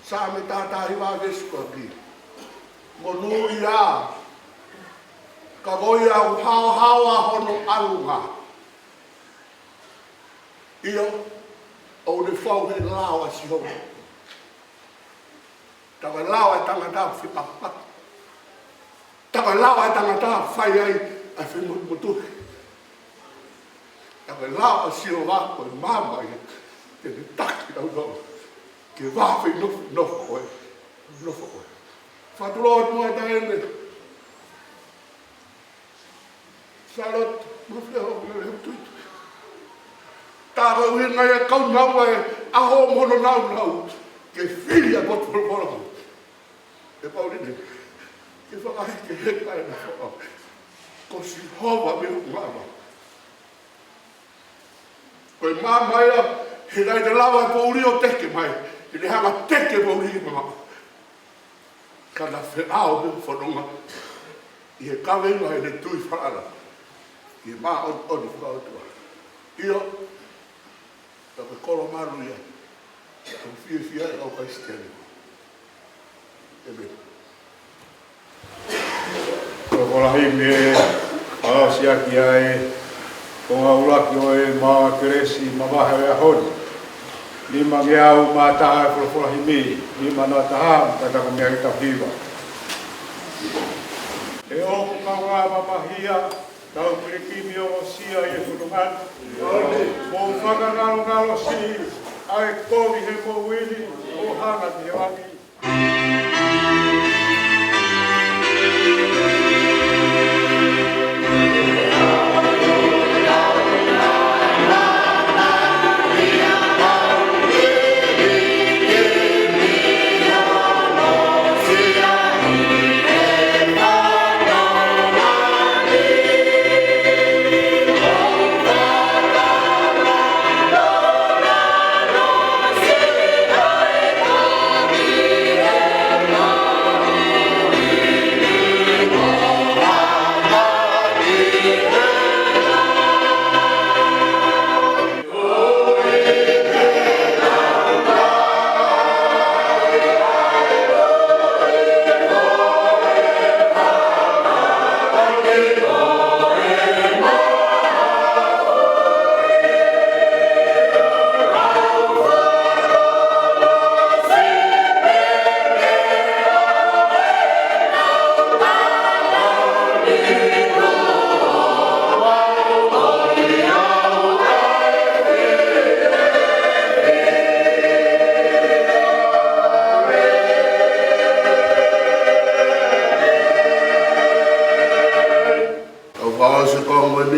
S6: Sā me tātāhi wā vesu aki. Mo nui a. Ka goi au hao a hono arunga. Ia. O ne whau he lawa si hono. Tawa lawa e Tongatapu whipapapa. Tawa lawa e Tongatapu whai ai a whimutuhi. Tawa lawa si o wako e mama i te ne taki au no. Ke wawhi nofo oe. Nofo oe. Whatuloa tua ta ene. Charlotte, mawhia o me leo tuitu. Tāra ui ngai a kau naua e aho mono nau. Ke whiri a botu polo. E Pauline, ke whakahi ke heka e na whaka. Ko si hova me u mama. Koe mama ia, he rai te lawa e pouri o teke mai. I le hanga teke pouri i mama. Ka na whenao me u whanonga. I he kawenga e ne tui whanara. I maa oni whakautua. Io, ka pe kolo maru ia. Ka whia e au kaistene. Amen.
S13: Ko kolahi me aasiaki ai ko haulaki o e maa keresi mamahe e ahoni. Lima me au maa taha e kolahi me. Lima na taha kata ko mea ita hiwa. E oku kawa mamahia tau kirikimi o sia i e whunungatu. Mo whakangalo si ai kovi he mo wini o hana te wangi.
S11: Amen.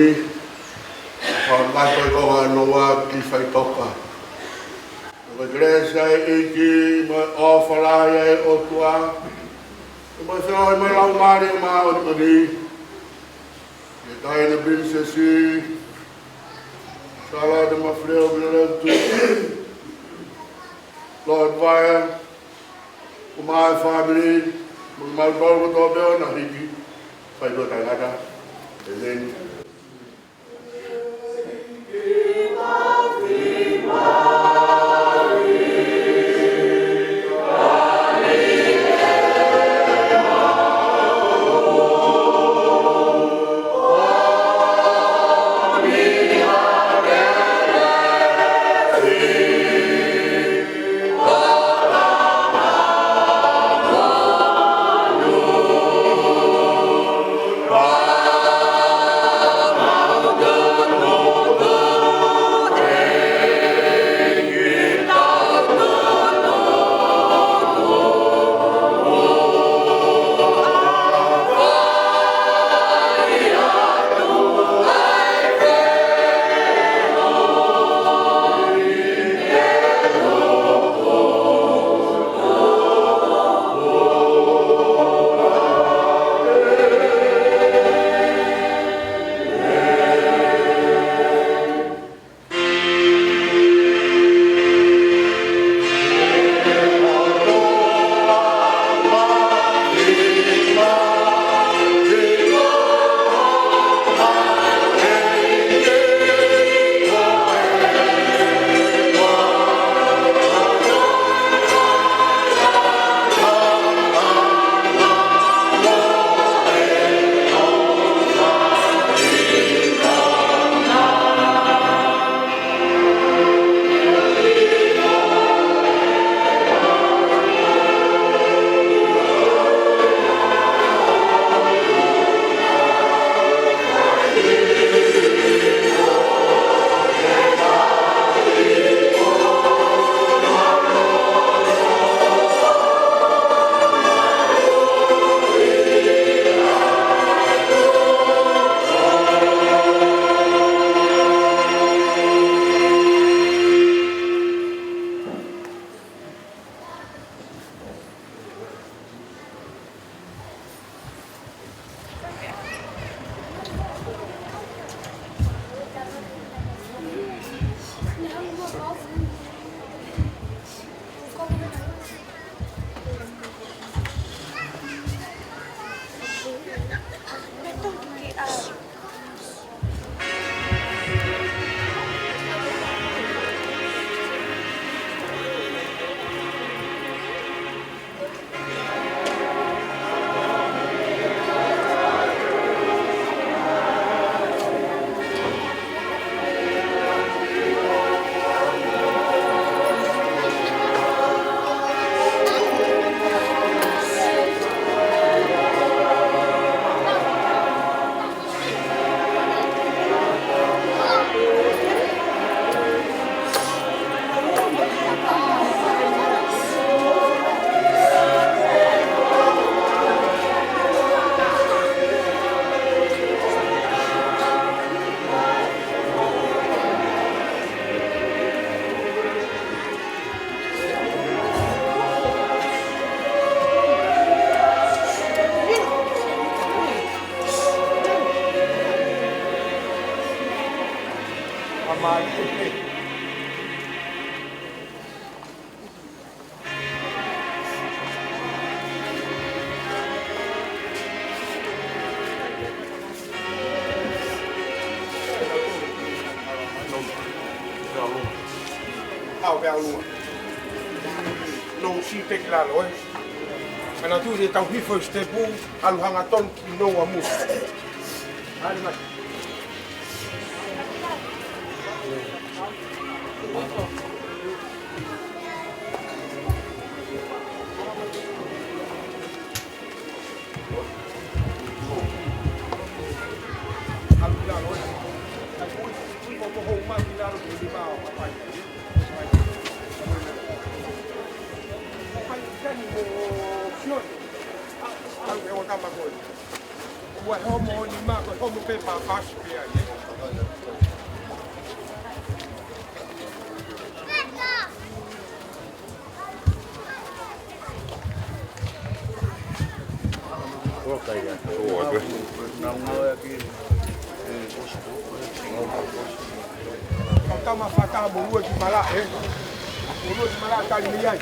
S6: Ui, whakato I koha noa ki whai toka. Ko gresa iki mo ofalaya e otua. Ko so mo lau mari ma o ni. Ye tai na bin se si. Sala de ma freo bila tu. Lord via my family, my brother to be na hiki. Fai do tangata. And then
S14: Au pe alu. No si te klalo eh. Ana tu de tau hifo stepu alu hanga ton ki no amu. Ali mai. What homo ni ma ko homo pe pa pas pe ai.
S15: Kau tahu mafata bulu di malak bulu di malak kali lihat.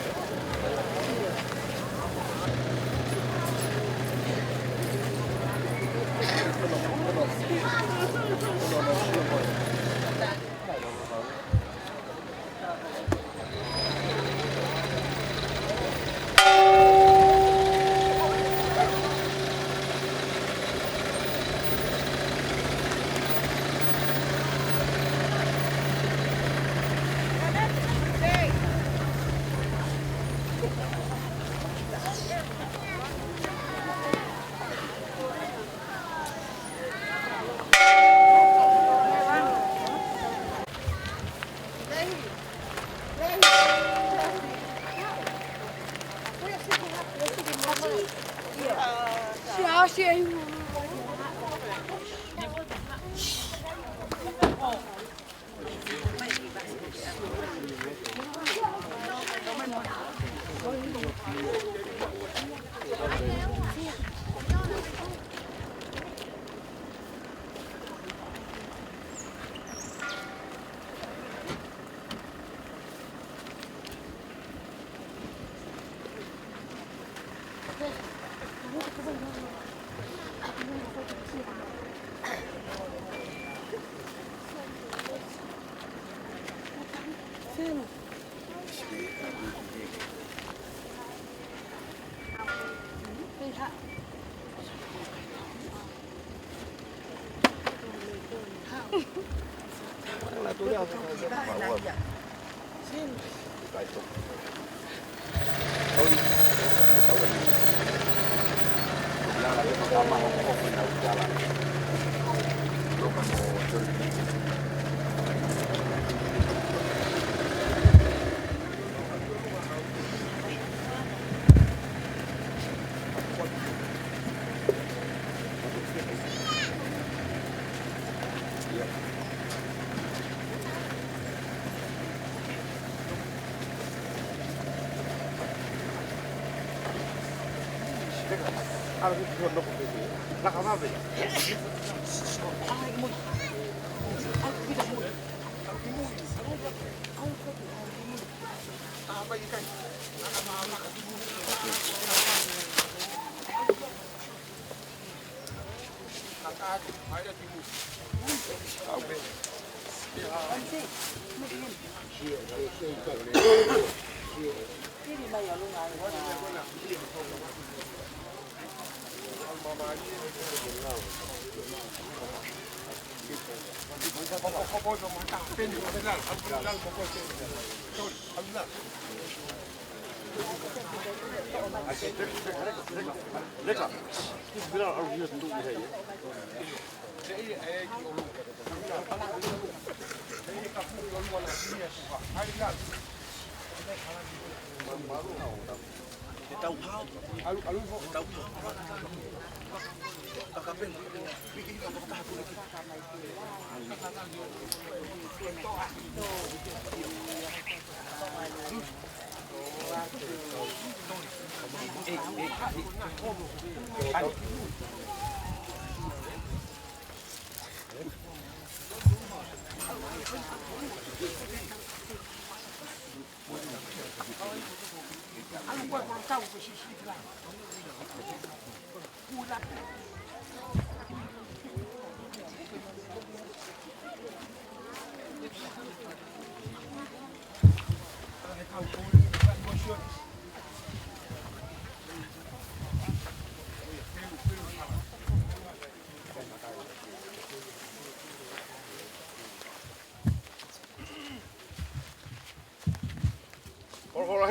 S15: Latu dia Paula. Latu. Tahu di tahu di. Bilang lagi pertama kok pernah jalan. Lu kan mau curi. Kalau itu gondok itu, lah kamu apa ya? Apa ikan?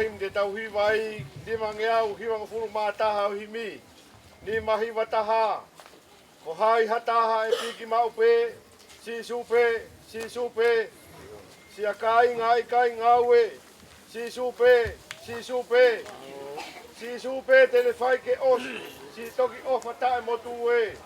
S15: Him de tau hiwai, di mangeau hiwang furu mataha himi, ni mahiwa taha, ko hai hataha e piki maupe, si supe, si akai ngai kai ngawe, si supe, tene fai ke osu, si toki ofa tae motu e,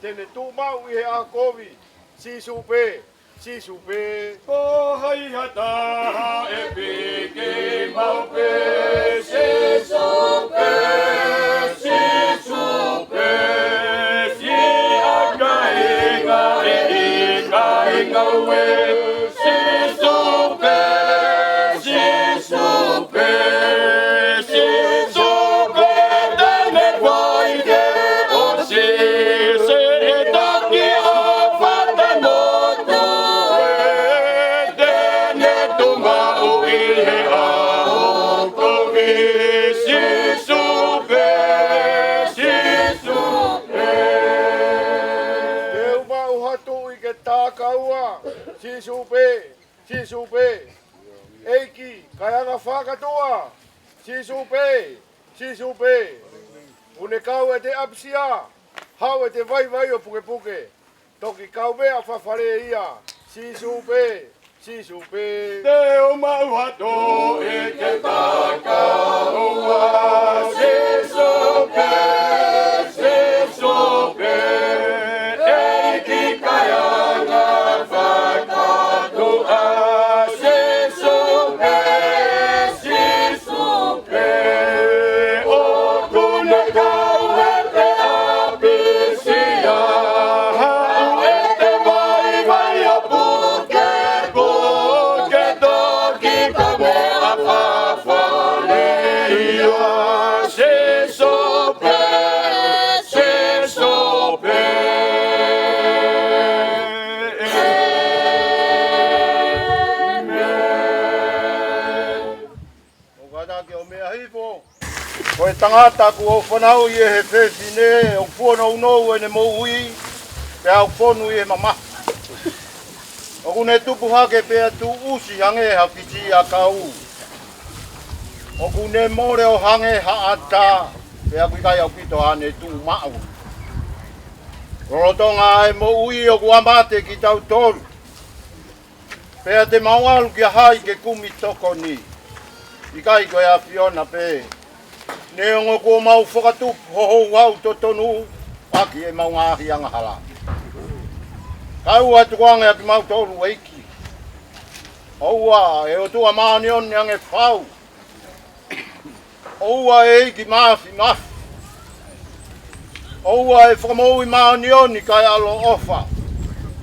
S15: tene tu mau i he a kovi, si supe, si supe.
S13: Ko hai hata e peke maupe, si supe, si supe, si akainga e ikainga we, si supe, si supe, si supe, dane waike o si se taki o fata motu e dene tunga uihe a kovi si supe, si supe.
S15: Te uma uhatu I ke tākaua, si supe, si supe. Eiki, kaianga whakatoa, si supe, si supe. Une kau e te apsia, hau e te vai vai o puke puke. Toki kau mea whawhare ia, si supe, si supe.
S13: Te umau hato e te tākaua, si supe, si supe. Eiki kaianga whakatoa, si supe, si supe. O tune kau e te apisia, hau e te vai vai o puke puke toki ka mea whawhare ia, si supe, si supe.
S15: O kata ke o mea hipo. Ko e tangata ku o whanau I e he whewhine, o whuana unou e ne mou hui, pe au whonu I e mama. O kune tupu hake pea tu usi hange ha whiti a kau. O kune more o hange ha ata, pe a kuikai au pito hane tu mau. Rorotonga e mo ui o kuamate ki tau tolu. Pea te maualu ki a hai ke kumi toko ni. Ikai koe a Fiona pe. Ne ongo ko mau whakatupu hoho wau to tonu, aki e mau ngahi anga hala. Kau atu koanga ki mau tolu eiki. Oua e o tua maani onni ange whau. Oua e eiki maafi mafi. Oua e whakamoui maani onni kai alo ofa.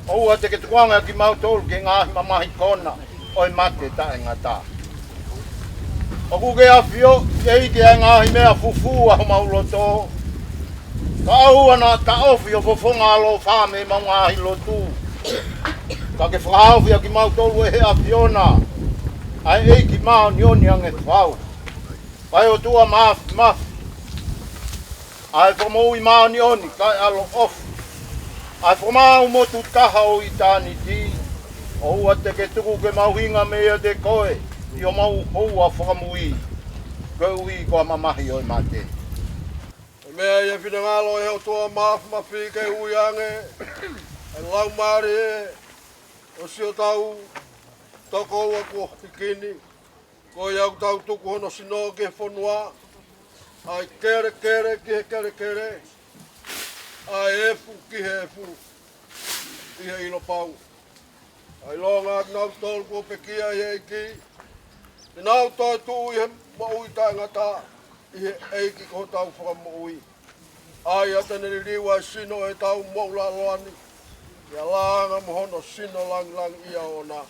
S15: Oua te ke tukuanga ki mau tolu ke ngahi mamahi kona, oi mate ta e ngata. O kuke a fio, eiki e ngahi mea fufu a mauloto. Ka aua na ta ofi o fofonga alo whame mau ngahi lotu. Ka ke whahauwhia ki mau tolu e hea Fiona. Ai eiki maa nioni ange whau. Pai o tua maafi mafi. Ai whamaui maa nioni kai alo ofi. Ai whamau motu taha o I tāni ti. O ua te ke tuku ke mauhinga mea te koe. I o mau houa whakamui. Koe ui koa mamahi oi mate.
S16: Mea ia whina ngalo e heo toa maafu mawhi kei ui ange. E lau maari e. O sio tau. Toko ua ko hikini. Ko iau tau tuku hono sino ke whanua. Ai kere kere ki he kere kere. Ai efu ki he efu. I he ilo pau. Ai longa nau tolu ko pekia I eiki. Te nau toi tu I he maui taingata. I he eiki ko tau whakamoui. Ai atane ni liwa sino e tau moula loani. Ia langa mohono sino lang lang ia ona.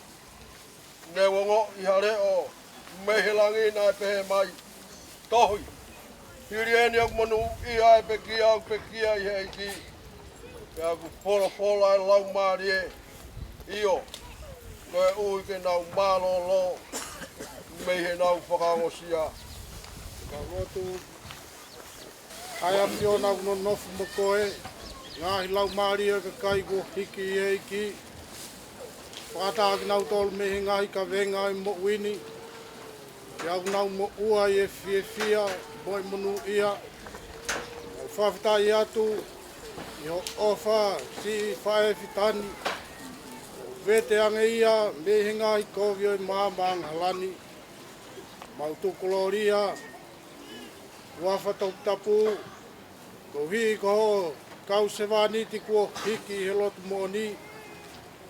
S16: Ne wongo I hare o. Mehilangi na pehe mai. Tohui. Hiri eni au manu ia e pekia I eiki. Ia ku pola pola e lau maari e. Io. Koe ui ke nau malo lo. Mehe nau whakangosia.
S14: Ka rotu ai a Fiona no nofu mo koe. Ngahi lau maari e ka kai ko hiki I eiki. Whakataki nau tolu mehe ngahi ka venga I mo wini. Iau nau mo ua I e fie fia, moi monu ia. Whawhitai atu, I ho ofa, si whae fitani. Vete ange ia, mehe ngahi kovio I māmang halani. Mautukoloria, wafa Tongatapu, ko hi ko ho kau sewaniti ko hiki he lotu moni.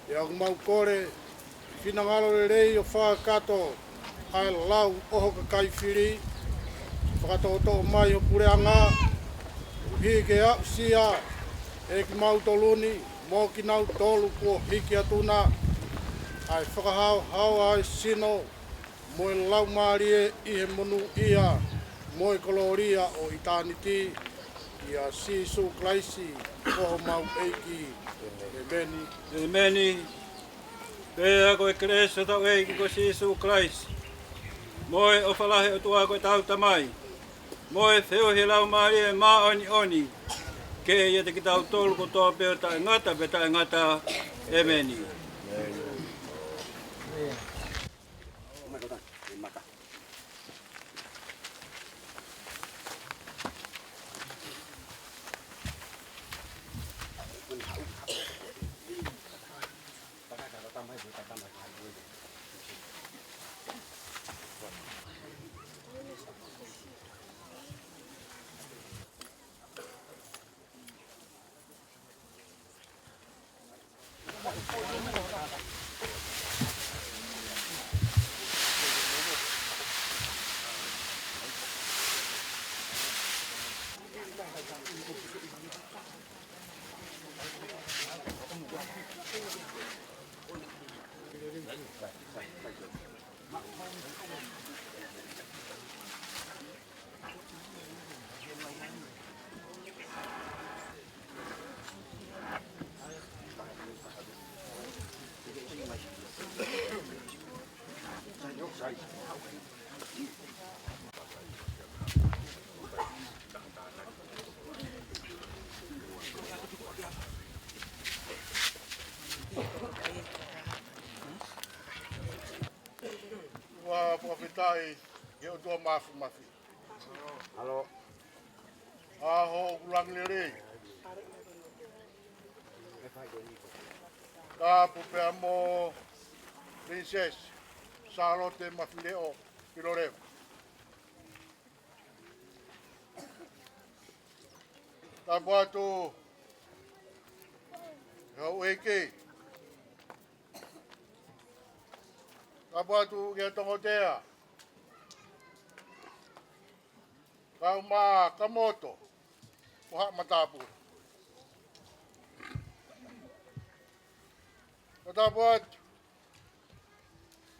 S14: E au mau kore, finangalo le rei o whakato, ai lau oho ka kaifiri, whakatoto mai o pureanga, uhi ke au sia, e ki mau toluni, mō ki nau tolu kua hiki atuna, ai whakahau hau ai sino, mo e lau marie i he monu ia, mo e koloria o itaniti, ia sisu klaisi, koho mau eiki, e meni.
S13: E meni, pēa koe kreso tau eiki ko Sisu Christ. Moe o whalahe o tua koe tau tamai. Moe whiuhi lau maari e mā oni oni. Ke ia te ki tau tolu ko toa pēo tae ngata pe tae ngata. E meni.
S14: Ua profetai e o tua mafu mafi.
S7: Alo.
S14: Aho ulang lere. Ka pupe mo princess Charlotte mafileo piloreo. Ta boatu Faka'eiki. Ta boatu ke Tongotea. Ka uma kamoto. Uha matapu. Ta boatu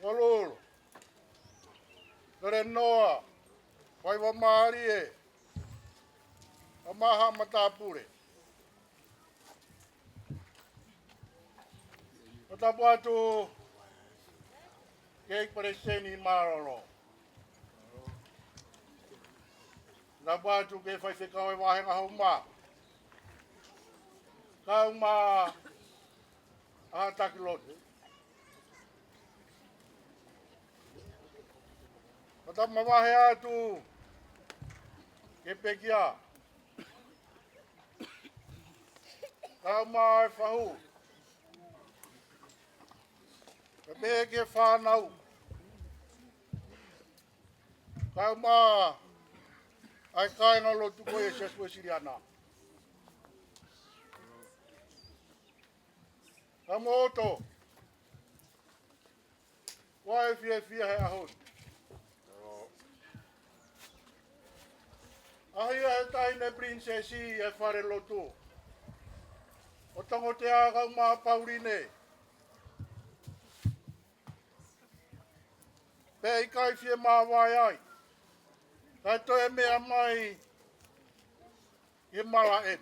S14: Walulu. Kare noa. Wai wa maari Amaha matapure. Matapatu kei preseni marolo. Napatu kei fai whekau e wahenga hauma. Kauma aha takilote. Matamawahe atu ke pekia. Kauma e whahu. Ka pehe ke whanau. Kauma ai kainga lotu koe se sue siriana. Ka moto. Wai fie he ahon. Ahia he taine princesi e whare lotu. O Tongotea Lolohea Pauline. Pei kai fie mawai ai. Kai toe mea mai i mala en.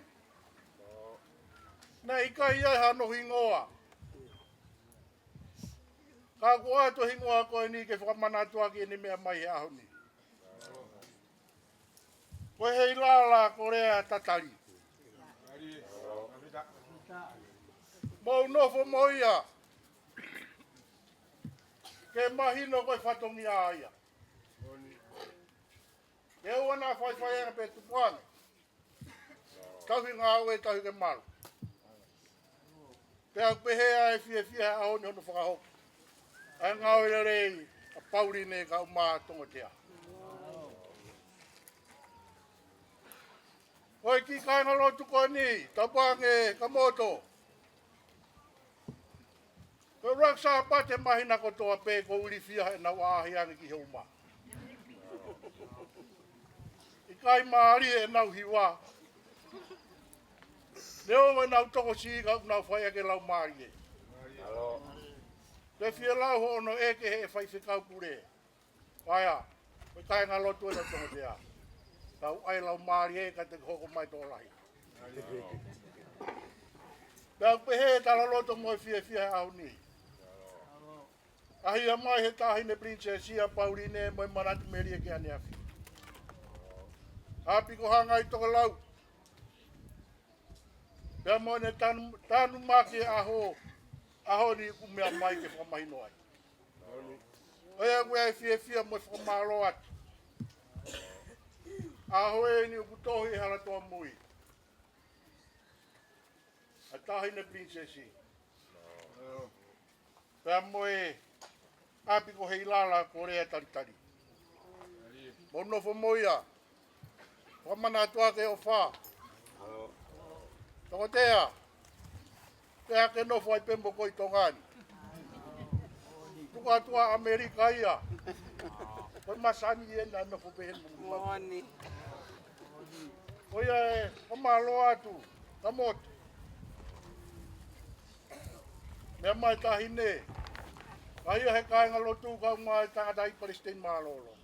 S14: Nei kai ai hano hingoa. Ka kua to hingoa koe ni ke whakamanatua ki ni mea mai he ahoni. Koe hei lala korea tatari. Mau nofo moia. Ke mahino koe whatongi aia. Ke uana whai ena pe tupuane. Tauhi ngā ue tauhi ke maru. Te au pehea e fie ahoni hono whakahoku. Ai ngā ue rei a Pauline ka uma Tongotea. Oi ki kainga lotu koe ni, tapange ka moto. Ko raksa pate mahina ko toa pe ko uli fia na wahiangi ki homa. Ikai maari e nau hiwa. Leo we nau toko si ka nau whai ake lau maari e. Te fia lau ho ono eke he whai whikau pure. Waia, we kai ngā lotu e na Tongotea. Tau ai lau maari e ka te hoko mai tō lahi. Tau pehe tala loto moi fia fia au ni. Ahia mai he tahine Princessia Pauline moi manatu meri e ke ane afi. Api ko hanga i toko lau. Pea mo ne tanu maki aho ni kumea mai ke whamahino ai. Oia koe ai fia fia mo whamalo atu. Aho e ni ukutohi hala toa mui. A tahine Princessi. Pea mo e api ko hei lala korea taritari. Mo nofo moia. Whamana atua ke o wha. Tongotea. Pea ke nofo ai pembo koi tongani. Tuka atua Amerika ia. Koi masani e na nofo pehen mungu. Oia e, whamalo atu. Tamote. Mea mai tahine. Ahia he kāinga lotu ka mai tangata i Palestine malolo.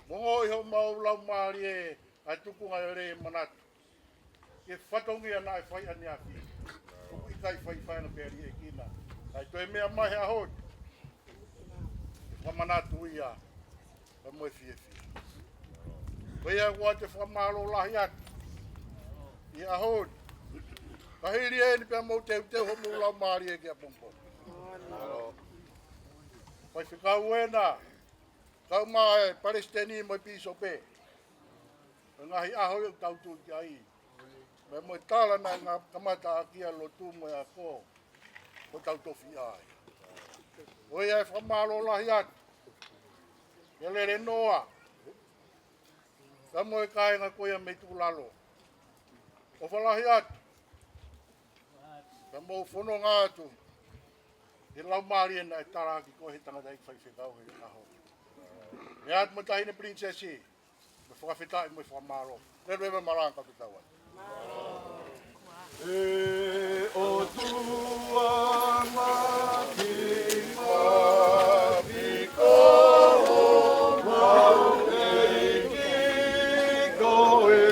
S14: Mongo iho mau lau maari e ai tukunga e re manatu. Ke whatongi ana e whai ane aki. Tuku i kai whai whaina peri e kina. Ai toi mea mai he ahot. Whamanatu ia. Ka moe fie fie. Wea kua te whamalo lahi atu. I ahot. Ka hiri e ni pia mau teu homu lau maari e kia pompo. Pai whikau ena. Kau mai Palestini moi piso pe. Ngahi aho eu tautu ki ai. Me moi tala na ngā kamata akia lotu mo e ako. Ko tautofi ai. Oi e whamalo lahi atu. Ke lere noa. Ka moi kāinga koia mei tu lalo. O whalahi atu. Ka mo whono ngā atu. E lau maari ena e taraki ko he tangata i whai whikau he aho. E atu mo tahine Princessi. Me whakawhitai mo i whamaro. Rewe maranga te tau ai.
S6: E o tua maki mawiko mau eiki goe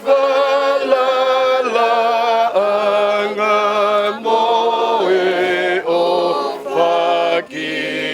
S6: whalala anga moe o whakitonga.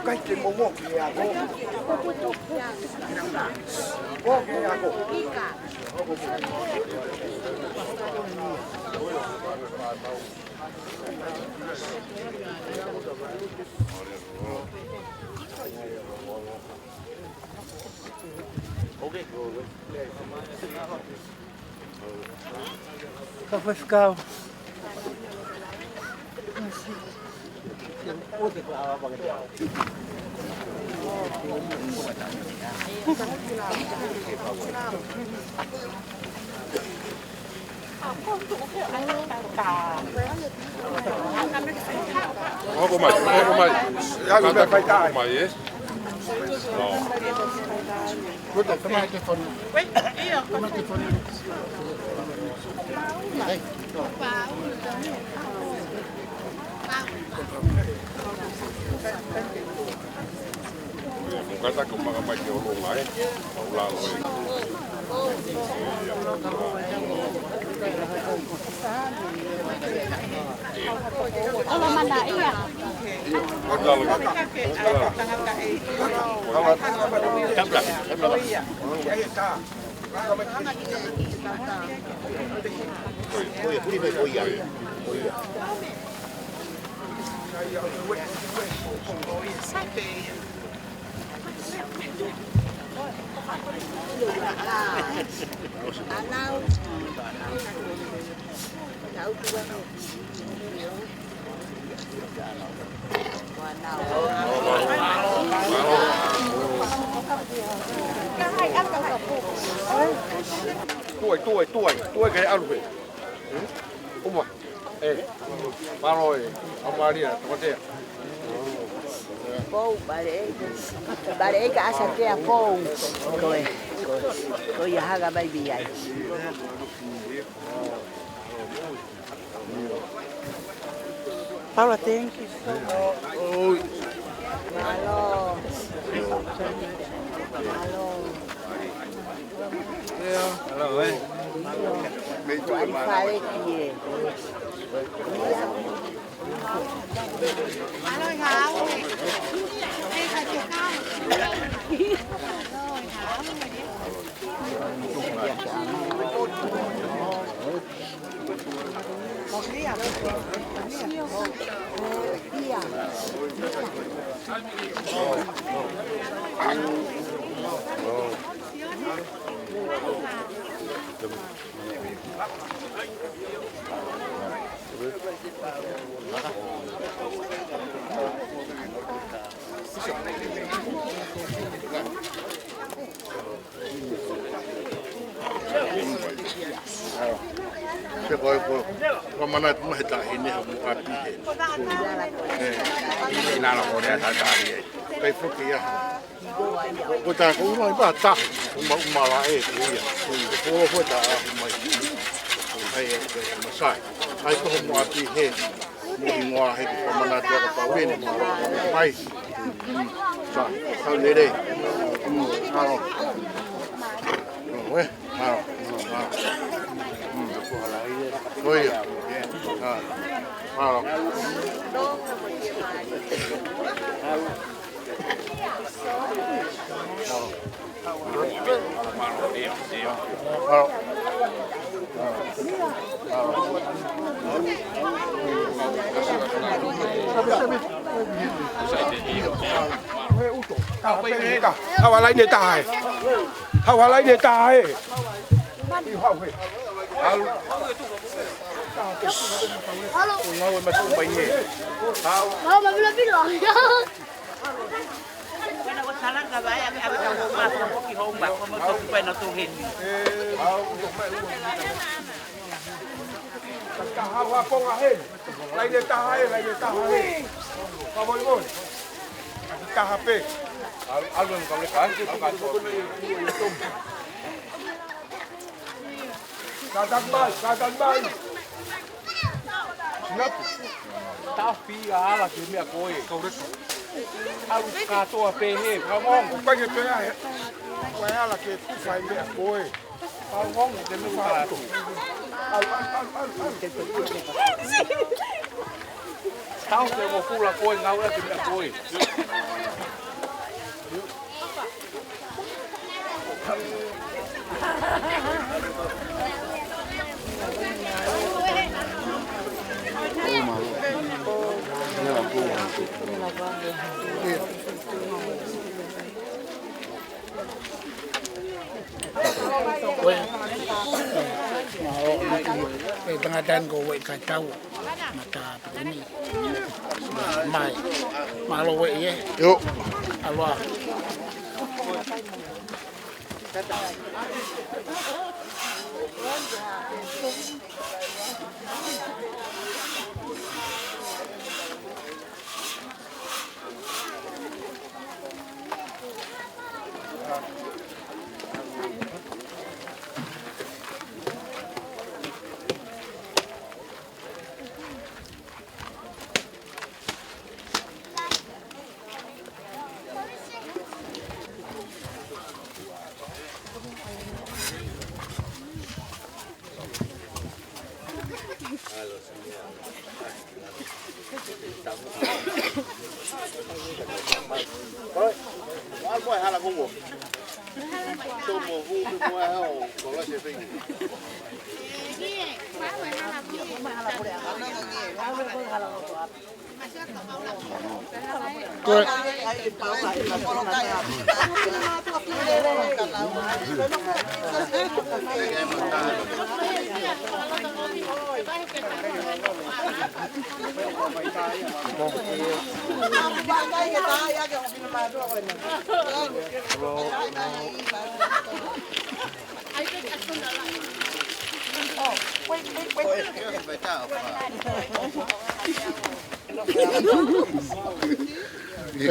S16: kai ke mo mo ke ya go. Mo ke ya go.
S6: Okay.
S16: Kapascal.
S6: Onko mai? Ja, kun me kai mai, eh? No.
S14: Mutta tämä on telefoni. Tämä on telefoni. Hei.
S6: Mun kata kun mä kaikki on ollut lai. Paula oli.
S11: Kalau mana iya?
S16: Tuoi cái alue. Uma. Maroi, amaria, Tongotea.
S17: Pou, bare ka asa ke a pou. Ko ia haga mai biai.
S2: Paula, thank you so much.
S16: Oi.
S17: Malo.
S16: Hello, eh.
S17: Faka'eiki.
S11: Alo Hảo. Đây là chị Cao.
S6: Se voi kun mä näet mahtaa hinne on api. Ina la korea ta ta ni. Kai fukia. Ko ta ko mai ba ta. Ma la e ni. Ko ta mai. Ai ma sai. Ai ko mo api he. Mo ngoa he ko ma na ta pa wen. Mai. Sa. Sa le de. Halo. Weh. Halo. Oi. Halo.
S16: Hawalai ne tai. Hawalai ne tai.
S11: Halo.
S16: Ngawai masuk bayi.
S11: Halo, mami lebih loh.
S2: When I was telling the guy, I was walking home back from the to him.
S16: Hawa ponga hen. Lai de tahe. Pa Moimoi. Tahape. Album kami kan bukan Kadang bai. Sinap. Tapi ala ke me akoi. Kau res. Alu katoa pehe, kamong. Upanya pehe. Waya ala ke fai me akoi. Kamong de me fa. Al.
S18: Tau ke mo fula koe ngau e me koe.
S1: Tengah-tengah kau wek kacau mata ini mai malu wek ye yuk alwa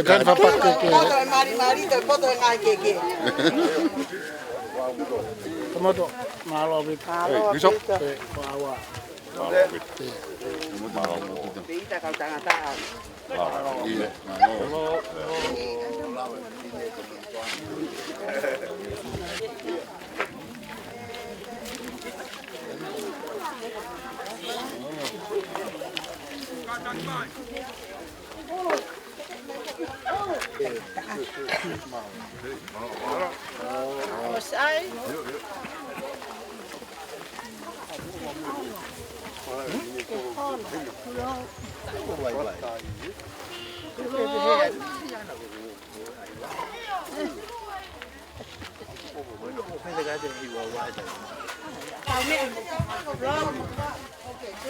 S1: Kan papa ke.
S9: Mari te foto ngai ke.
S1: Tomato malo bit.
S9: Besok.
S1: Bawa.
S9: Kita kau Tongatapu.
S6: Iya.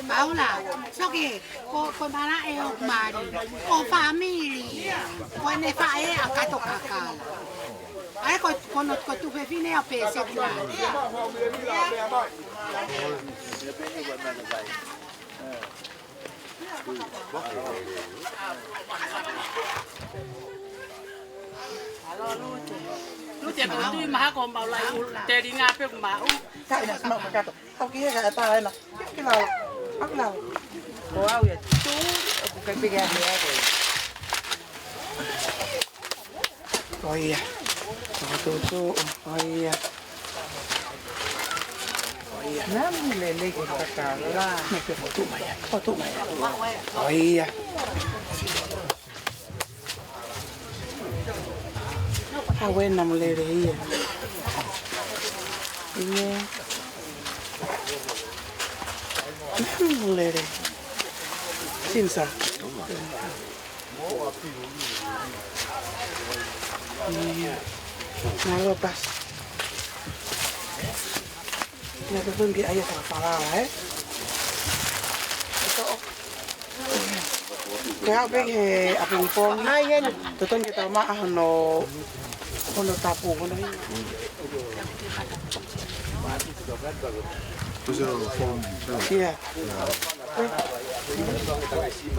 S11: Paula, so che con bana e o mari, o famiglia, poi ne fa e a cato cacala. Ecco, con tu fine a pesi a
S12: Lute ko tu maha ko Paula te di nga pe ko mau.
S9: Sai na sama makato. Kau kira ka ta na. Kila. Akla. Ko au ya. Tu aku kan pergi dia ko. Oh iya. Tu. Oh iya. Nam lele ko kakala. Nak foto maya. Oh iya. Buena molería. Iya. Molere. Sinsa. Iya. Nalopas. Ya te pun dia ayah sama Paula, Kaya pergi apa pun, tuton kita mah Tongatapu kono hi. Iya.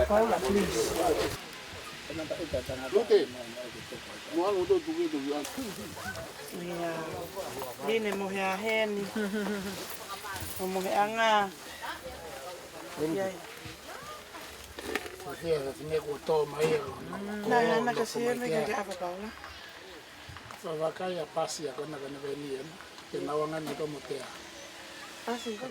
S9: Paula, please. Iya. Ini mohea heni. Mohea nga. Iya. Nah, kasi may apa Paula?
S1: Faka'eiki pasi ako na kanabenian, kinawangan na Tongotea.
S9: Ah, sige.